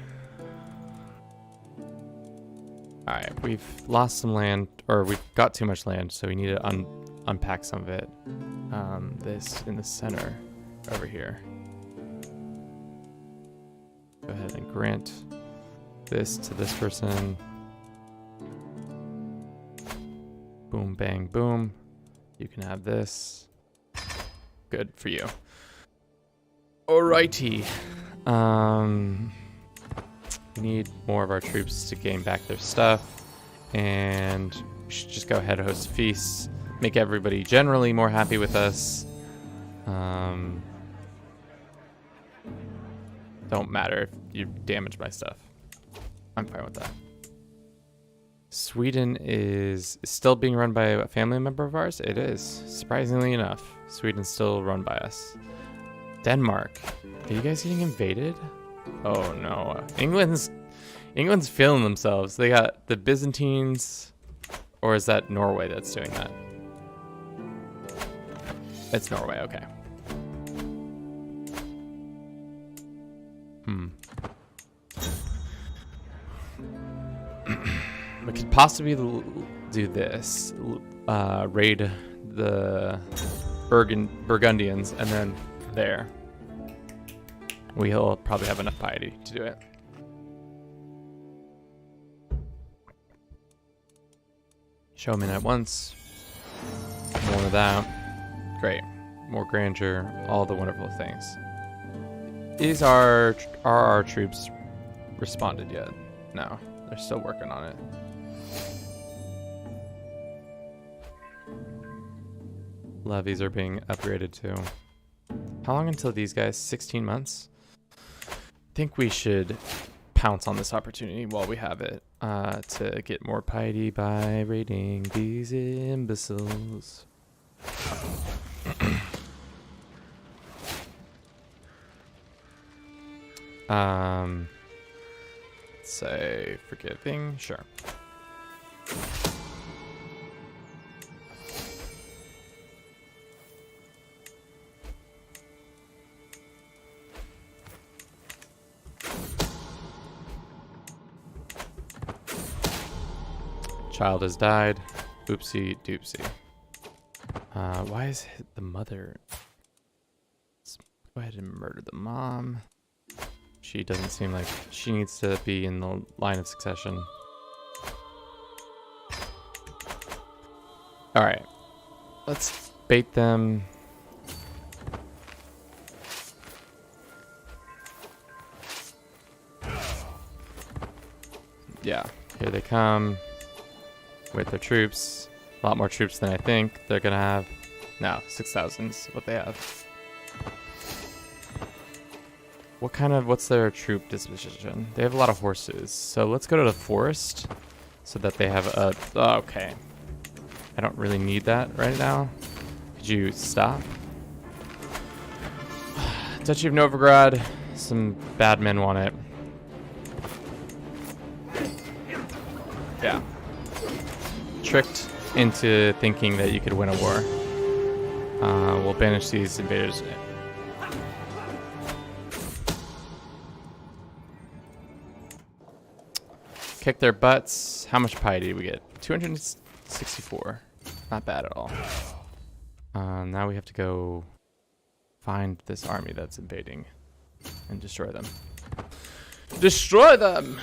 Alright, we've lost some land, or we've got too much land, so we need to unpack some of it. This in the center over here. Go ahead and grant this to this person. Boom, bang, boom. You can have this. Good for you. Alrighty. We need more of our troops to gain back their stuff. And we should just go ahead and host feasts. Make everybody generally more happy with us. Don't matter if you damage my stuff. I'm fine with that. Sweden is still being run by a family member of ours. It is, surprisingly enough. Sweden's still run by us. Denmark. Are you guys getting invaded? Oh no. England's feeling themselves. They got the Byzantines, or is that Norway that's doing that? It's Norway, okay. We could possibly do this. Raid the Burgundians, and then there. We'll probably have enough piety to do it. Show them in at once. More of that. Great. More grandeur. All the wonderful things. Are our troops responded yet? No. They're still working on it. Levies are being upgraded too. How long until these guys? 16 months? I think we should pounce on this opportunity while we have it to get more piety by raiding these imbeciles. Say forgiving, sure. Child has died. Oopsie doopsie. Why is the mother? Let's go ahead and murder the mom. She doesn't seem like she needs to be in the line of succession. Alright. Let's bait them. Yeah, here they come with their troops. A lot more troops than I think they're gonna have. No, 6,000 is what they have. What's their troop disposition? They have a lot of horses. So let's go to the forest so that they have a, oh, okay. I don't really need that right now. Could you stop? Duchy of Novgorod. Some bad men want it. Yeah. Tricked into thinking that you could win a war. We'll banish these invaders. Kick their butts. How much piety do we get? 264. Not bad at all. Now we have to go find this army that's invading and destroy them. Destroy them!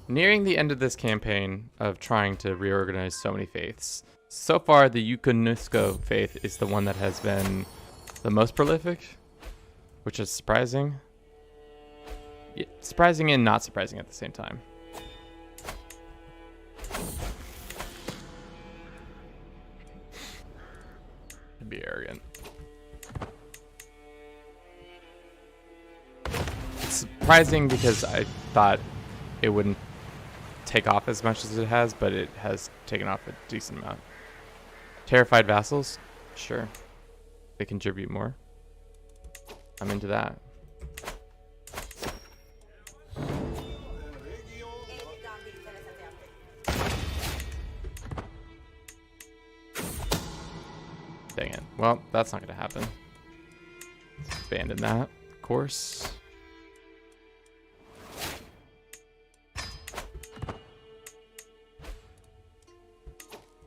Nearing the end of this campaign of trying to reorganize so many faiths. So far, the Yukonusko faith is the one that has been the most prolific, which is surprising. Yeah, surprising and not surprising at the same time. I'd be arrogant. surprising because I thought it wouldn't take off as much as it has, but it has taken off a decent amount. Terrified vassals? Sure. They contribute more. I'm into that. Dang it. Well, that's not going to happen. Let's abandon that, of course.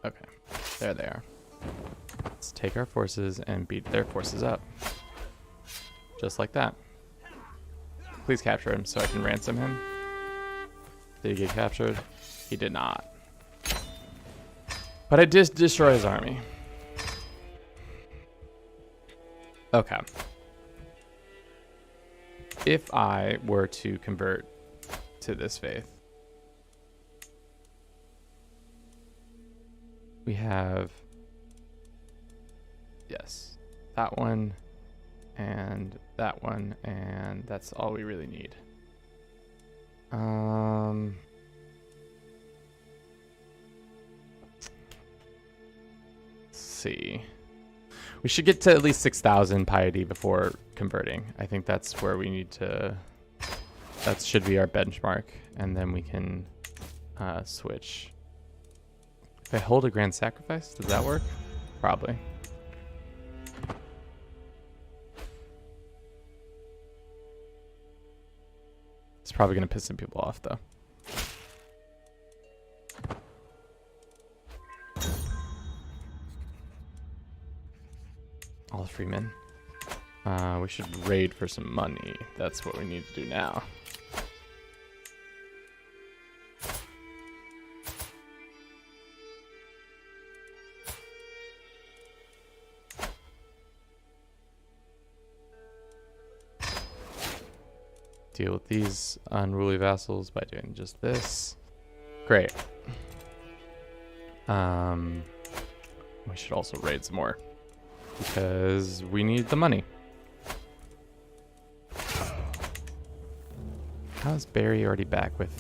Okay, there they are. Let's take our forces and beat their forces up. Just like that. Please capture him so I can ransom him. Did he get captured? He did not. But I did destroy his army. Okay. If I were to convert to this faith, we have, yes, that one and that one, and that's all we really need. Let's see. We should get to at least 6,000 piety before converting. I think that's where we need to, that should be our benchmark, and then we can switch. If I hold a grand sacrifice, does that work? Probably. It's probably going to piss some people off, though. All freemen. We should raid for some money. That's what we need to do now. Deal with these unruly vassals by doing just this. Great. We should also raid some more because we need the money. How's Barry already back with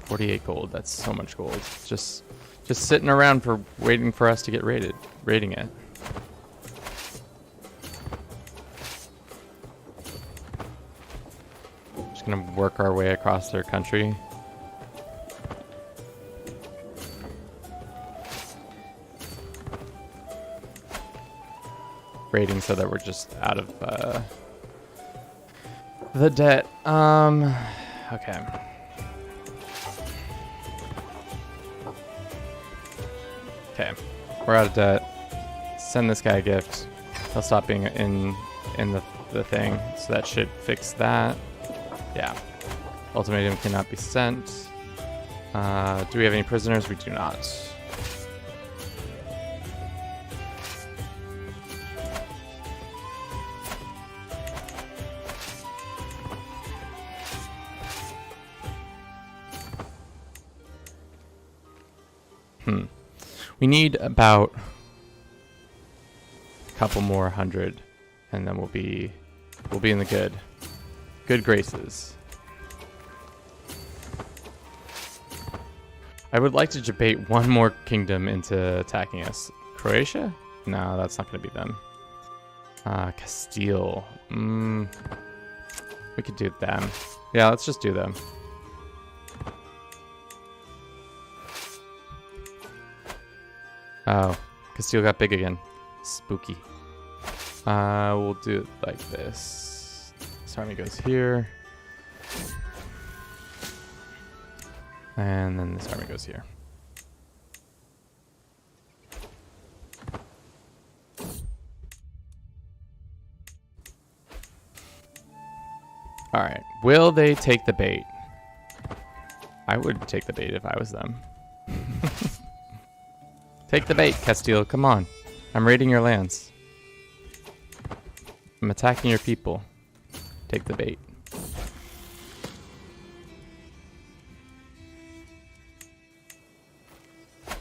48 gold? That's so much gold. Just sitting around for waiting for us to get raiding it. Just gonna work our way across their country. Raiding so that we're just out of the debt. Okay. Okay, we're out of debt. Send this guy a gift. He'll stop being in the thing, so that should fix that. Yeah. Ultimatum cannot be sent. Do we have any prisoners? We do not. We need about a couple more hundred, and then we'll be in the good graces. I would like to debate one more kingdom into attacking us. Croatia? No, that's not going to be them. Castile. We could do them. Yeah, let's just do them. Oh, Castile got big again. Spooky. We'll do it like this. This army goes here. And then this army goes here. Alright, will they take the bait? I would take the bait if I was them. Take the bait, Castile. Come on. I'm raiding your lands. I'm attacking your people. Take the bait.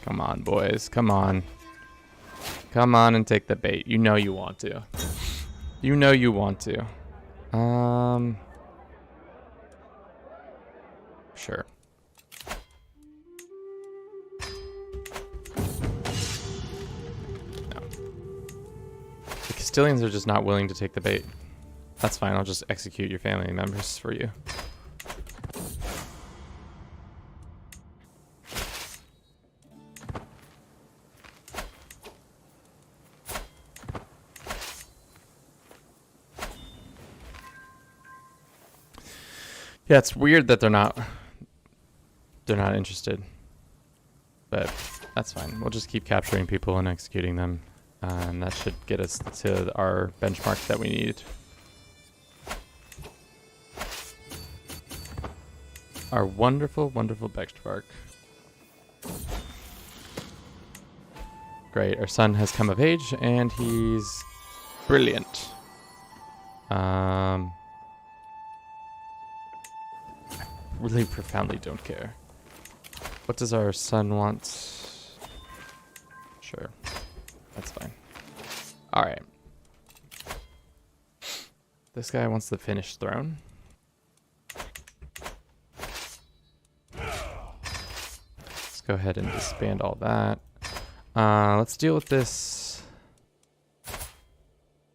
Come on, boys. Come on. Come on and take the bait. You know you want to. You know you want to. Sure. No. The Castilians are just not willing to take the bait. That's fine. I'll just execute your family members for you. Yeah, it's weird that they're not interested, but that's fine. We'll just keep capturing people and executing them, and that should get us to our benchmark that we need. Our wonderful, wonderful benchmark. Great, our son has come of age, and he's brilliant. Really profoundly don't care. What does our son want? Sure. That's fine. Alright. This guy wants the finished throne. Let's go ahead and disband all that. Let's deal with this.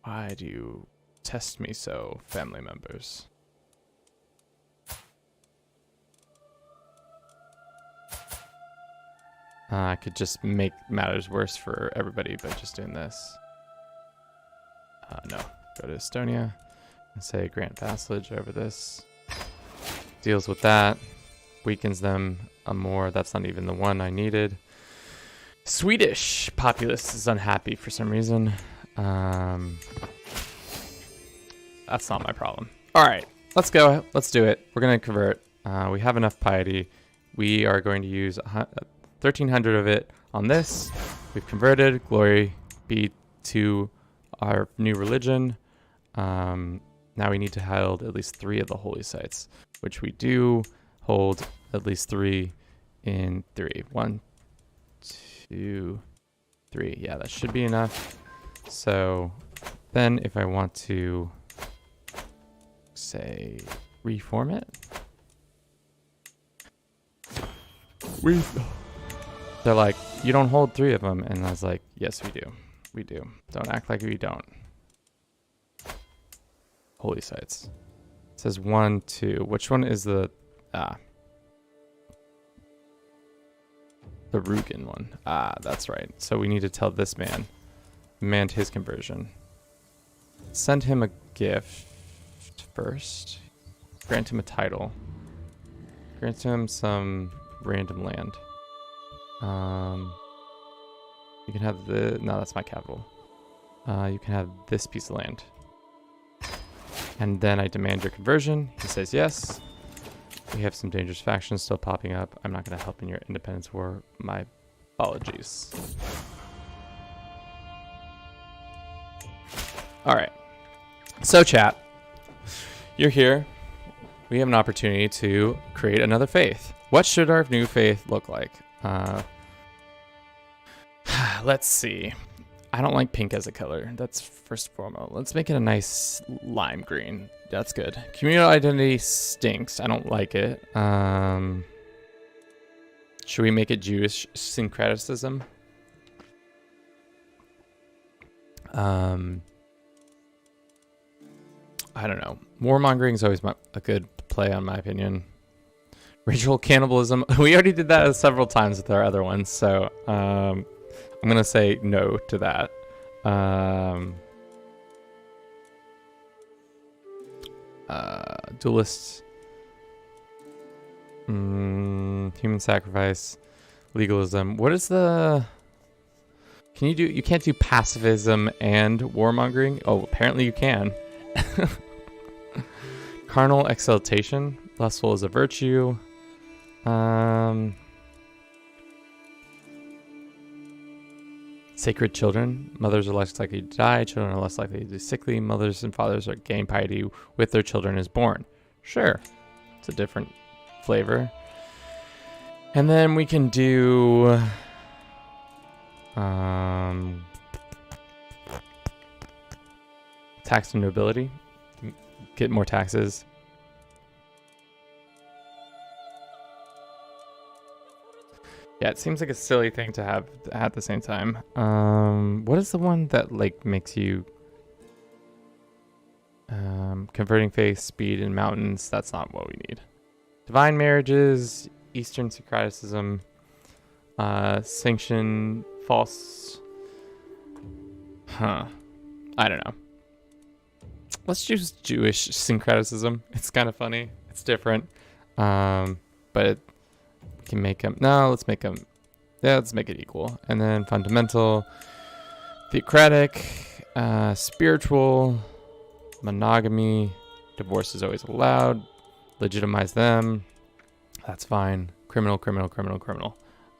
Why do you test me so, family members? I could just make matters worse for everybody by just doing this. No. Go to Estonia and say grant vassalage over this. Deals with that. Weakens them more. That's not even the one I needed. Swedish populace is unhappy for some reason. That's not my problem. All right. Let's go. Let's do it. We're going to convert. We have enough piety. We are going to use 1,300 of it on this. We've converted. Glory be to our new religion. Now we need to hold at least 3 of the holy sites, which we do hold at least 3 in 3. 1, 2, 3. Yeah, that should be enough. So then if I want to, say, reform it. They're like, you don't hold 3 of them. And I was like, yes, we do. We do. Don't act like we don't. Holy sites. It says 1, 2. Which one is the... the Rugen one. That's right. So we need to tell this man. Demand his conversion. Send him a gift first. Grant him a title. Grant him some random land. You can have the... No, that's my capital. You can have this piece of land. And then I demand your conversion. He says yes. We have some dangerous factions still popping up. I'm not going to help in your independence war. My apologies. All right. So, chat. You're here. We have an opportunity to create another faith. What should our new faith look like? Let's see. I don't like pink as a color. That's first and foremost. Let's make it a nice lime green. That's good. Communal identity stinks. I don't like it. Should we make it Jewish syncretism? I don't know. Warmongering is always a good play, on my opinion. Ritual cannibalism. We already did that several times with our other ones, so I'm gonna say no to that. Duelists. Human sacrifice. Legalism. What is the... Can you do... You can't do pacifism and warmongering? Oh, apparently you can. Carnal exaltation. Lustful is a virtue. Sacred children. Mothers are less likely to die. Children are less likely to be sickly. Mothers and fathers are gain piety with their children is born. Sure. It's a different flavor. And then we can do... tax and nobility. Get more taxes. Yeah, it seems like a silly thing to have at the same time. What is the one that like makes you converting faith, speed, and mountains? That's not what we need. Divine marriages, Eastern syncretism, sanction, false. I don't know. Let's choose Jewish syncretism. It's kind of funny. It's different. But it can make them. No, let's make them. Yeah, let's make it equal. And then fundamental, theocratic, spiritual, monogamy, divorce is always allowed. Legitimize them. That's fine. Criminal.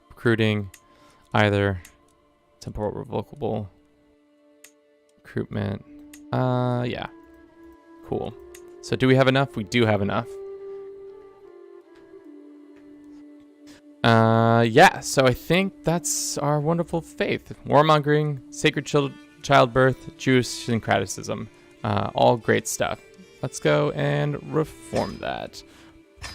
Recruiting, either. Temporal revocable. Recruitment. Yeah. Cool. So do we have enough? We do have enough. Yeah, so I think that's our wonderful faith. Warmongering, sacred childbirth, Jewish syncretism. All great stuff. Let's go and reform that.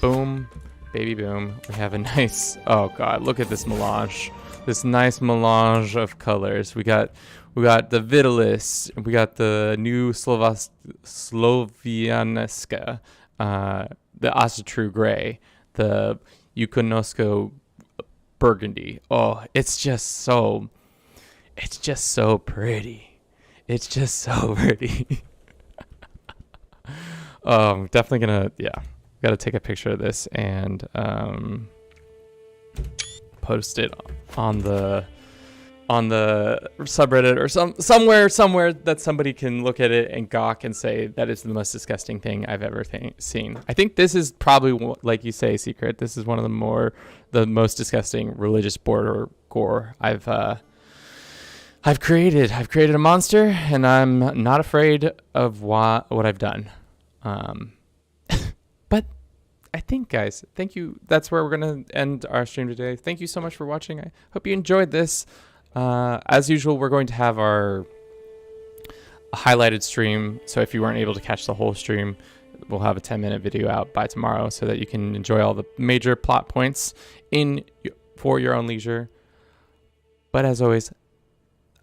Boom. Baby boom. We have a nice... Oh, God. Look at this melange. This nice melange of colors. We got the Vitalis. We got the new Slovianeska. The Asatru Gray. The Yukonosko Burgundy. Oh, it's just so pretty. It's just so pretty. Definitely gonna, gotta take a picture of this and post it on the subreddit or somewhere that somebody can look at it and gawk and say that is the most disgusting thing I've ever seen. I think this is probably, like you say, Secret. This is one of the most disgusting religious border gore I've created. I've created a monster, and I'm not afraid of what I've done. But I think, guys, thank you. That's where we're going to end our stream today. Thank you so much for watching. I hope you enjoyed this. As usual, we're going to have our highlighted stream. So if you weren't able to catch the whole stream, we'll have a 10-minute video out by tomorrow so that you can enjoy all the major plot points for your own leisure. But as always,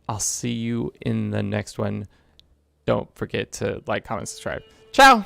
I'll see you in the next one. Don't forget to like, comment, subscribe. Ciao!